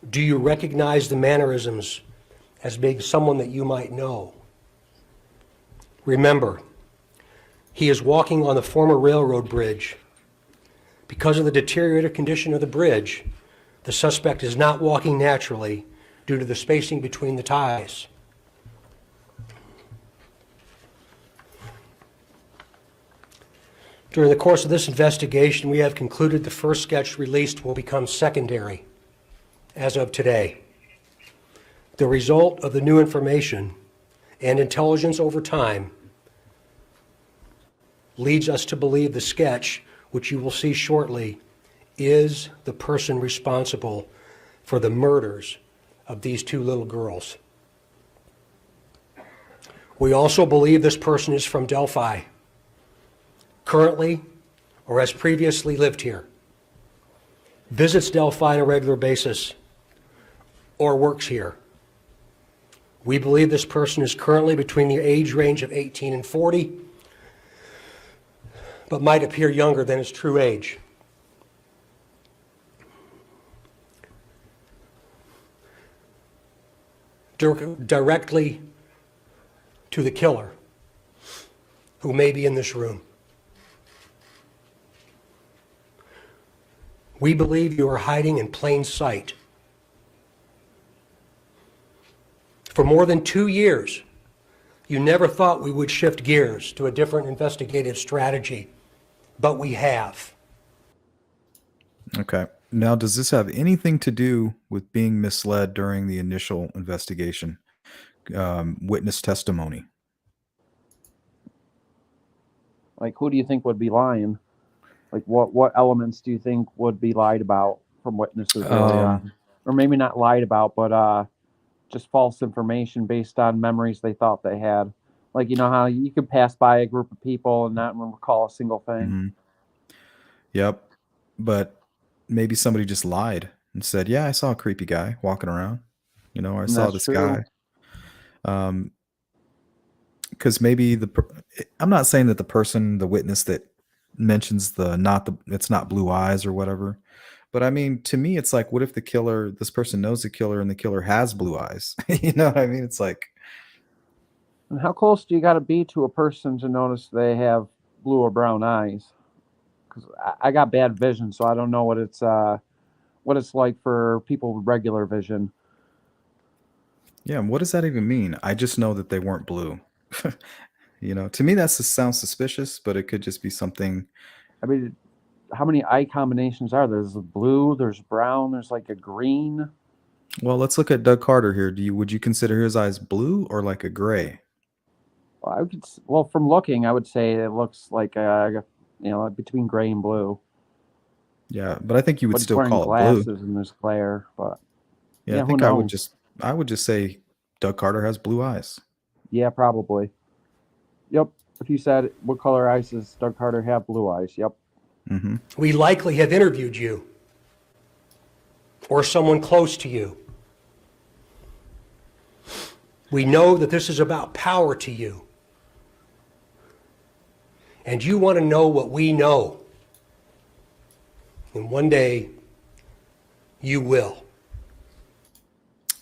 Do you recognize the mannerisms as being someone that you might know? Remember, he is walking on the former railroad bridge. Because of the deteriorated condition of the bridge, the suspect is not walking naturally due to the spacing between the ties. During the course of this investigation, we have concluded the first sketch released will become secondary as of today. The result of the new information and intelligence over time leads us to believe the sketch, which you will see shortly, is the person responsible for the murders of these two little girls. We also believe this person is from Delphi, currently or has previously lived here, visits Delphi on a regular basis, or works here. We believe this person is currently between the age range of 18 and 40, but might appear younger than his true age. Directly to the killer, who may be in this room. We believe you are hiding in plain sight. For more than 2 years, you never thought we would shift gears to a different investigative strategy, but we have. Okay. Now, does this have anything to do with being misled during the initial investigation? Witness testimony? Like, who do you think would be lying? Like, what elements do you think would be lied about from witnesses earlier on? Or maybe not lied about, but just false information based on memories they thought they had. Like, you know how you could pass by a group of people and not recall a single thing? Mm-hmm. Yep. But maybe somebody just lied and said, yeah, I saw a creepy guy walking around. You know, I saw this guy. Because maybe I'm not saying that the witness that mentions it's not blue eyes or whatever. But I mean, to me, it's like, what if this person knows the killer and the killer has blue eyes? You know what I mean? It's like. And how close do you got to be to a person to notice they have blue or brown eyes? Because I got bad vision, so I don't know what it's like for people with regular vision. Yeah, and what does that even mean? I just know that they weren't blue. You know, to me, that sounds suspicious, but it could just be something. I mean, how many eye combinations are there? There's blue, there's brown, there's like a green. Well, let's look at Doug Carter here. Would you consider his eyes blue or like a gray? Well, from looking, I would say it looks like between gray and blue. Yeah, but I think you would still call it blue. Glasses and there's glare, but yeah, I think I would just say Doug Carter has blue eyes. Yeah, probably. Yep. If you said what color eyes does Doug Carter have? Blue eyes. Yep. Mm-hmm. We likely have interviewed you or someone close to you. We know that this is about power to you. And you want to know what we know. And one day, you will.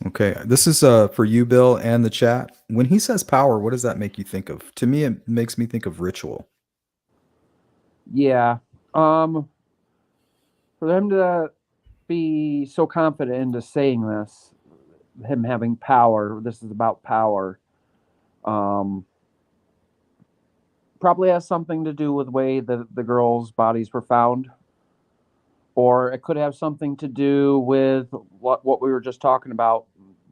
Okay, this is for you, Bill, and the chat. When he says power, what does that make you think of? To me, it makes me think of ritual. Yeah. For them to be so confident into saying this, him having power, this is about power, probably has something to do with the way the girls' bodies were found, or it could have something to do with what we were just talking about,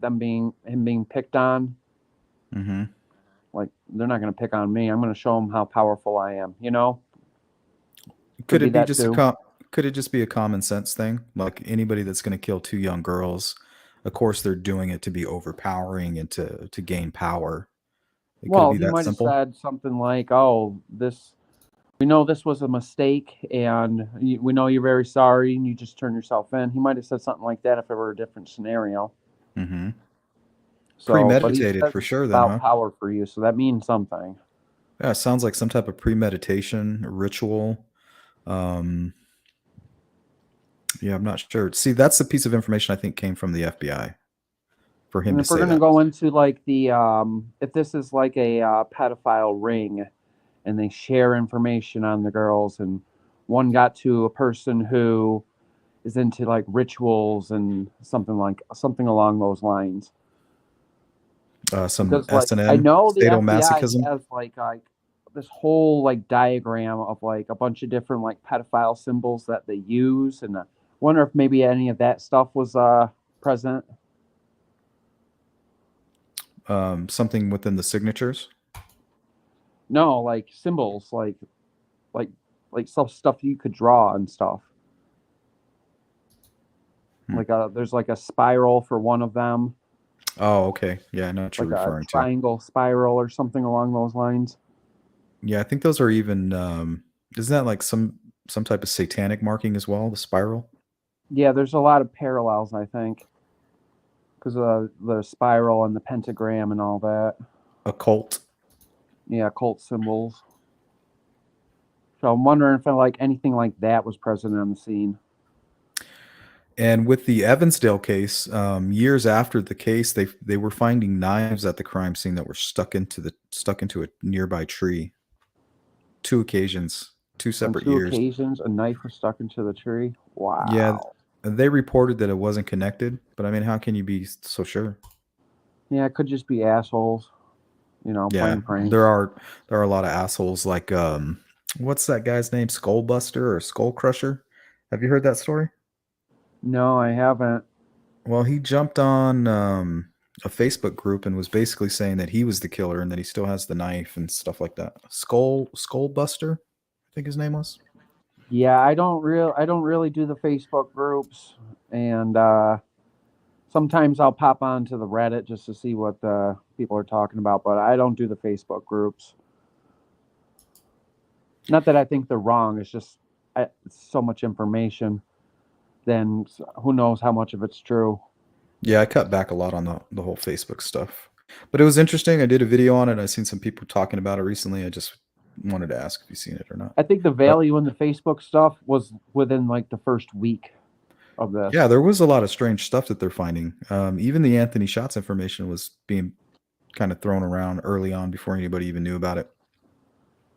him being picked on. Mm-hmm. Like, they're not going to pick on me. I'm going to show them how powerful I am. You know, Could be it be that just too. could it just be a common sense thing? Like anybody that's going to kill two young girls, of course they're doing it to be overpowering and to gain power. Could it Well, be he that might have simple? said something like, "Oh, we know this was a mistake, and we know you're very sorry, and you just turn yourself in." He might have said something like that if it were a different scenario. Mm-hmm. So, but he Premeditated says for it's sure then, about huh? power for you, so that means something. Yeah, it sounds like some type of premeditation, ritual. Um, yeah, I'm not sure. See, that's the piece of information I think came from the FBI for him And to if we're say gonna that. go into like the if this is like a pedophile ring, and they share information on the girls, and one got to a person who is into like rituals and something along those lines. Some Because like I S&M, know the FBI sadomasochism. has like this whole like diagram of like a bunch of different like pedophile symbols that they use, and I wonder if maybe any of that stuff was present. Something within the signatures. No, like symbols, like like stuff you could draw and stuff. Hmm. Like there's like a spiral for one of them, Oh, okay. Yeah, I know what you're like a referring to. triangle spiral or something along those lines. Yeah, I think those are even isn't that like some type of satanic marking as well, the spiral? Yeah, there's a lot of parallels, I think, because of the spiral and the pentagram and all that. Occult. Yeah, cult symbols. So I'm wondering if like anything like that was present on the scene. And with the Evansdale case, years after the case, they were finding knives at the crime scene that were stuck into a nearby tree. Two occasions, two On separate two years. occasions, a knife was stuck into the tree. Yeah, Wow. they reported that it wasn't connected, but I mean, how can you be so sure? Yeah, it could just be assholes, Yeah, playing pranks. there are a lot of assholes like what's that guy's name? Skullbuster or Skull Crusher? Have you heard that story? No, I haven't. Well, he jumped on a Facebook group and was basically saying that he was the killer and that he still has the knife and stuff like that. Skullbuster, I think his name was. Yeah, I don't really do the Facebook groups, and sometimes I'll pop onto the Reddit just to see what people are talking about, but I don't do the Facebook groups. Not that I think they're wrong. It's just it's so much information. Then who knows how much of it's true. Yeah, I cut back a lot on the whole Facebook stuff. But it was interesting. I did a video on it. I've seen some people talking about it recently. I just wanted to ask if you've seen it or not. I think the But value in the Facebook stuff was within like the first week of this. yeah, there was a lot of strange stuff that they're finding. Even the Anthony Shots information was being kind of thrown around early on before anybody even knew about it.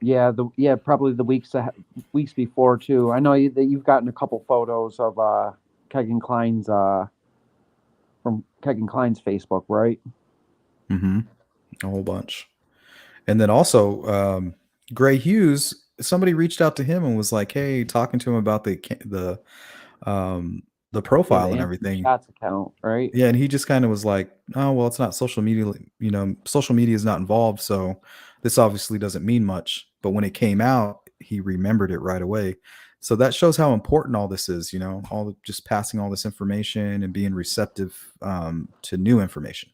Yeah, probably the weeks before too. I know that you've gotten a couple photos of Kegan Klein's from Kegan Klein's Facebook, right? Mm-hmm. A whole bunch. And then also, Gray Hughes, somebody reached out to him and was like, "Hey," talking to him about the Yeah, the profile and Anthony everything. Shots account, right? Yeah, and he just kind of was like, "Oh, well, it's not social media. Social media is not involved, so this obviously doesn't mean much." But when it came out, he remembered it right away. So that shows how important all this is. Just passing all this information and being receptive to new information.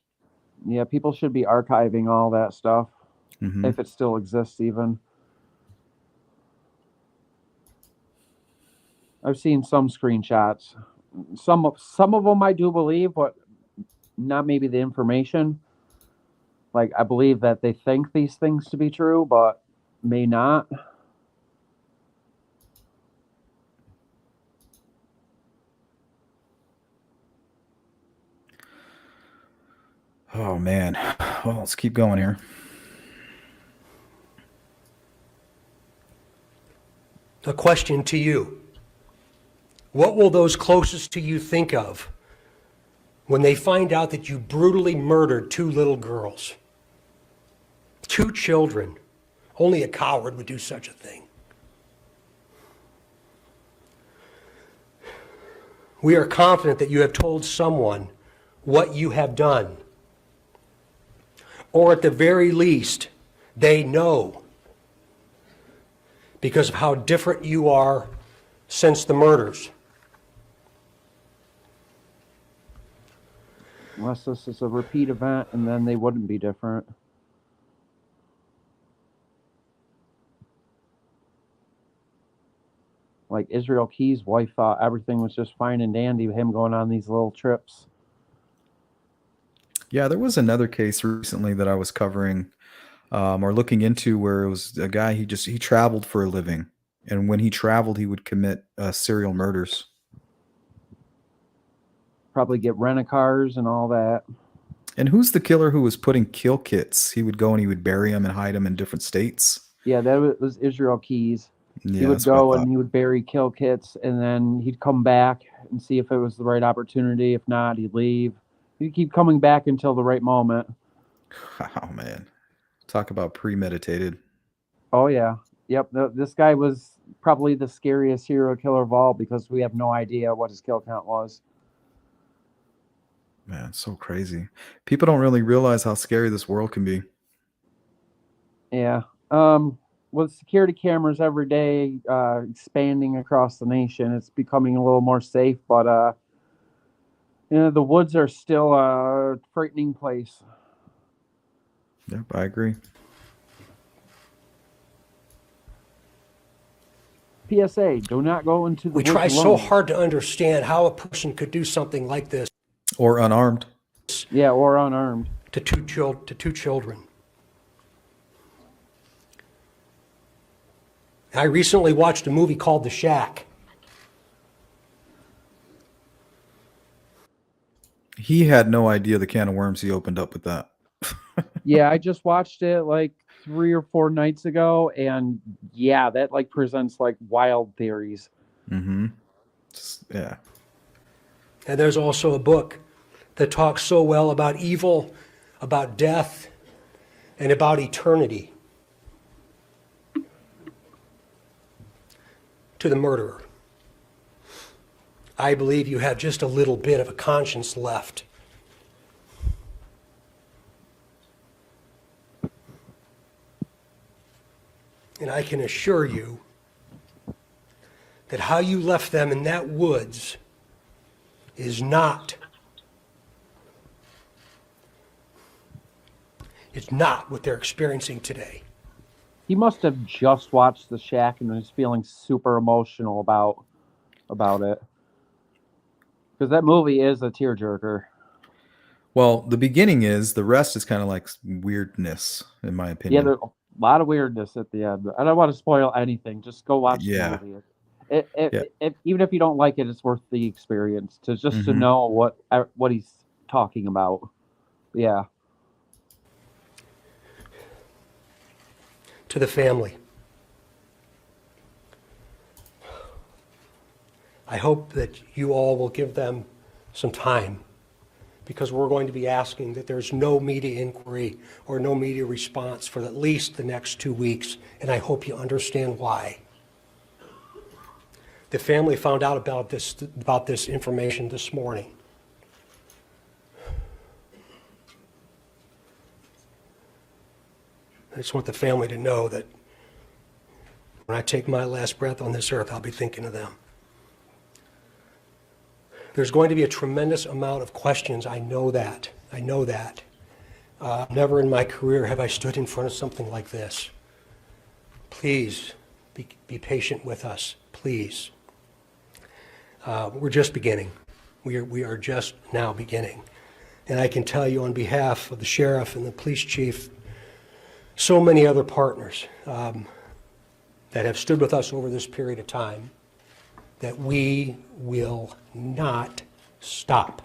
Yeah, people should be archiving all that stuff Hmm. if it still exists even. I've seen some screenshots. Some of them I do believe, but not maybe the information. Like I believe that they think these things to be true, but may not. Oh man. Well, let's keep going here. A question to you. What will those closest to you think of when they find out that you brutally murdered two little girls? Two children. Only a coward would do such a thing. We are confident that you have told someone what you have done. Or at the very least, they know because of how different you are since the murders. Unless this is a repeat event, and then they wouldn't be different. Like Israel Key's wife thought everything was just fine and dandy with him going on these little trips. Yeah, there was another case recently that I was covering or looking into where it was a guy, he traveled for a living. And when he traveled, he would commit serial murders. Probably get rent-a-cars and all that. And who's the killer who was putting kill kits? He would go and he would bury them and hide them in different states. Yeah, that was Israel Keys. Yeah, He would that's what I go thought. and he would bury kill kits, and then he'd come back and see if it was the right opportunity. If not, he'd leave. He'd keep coming back until the right moment. Oh, man. Talk about premeditated. Oh, yeah. Yep. This guy was probably the scariest serial killer of all because we have no idea what his kill count was. Man, it's so crazy. People don't really realize how scary this world can be. Yeah. With security cameras every day expanding across the nation, it's becoming a little more safe, but the woods are still a frightening place. Yep, I agree. PSA, do not go into the We woods try so alone. hard to understand how a person could do something like this. Or unarmed. Yeah, or unarmed. To two children. I recently watched a movie called The Shack. He had no idea the can of worms he opened up with that. Yeah, I just watched it like 3 or 4 nights ago, and yeah, that like presents like wild theories. Mm-hmm. Yeah. And there's also a book that talks so well about evil, about death, and about eternity. To the murderer, I believe you have just a little bit of a conscience left. And I can assure you that how you left them in that woods is not what they're experiencing today. He must have just watched The Shack and was feeling super emotional about it. Because that movie is a tearjerker. Well, the beginning is, the rest is kind of like weirdness, in my Yeah, opinion. there's a lot of weirdness at the end. I don't want to spoil anything. Just go watch Yeah. the movie. Even if you don't like it, it's worth the experience to just to Mhm. know what he's talking about. Yeah. To the family, I hope that you all will give them some time, because we're going to be asking that there's no media inquiry or no media response for at least the next 2 weeks, and I hope you understand why. The family found out about this information this morning. I just want the family to know that when I take my last breath on this earth, I'll be thinking of them. There's going to be a tremendous amount of questions. I know that. Never in my career have I stood in front of something like this. Please be patient with us, please. We're just beginning. We are just now beginning. And I can tell you on behalf of the sheriff and the police chief, so many other partners that have stood with us over this period of time, that we will not stop.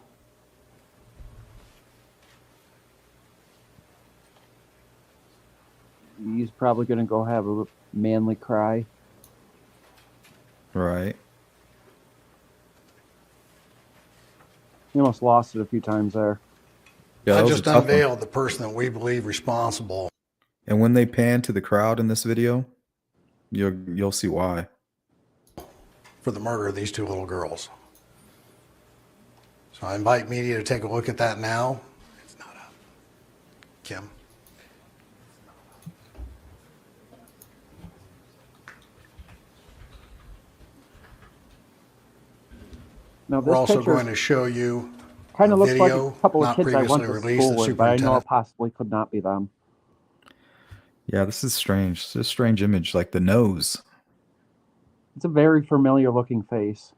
He's probably going to go have a manly cry. Right. He almost lost it a few times there. Yeah, I that was just a tough one. unveiled the person that we believe responsible. And when they pan to the crowd in this video, you'll see why. For the murder of these 2 little girls. So I invite media to take a look at that now. It's not up. Kim? Now, this We're also picture going to show you kind a of looks like a video couple of not kids I went previously to released. school The with, but I know it superintendent. possibly could not be them. Yeah, this is strange. It's a strange image, like the nose. It's a very familiar looking face.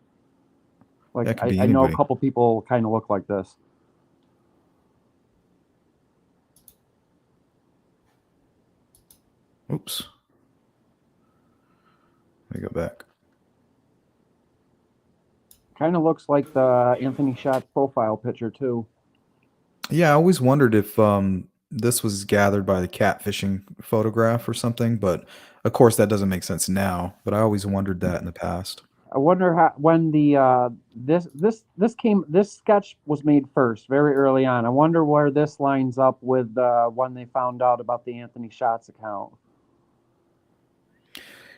Like, That could be I know a anybody. couple people kind of look like this. Oops. Let me go back. Kind of looks like the Anthony Schatz profile picture too. Yeah, I always wondered if this was gathered by the catfishing photograph or something, but of course that doesn't make sense now. But I always wondered that in the past. I wonder how when the this sketch was made first, very early on. I wonder where this lines up with when they found out about the Anthony Schatz account.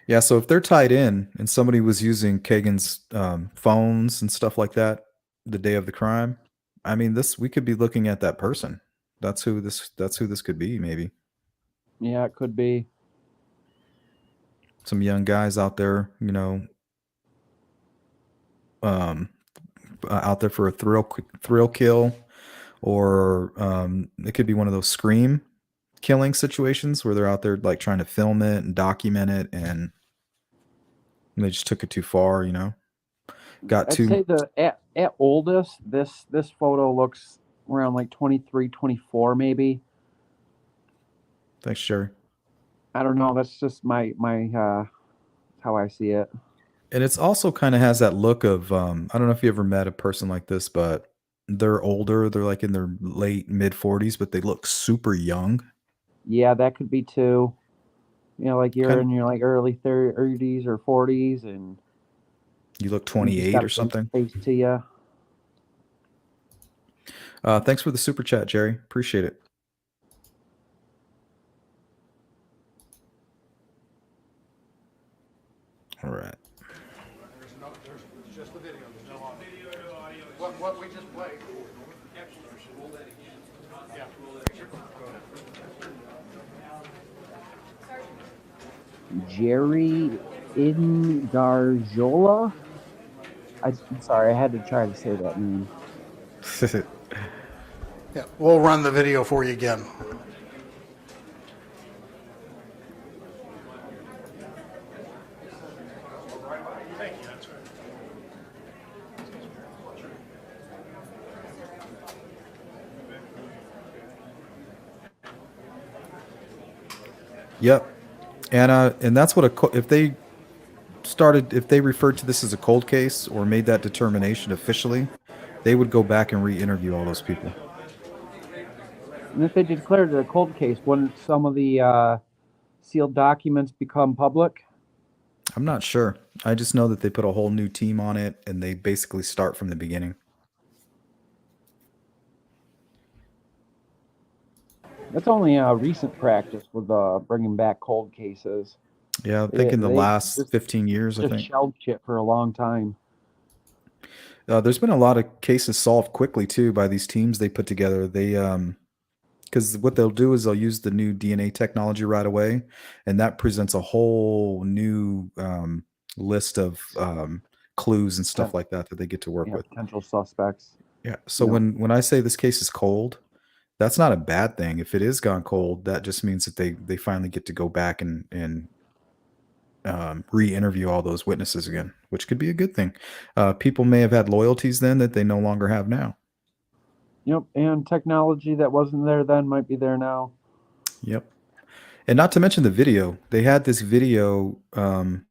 Yeah, so if they're tied in and somebody was using Kagan's phones and stuff like that the day of the crime, I mean, this we could be looking at that person. That's who this could be, maybe. Yeah, it could be. Some young guys out there, out there for a thrill kill, or it could be one of those Scream killing situations where they're out there like trying to film it and document it, and they just took it too far, Got I'd too. say at oldest, this photo looks around like 23, 24 maybe. Thanks, Sherry. I don't know. That's just my how I see it. And it's also kind of has that look of I don't know if you ever met a person like this, but they're older. They're like in their late mid 40s, but they look super young. Yeah, that could be too. Like you're Kind in your like early 30s or 40s, and You look you just 28 got or a young something. face to you. Thanks for the super chat, Jerry. Appreciate it. All right. There's just the video. There's no audio. What we just played. Yeah. Jerry Ingarjola. I'm sorry, I had to try to say that name. Yeah, we'll run the video for you again. Yep. And that's what if they referred to this as a cold case or made that determination officially, they would go back and re-interview all those people. And if they declared it a cold case, wouldn't some of the sealed documents become public? I'm not sure. I just know that they put a whole new team on it and they basically start from the beginning. That's only a recent practice with bringing back cold cases. Yeah, I think in the last 15 years, I just think. shelved shit for a long time. There's been a lot of cases solved quickly too by these teams they put together. They because what they'll do is they'll use the new DNA technology right away, and that presents a whole new list of clues and stuff like that they get to work with. Potential suspects. Yeah. So when I say this case is cold, that's not a bad thing. If it is gone cold, that just means that they finally get to go back and re-interview all those witnesses again, which could be a good thing. People may have had loyalties then that they no longer have now. Yep, and technology that wasn't there then might be there now. Yep. And not to mention the video. They had this video, they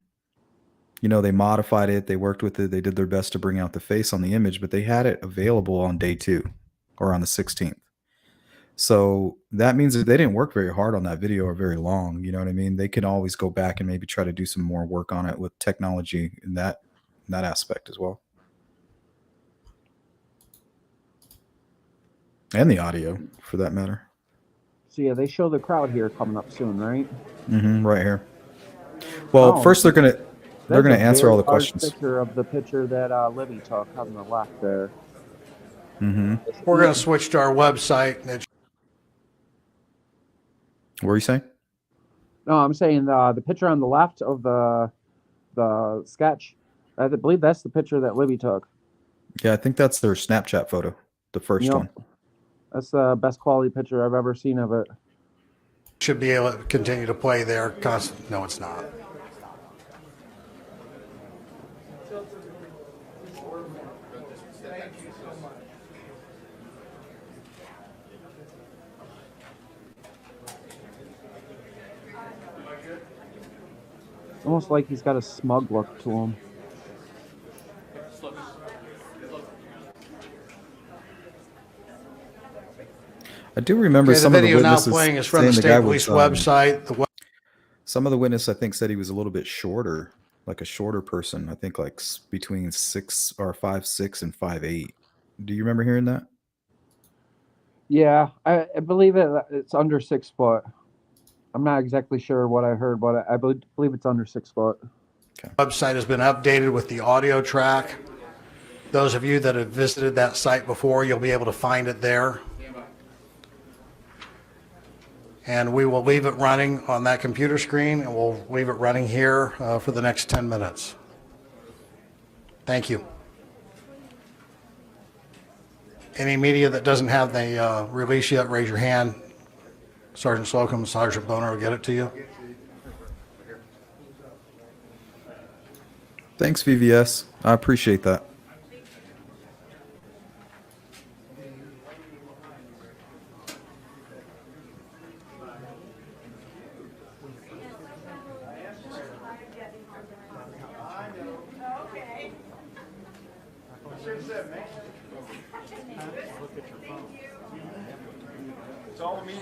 modified it, they worked with it, they did their best to bring out the face on the image, but they had it available on day 2 or on the 16th. So that means that they didn't work very hard on that video or very long. You know what I mean? They can always go back and maybe try to do some more work on it with technology in that aspect as well. And the audio, for that matter. So yeah, they show the crowd here coming up soon, right? Right here. Well, first they're gonna answer all the questions. Picture of the picture that Libby took on the left there. Mm-hmm. We're going to switch to our website. And What were you saying? No, I'm saying the picture on the left of the sketch. I believe that's the picture that Libby took. Yeah, I think that's their Snapchat photo, the first Yep. one. That's the best quality picture I've ever seen of it. should be able to continue to play there. No, it's not. Almost like he's got a smug look to him. I do remember Okay, the some of the video now witnesses playing is from the saying state guy police was, website. some of the witnesses, I think, said he was a little bit shorter, like a shorter person. I think like between 5'6" and 5'8". Do you remember hearing that? Yeah, I believe it's under 6 foot. I'm not exactly sure what I heard, but I believe it's under 6 foot. Website has been updated with the audio track. Those of you that have visited that site before, you'll be able to find it there. And we will leave it running on that computer screen, and we'll leave it running here for the next 10 minutes. Thank you. Any media that doesn't have the release yet, raise your hand. Sergeant Slocum, Sergeant Boner will get it to you. Thanks, VVS. I appreciate that.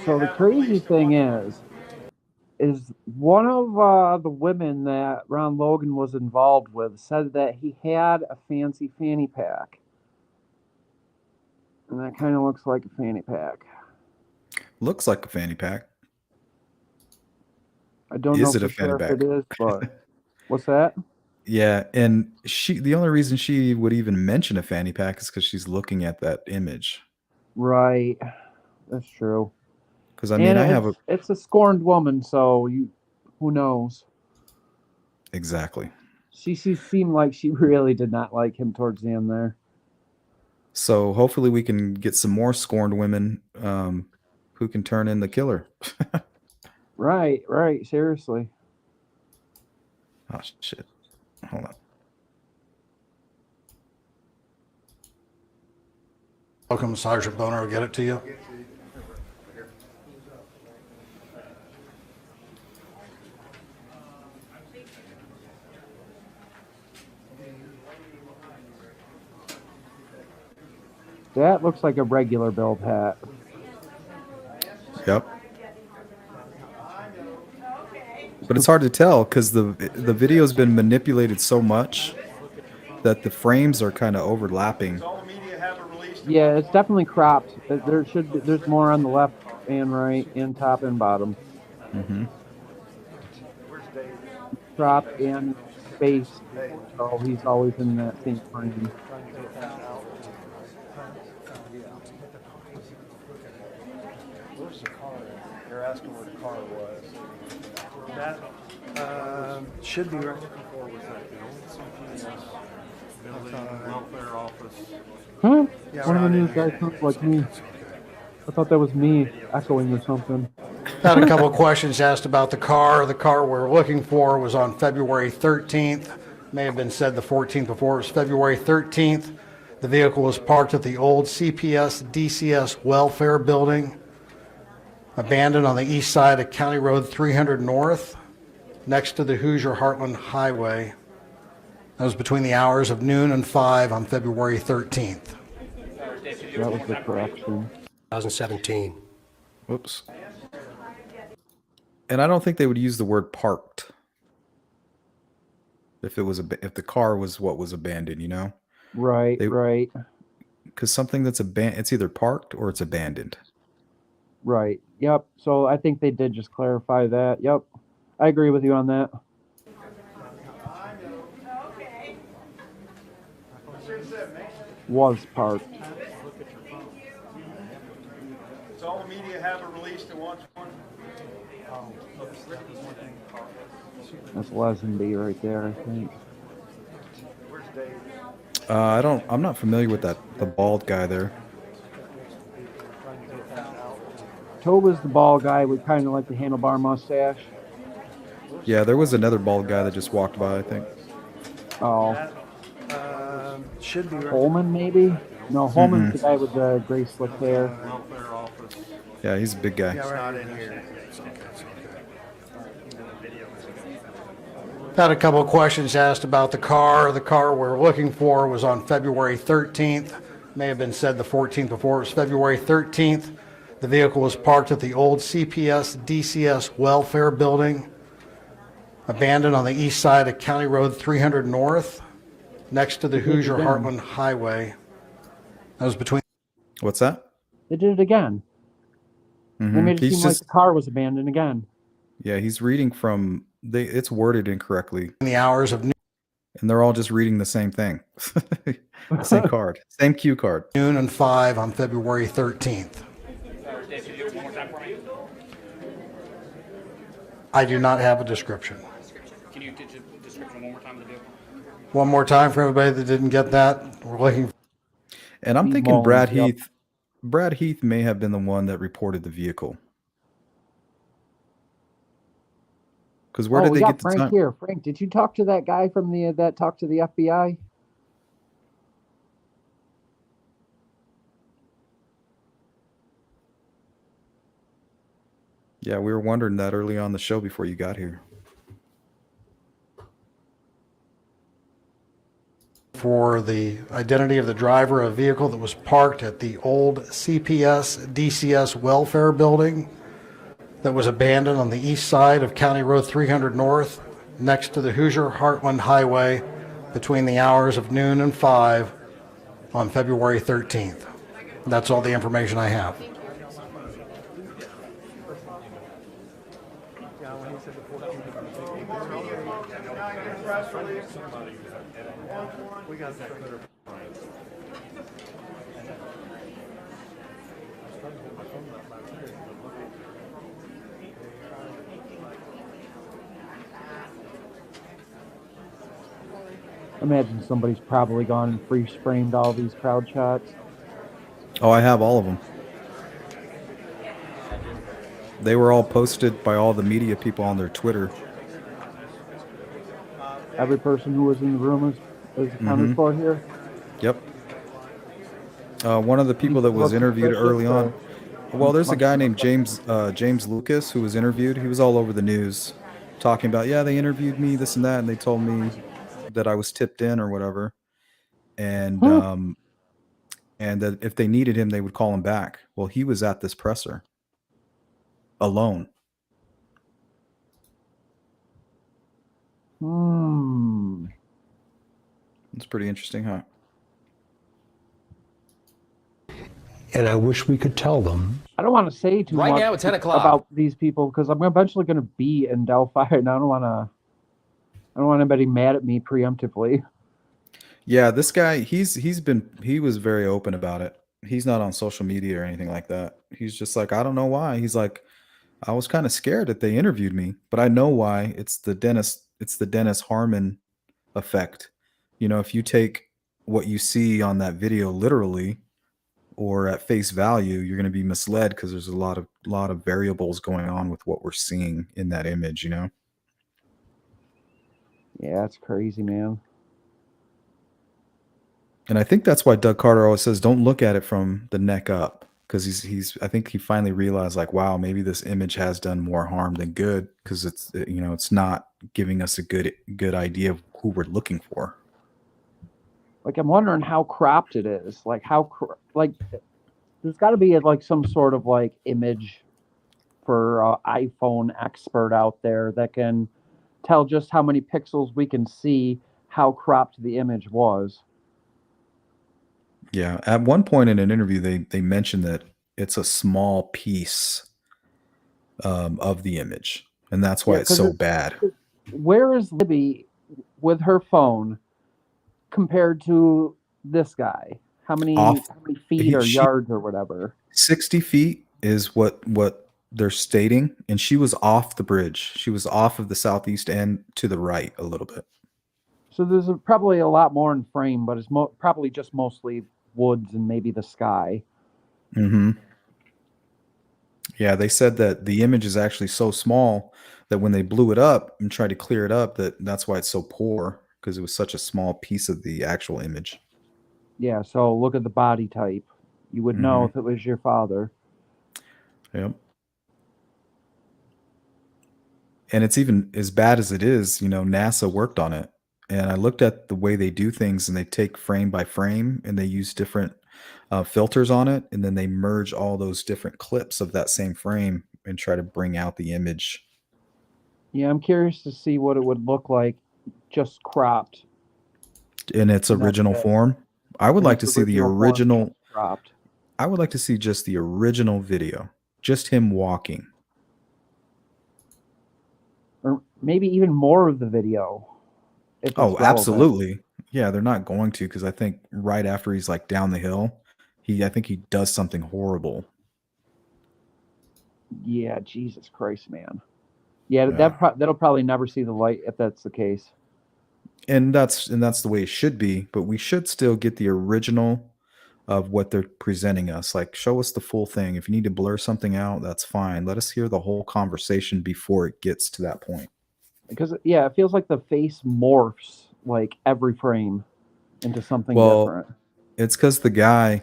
So the crazy thing is one of the women that Ron Logan was involved with said that he had a fancy fanny pack. And that kind of looks like a fanny pack. Looks like a fanny pack. I don't know for sure if it is, but what's that? Yeah, and the only reason she would even mention a fanny pack is because she's looking at that image. Right. That's true. Because I mean, it's a scorned woman, so who knows? Exactly. She seemed like she really did not like him towards the end there. So hopefully we can get some more scorned women who can turn in the killer. Right. Seriously. Oh, shit. Hold on. Welcome, Sergeant Boner will get it to you. That looks like a regular build hat. Yep. But it's hard to tell because the video's been manipulated so much that the frames are kind of overlapping. Yeah, it's definitely cropped. There's more on the left and right and top and bottom. Mm-hmm. Cropped and spaced, so he's always in that same frame. Where's the car? They're asking where the car was. That should be right. Was that the old CPS building, welfare office? Huh? Yeah, One of the right in news guys sounds like me. I thought that was me echoing or something. Had a couple of questions asked about the car. The car we're looking for was on February 13th. May have been said the 14th before. It was February 13th. The vehicle was parked at the old CPS DCS welfare building, abandoned on the east side of County Road 300 North, next to the Hoosier Heartland Highway. That was between the hours of noon and 5 on February 13th. That was the correction. 2017. Whoops. And I don't think they would use the word parked if the car was what was abandoned, you know? Right. Because something that's it's either parked or it's abandoned. Right. Yep. So I think they did just clarify that. Yep. I agree with you on that. Was parked. Does all the media have it released at once? That's Lesenby right there, I think. Where's Dave? I'm not familiar with the bald guy there. Toba's the bald guy with kind of like the handlebar mustache. Yeah, there was another bald guy that just walked by, I think. Oh. Should be right. Holman, maybe? No, Holman's the guy with the gray slick hair. Welfare office. Yeah, he's a big guy. Yeah, It's right. not in here. It's okay. Had a couple of questions asked about the car. The car we're looking for was on February 13th. May have been said the 14th before. It was February 13th. The vehicle was parked at the old CPS DCS Welfare Building, abandoned on the east side of County Road 300 North, next to the Hoosier Heartland Highway. That was between. What's that? They did it again. They made it He's seem like just, the car was abandoned again. yeah, he's reading from it's worded incorrectly. The hours of And they're all just reading the same thing. The same card. Same cue card. noon and 5 on February 13th. Dave, could you do it one more time for me? I do not have a description. Can you get the description one more time of the vehicle? One more time for everybody that didn't get that. We're looking. And I'm Steve thinking Mullins, Brad yep. Heath. Brad Heath may have been the one that reported the vehicle. Because where did we they got get the Frank time? here. Frank, did you talk to that guy from that talked to the FBI? Yeah, we were wondering that early on the show before you got here. For the identity of the driver of a vehicle that was parked at the old CPS DCS Welfare Building that was abandoned on the east side of County Road 300 North, next to the Hoosier Heartland Highway, between the hours of noon and 5 on February 13th. That's all the information I have. We got that. Imagine somebody's probably gone and freeze framed all these crowd shots. Oh, I have all of them. They were all posted by all the media people on their Twitter. Every person who was in the room is accounted for here. Yep. One of the people that was interviewed early on. Well, there's a guy named James Lucas who was interviewed. He was all over the news, talking about, yeah, they interviewed me, this and that, and they told me that I was tipped in or whatever, and that if they needed him, they would call him back. Well, he was at this presser alone. It's pretty interesting, huh? And I wish we could tell them. I don't want to say too Right much now at 10 o'clock. about these people because I'm eventually going to be in Delphi, and I don't want anybody mad at me preemptively. Yeah, this guy, he was very open about it. He's not on social media or anything like that. He's just like, I don't know why. He's like, I was kind of scared that they interviewed me, but I know why. It's the Dennis Harmon effect. You know, if you take what you see on that video literally or at face value, you're going to be misled because there's a lot of variables going on with what we're seeing in that image, you know? Yeah, it's crazy, man. And I think that's why Doug Carter always says, don't look at it from the neck up. Because I think he finally realized, like, wow, maybe this image has done more harm than good because it's not giving us a good idea of who we're looking for. Like, I'm wondering how cropped it is. Like, there's got to be like some sort of like image for iPhone expert out there that can tell just how many pixels we can see how cropped the image was. Yeah, at one point in an interview, they mentioned that it's a small piece of the image, and that's why it's so bad. Where is Libby with her phone compared to this guy? How many feet or yards or whatever? 60 feet, is what they're stating, and she was off the bridge. She was off of the southeast end to the right a little bit. So there's probably a lot more in frame, but it's probably just mostly woods and maybe the sky. Mm-hmm. Yeah, they said that the image is actually so small that when they blew it up and tried to clear it up, that's why it's so poor, because it was such a small piece of the actual image. Yeah, so look at the body type. You would know if it was your father. Yep. And it's even as bad as it is, you know, NASA worked on it. And I looked at the way they do things, and they take frame by frame and they use different filters on it. And then they merge all those different clips of that same frame and try to bring out the image. Yeah, I'm curious to see what it would look like just cropped. In its original form. I would like to see the original. Cropped. I would like to see just the original video, just him walking. Or maybe even more of the video. If it's relevant. Absolutely. Yeah, they're not going to, because I think right after he's like down the hill, I think he does something horrible. Yeah, Jesus Christ, man. Yeah, that'll probably never see the light if that's the case. And that's the way it should be, but we should still get the original of what they're presenting us. Like, show us the full thing. If you need to blur something out, that's fine. Let us hear the whole conversation before it gets to that point. Because it feels like the face morphs like every frame into something different. It's because the guy,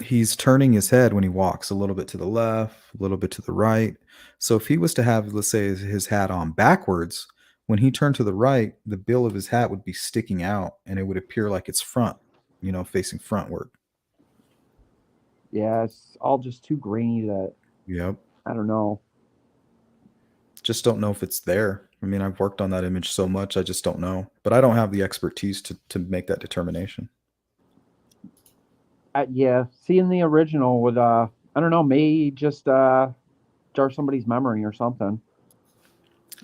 he's turning his head when he walks a little bit to the left, a little bit to the right. So if he was to have, let's say, his hat on backwards, when he turned to the right, the bill of his hat would be sticking out, and it would appear like it's front, you know, facing frontward. Yeah, it's all just too grainy that. Yep. I don't know. Just don't know if it's there. I mean, I've worked on that image so much, I just don't know. But I don't have the expertise to make that determination. Yeah, seeing the original would, I don't know, may just jar somebody's memory or something.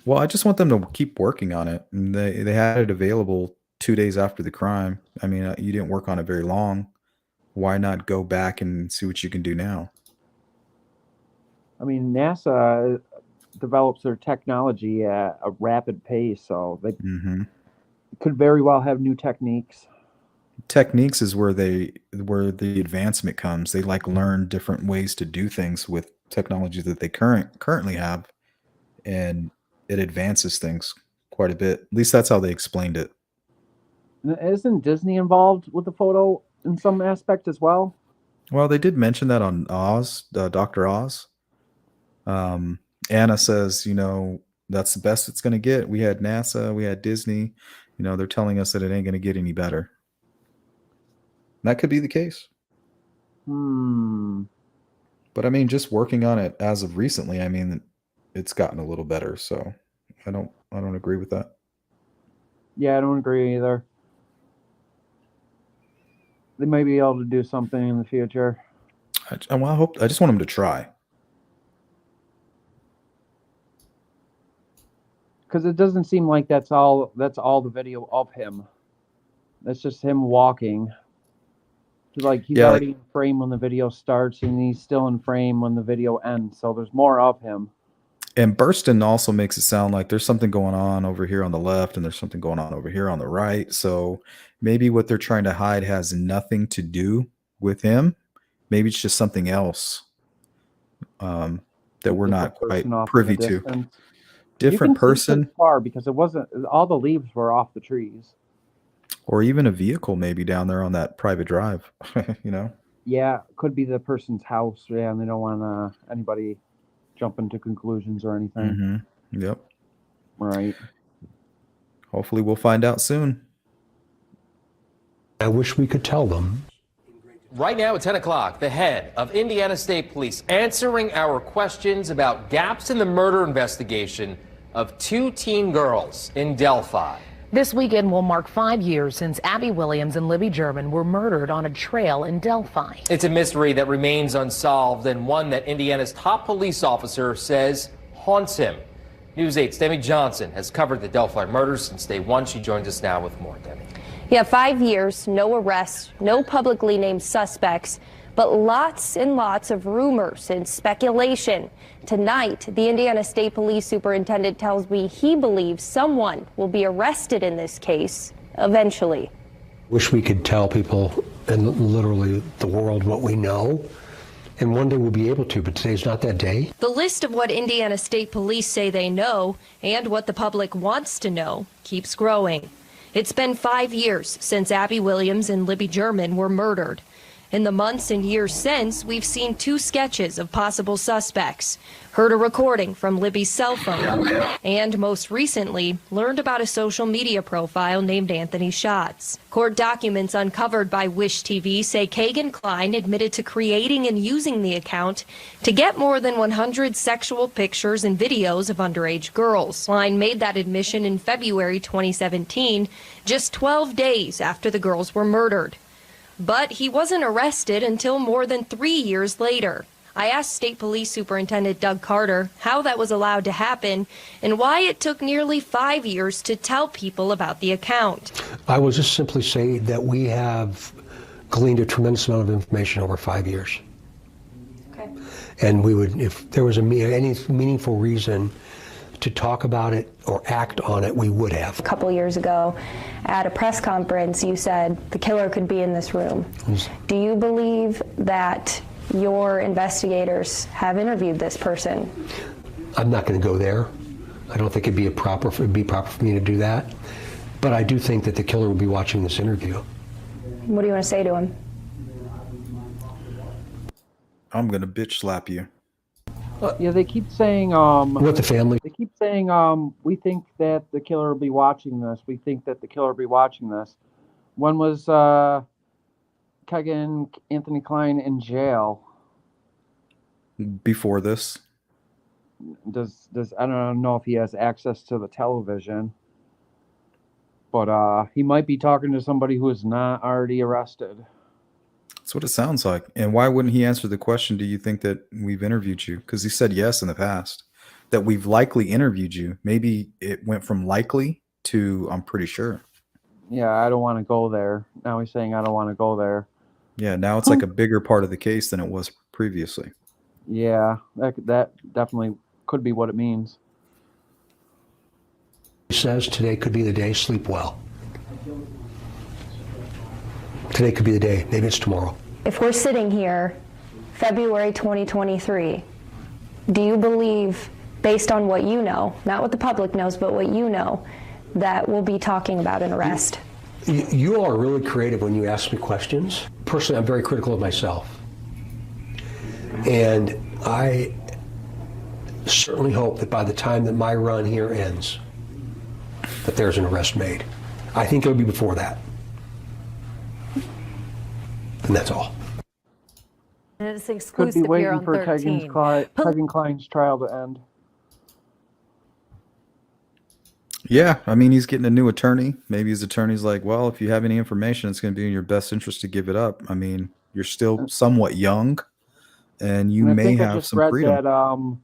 Well, I just want them to keep working on it. And they had it available 2 days after the crime. I mean, you didn't work on it very long. Why not go back and see what you can do now? I mean, NASA develops their technology at a rapid pace, so they could very well have new techniques. Techniques is where the advancement comes. They like learn different ways to do things with technology that they currently have, and it advances things quite a bit. At least that's how they explained it. Isn't Disney involved with the photo in some aspect as well? Well, they did mention that on Oz, Dr. Oz. Anna says, you know, that's the best it's going to get. We had NASA, we had Disney. You know, they're telling us that it ain't going to get any better. That could be the case. But I mean, just working on it as of recently, I mean, it's gotten a little better. So I don't agree with that. Yeah, I don't agree either. They may be able to do something in the future. I just want them to try. Because it doesn't seem like that's all the video of him. That's just him walking. Like he's already in frame when the video starts, and he's still in frame when the video ends. So there's more of him. And Burston also makes it sound like there's something going on over here on the left, and there's something going on over here on the right. So maybe what they're trying to hide has nothing to do with him. Maybe it's just something else that we're not quite privy to. Different person. Far because it wasn't all the leaves were off the trees. Or even a vehicle maybe down there on that private drive, you know? Yeah, could be the person's house. Yeah, and they don't want anybody jumping to conclusions or anything. Yep. Right. Hopefully we'll find out soon. I wish we could tell them. Right now at 10 o'clock, the head of Indiana State Police answering our questions about gaps in the murder investigation of 2 teen girls in Delphi. This weekend will mark 5 years since Abby Williams and Libby German were murdered on a trail in Delphi. It's a mystery that remains unsolved and one that Indiana's top police officer says haunts him. News 8's Demi Johnson has covered the Delphi murders since day one. She joins us now with more. Demi. Yeah, 5 years, no arrests, no publicly named suspects. but lots and lots of rumors and speculation. Tonight, the Indiana State Police Superintendent tells me he believes someone will be arrested in this case eventually. Wish we could tell people and literally the world what we know. And one day we'll be able to, but today's not that day. The list of what Indiana State Police say they know and what the public wants to know keeps growing. It's been 5 years since Abby Williams and Libby German were murdered. In the months and years since, we've seen 2 sketches of possible suspects, heard a recording from Libby's cell phone, and most recently, learned about a social media profile named Anthony Schatz. Court documents uncovered by Wish TV say Kagan Klein admitted to creating and using the account to get more than 100 sexual pictures and videos of underage girls. Klein made that admission in February 2017, just 12 days after the girls were murdered. But he wasn't arrested until more than 3 years later. I asked State Police Superintendent Doug Carter how that was allowed to happen and why it took nearly 5 years to tell people about the account. I will just simply say that we have gleaned a tremendous amount of information over 5 years. Okay. And we would, if there was any meaningful reason to talk about it or act on it, we would have. A couple years ago at a press conference, you said the killer could be in this room. Do you believe that your investigators have interviewed this person? I'm not going to go there. I don't think it'd be proper for me to do that. But I do think that the killer will be watching this interview. What do you want to say to him? I'm going to bitch slap you. Yeah, they keep saying What the family? They keep saying we think that the killer will be watching this. We think that the killer will be watching this. When was Kegan Anthony Klein in jail? Before this. Does I don't know if he has access to the television, but he might be talking to somebody who is not already arrested. That's what it sounds like. And why wouldn't he answer the question, do you think that we've interviewed you? Because he said yes in the past, that we've likely interviewed you. Maybe it went from likely to I'm pretty sure. Yeah, I don't want to go there. Now he's saying I don't want to go there. Yeah, now it's like a bigger part of the case than it was previously. Yeah, that definitely could be what it means. He says today could be the day, sleep well. Today could be the day, maybe it's tomorrow. If we're sitting here, February 2023, do you believe, based on what you know, not what the public knows, but what you know, that we'll be talking about an arrest? You all are really creative when you ask me questions. Personally, I'm very critical of myself. And I certainly hope that by the time that my run here ends, that there's an arrest made. I think it'll be before that. And that's all. And it's Could be exclusive here waiting on for 13. Kegan Klein's trial to end. Yeah, I mean, he's getting a new attorney. Maybe his attorney's like, well, if you have any information, it's going to be in your best interest to give it up. I mean, you're still somewhat young, and you And I may think I have just some read freedom. that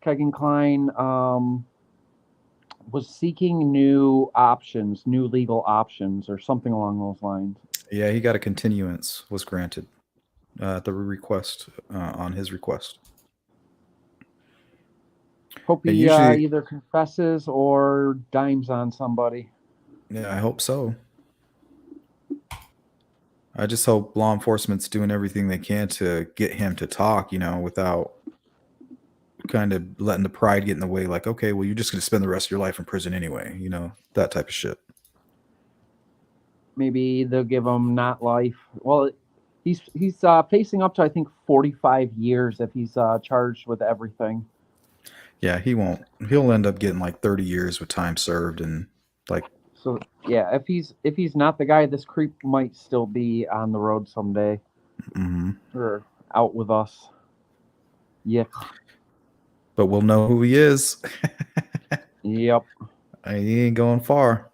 Kegan Klein was seeking new options, new legal options, or something along those lines. Yeah, he got a continuance was granted at the request on his request. Hope And he usually- either confesses or dimes on somebody. Yeah, I hope so. I just hope law enforcement's doing everything they can to get him to talk, without kind of letting the pride get in the way. Like, okay, well, you're just going to spend the rest of your life in prison anyway, that type of shit. Maybe they'll give him not life. Well, he's facing up to, I think, 45 years if he's charged with everything. Yeah, he won't. He'll end up getting like 30 years with time served and like. So yeah, if he's not the guy, this creep might still be on the road someday, or out with us. Yeah. But we'll know who he is. Yep. He ain't going far.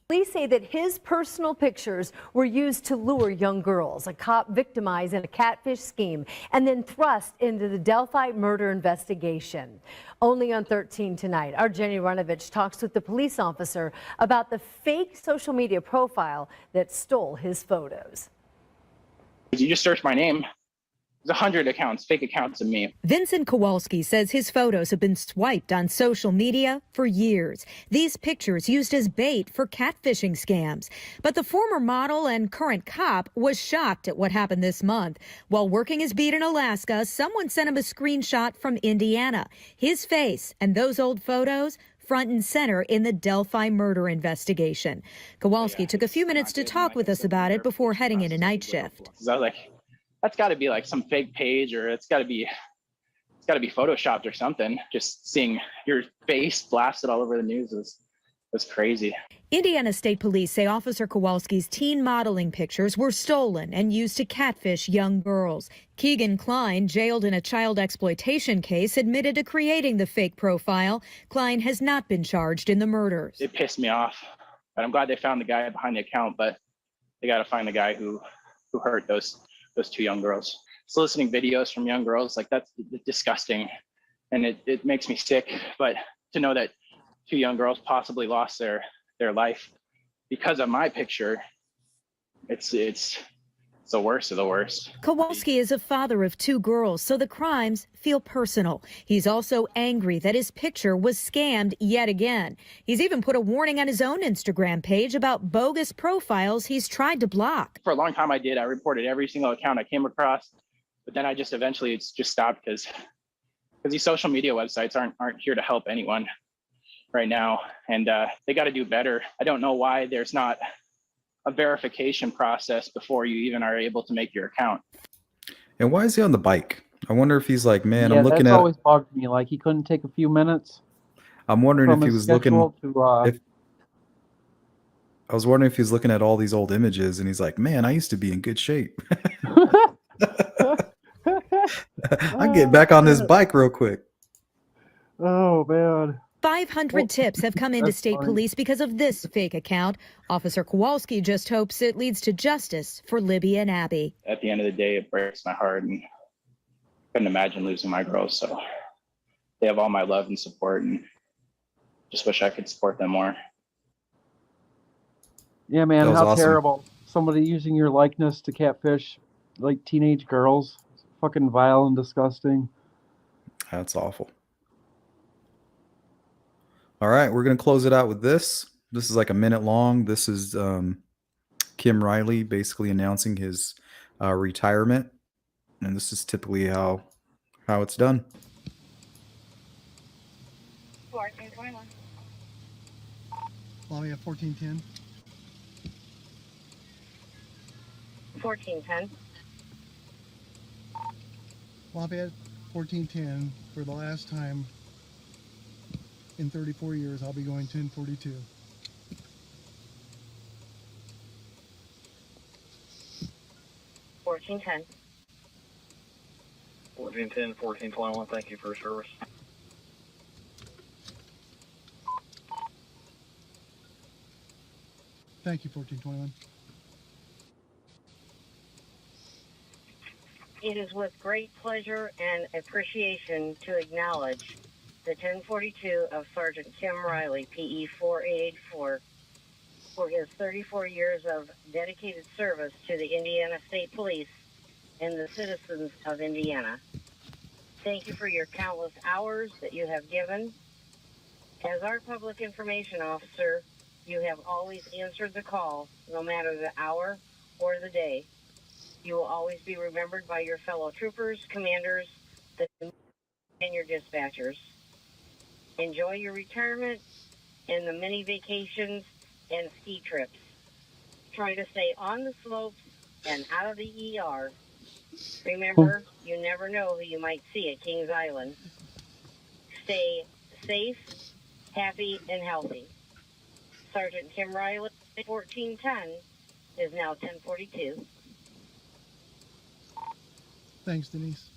Police say that his personal pictures were used to lure young girls, a cop victimized in a catfish scheme, and then thrust into the Delphi murder investigation. Only on 13 tonight, our Jenny Runovich talks with the police officer about the fake social media profile that stole his photos. You just search my name There's 100 accounts, fake accounts of me. Vincent Kowalski says his photos have been swiped on social media for years. These pictures used as bait for catfishing scams. But the former model and current cop was shocked at what happened this month. While working his beat in Alaska, someone sent him a screenshot from Indiana. His face and those old photos front and center in the Delphi murder investigation. Kowalski took a few minutes to talk with us about it before heading into night shift. So I was like, that's got to be like some fake page, or it's got to be photoshopped or something. Just seeing your face blasted all over the news was crazy. Indiana State Police say Officer Kowalski's teen modeling pictures were stolen and used to catfish young girls. Keegan Klein, jailed in a child exploitation case, admitted to creating the fake profile. Klein has not been charged in the murders. It pissed me off, but I'm glad they found the guy behind the account, but they got to find the guy who hurt those two young girls. Soliciting videos from young girls, like, that's disgusting, and it makes me sick. But to know that two young girls possibly lost their life because of my picture, it's the worst of the worst. Kowalski is a father of two girls, so the crimes feel personal. He's also angry that his picture was scammed yet again. He's even put a warning on his own Instagram page about bogus profiles he's tried to block. For a long time I reported every single account I came across, but then I just eventually just stopped because these social media websites aren't here to help anyone right now, and they got to do better. I don't know why there's not a verification process before you even are able to make your account. And why is he on the bike? I wonder if he's like, man, Yeah, I'm looking that's at. always bugged me. Like, he couldn't take a few minutes. I'm wondering from if he his was looking. schedule to, I was wondering if he's looking at all these old images and he's like, man, I used to be in good shape. I'm getting back on this bike real quick. Oh, man. 500 tips have come into That's state funny. police because of this fake account. Officer Kowalski just hopes it leads to justice for Libby and Abby. At the end of the day, it breaks my heart, and couldn't imagine losing my girls. So they have all my love and support, and just wish I could support them more. Yeah, man, That was how awesome. terrible. Somebody using your likeness to catfish, like, teenage girls. Fucking vile and disgusting. That's awful. All right, we're going to close it out with this. This is like a minute long. This is Kim Riley basically announcing his retirement. And this is typically how it's done. 1421. Lafayette 1410. 1410. Lafayette 1410. For the last time in 34 years, I'll be going 1042. $14.10. 1410, 1421. Thank you for your service. Thank you, 1421. It is with great pleasure and appreciation to acknowledge the 1042 of Sergeant Kim Riley, PE 4884, for his 34 years of dedicated service to the Indiana State Police and the citizens of Indiana. Thank you for your countless hours that you have given. As our public information officer, you have always answered the call, no matter the hour or the day. You will always be remembered by your fellow troopers, commanders, and your dispatchers. Enjoy your retirement and the many vacations and ski trips. Try to stay on the slopes and out of the ER. Remember, you never know who you might see at Kings Island. Stay safe, happy, and healthy. Sergeant Kim Riley, 1410, is now 1042. Thanks, Denise.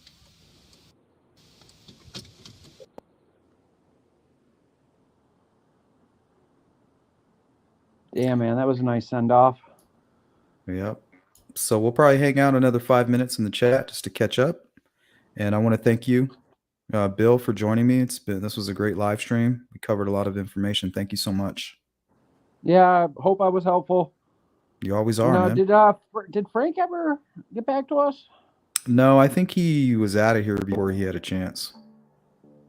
Yeah, man, that was a nice send-off. Yep. So we'll probably hang out another 5 minutes in the chat just to catch up. And I want to thank you, Bill, for joining me. This was a great live stream. We covered a lot of information. Thank you so much. Yeah, I hope I was helpful. You always are, man. Did Frank ever get back to us? No, I think he was out of here before he had a chance.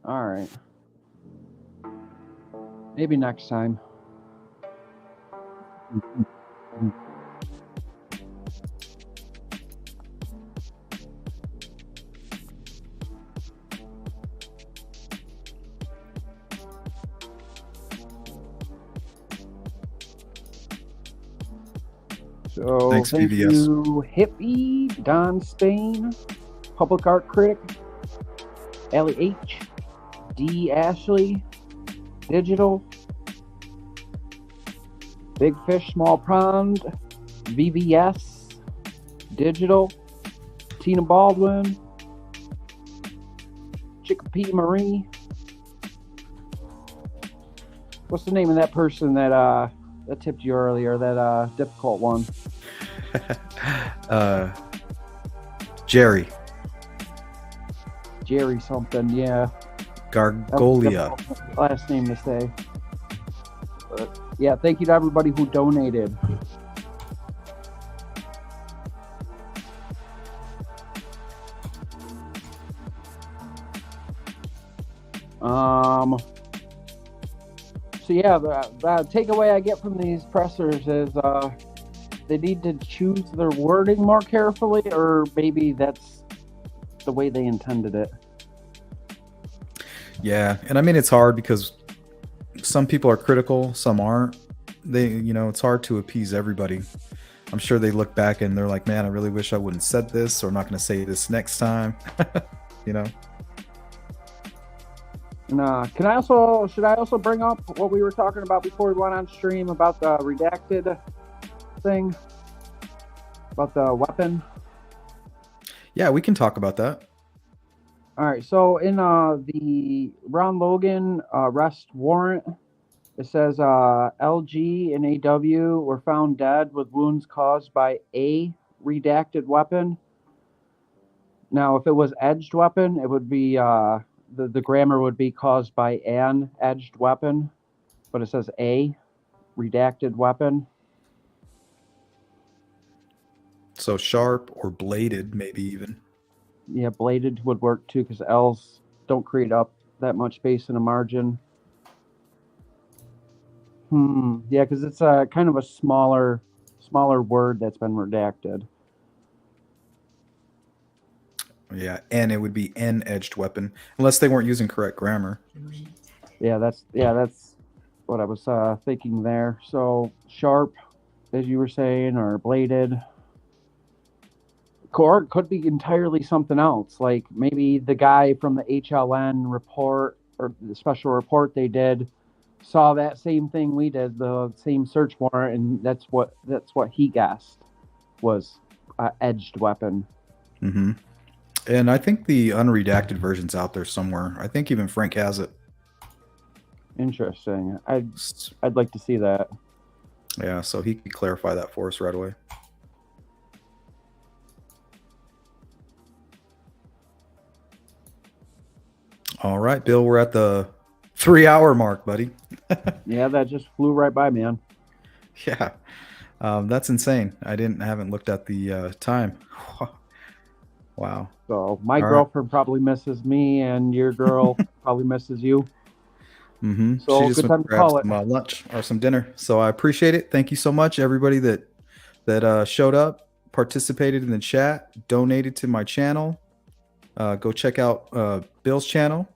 All right. Maybe next time. So Thanks, thank VVS. you, Hippie, Don Spain, Public Art Critic, Allie H, D Ashley, Digital, Big Fish Small Pond, VVS, Digital, Tina Baldwin, Chickapee Marie. What's the name of that person that tipped you earlier? That difficult one. Jerry something, yeah. Gargolia. Last name to say. But yeah, thank you to everybody who donated. So yeah, the takeaway I get from these pressers is they need to choose their wording more carefully, or maybe that's the way they intended it. Yeah, and I mean it's hard because some people are critical, some aren't. It's hard to appease everybody. I'm sure they look back and they're like, "Man, I really wish I wouldn't said this, or I'm not going to say this next time." you know. And should I also bring up what we were talking about before we went on stream about the redacted thing, about the weapon? Yeah, we can talk about that. All right. So in the Ron Logan arrest warrant, it says LG and AW were found dead with wounds caused by a redacted weapon. Now, if it was edged weapon, it would be the grammar would be caused by an edged weapon, but it says a redacted weapon. So sharp or bladed, maybe even. Yeah, bladed would work too, because L's don't create up that much space in a margin. Yeah, because it's a kind of a smaller word that's been redacted. Yeah, and it would be an edged weapon, unless they weren't using correct grammar. Yeah, that's what I was thinking there. So sharp, as you were saying, or bladed. Or it could be entirely something else. Like maybe the guy from the HLN report or the special report they did saw that same thing we did, the same search warrant, and that's what he guessed was edged weapon. Mm-hmm. And I think the unredacted version's out there somewhere. I think even Frank has it. Interesting. I'd like to see that. Yeah, so he could clarify that for us right away. All right, Bill, we're at the 3-hour mark, buddy. Yeah, that just flew right by, man. Yeah, that's insane. I haven't looked at the time. Wow. So my girlfriend probably misses me, and your girl probably misses you. Mm-hmm. So she just good went time to to grab call some it. lunch or some dinner. So I appreciate it. Thank you so much, everybody that showed up, participated in the chat, donated to my channel. Go check out Bill's channel.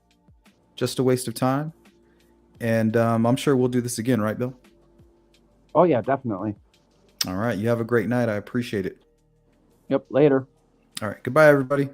Just a waste of time. And I'm sure we'll do this again, right, Bill? Oh yeah, definitely. All right. You have a great night. I appreciate it. Yep. Later. All right. Goodbye, everybody.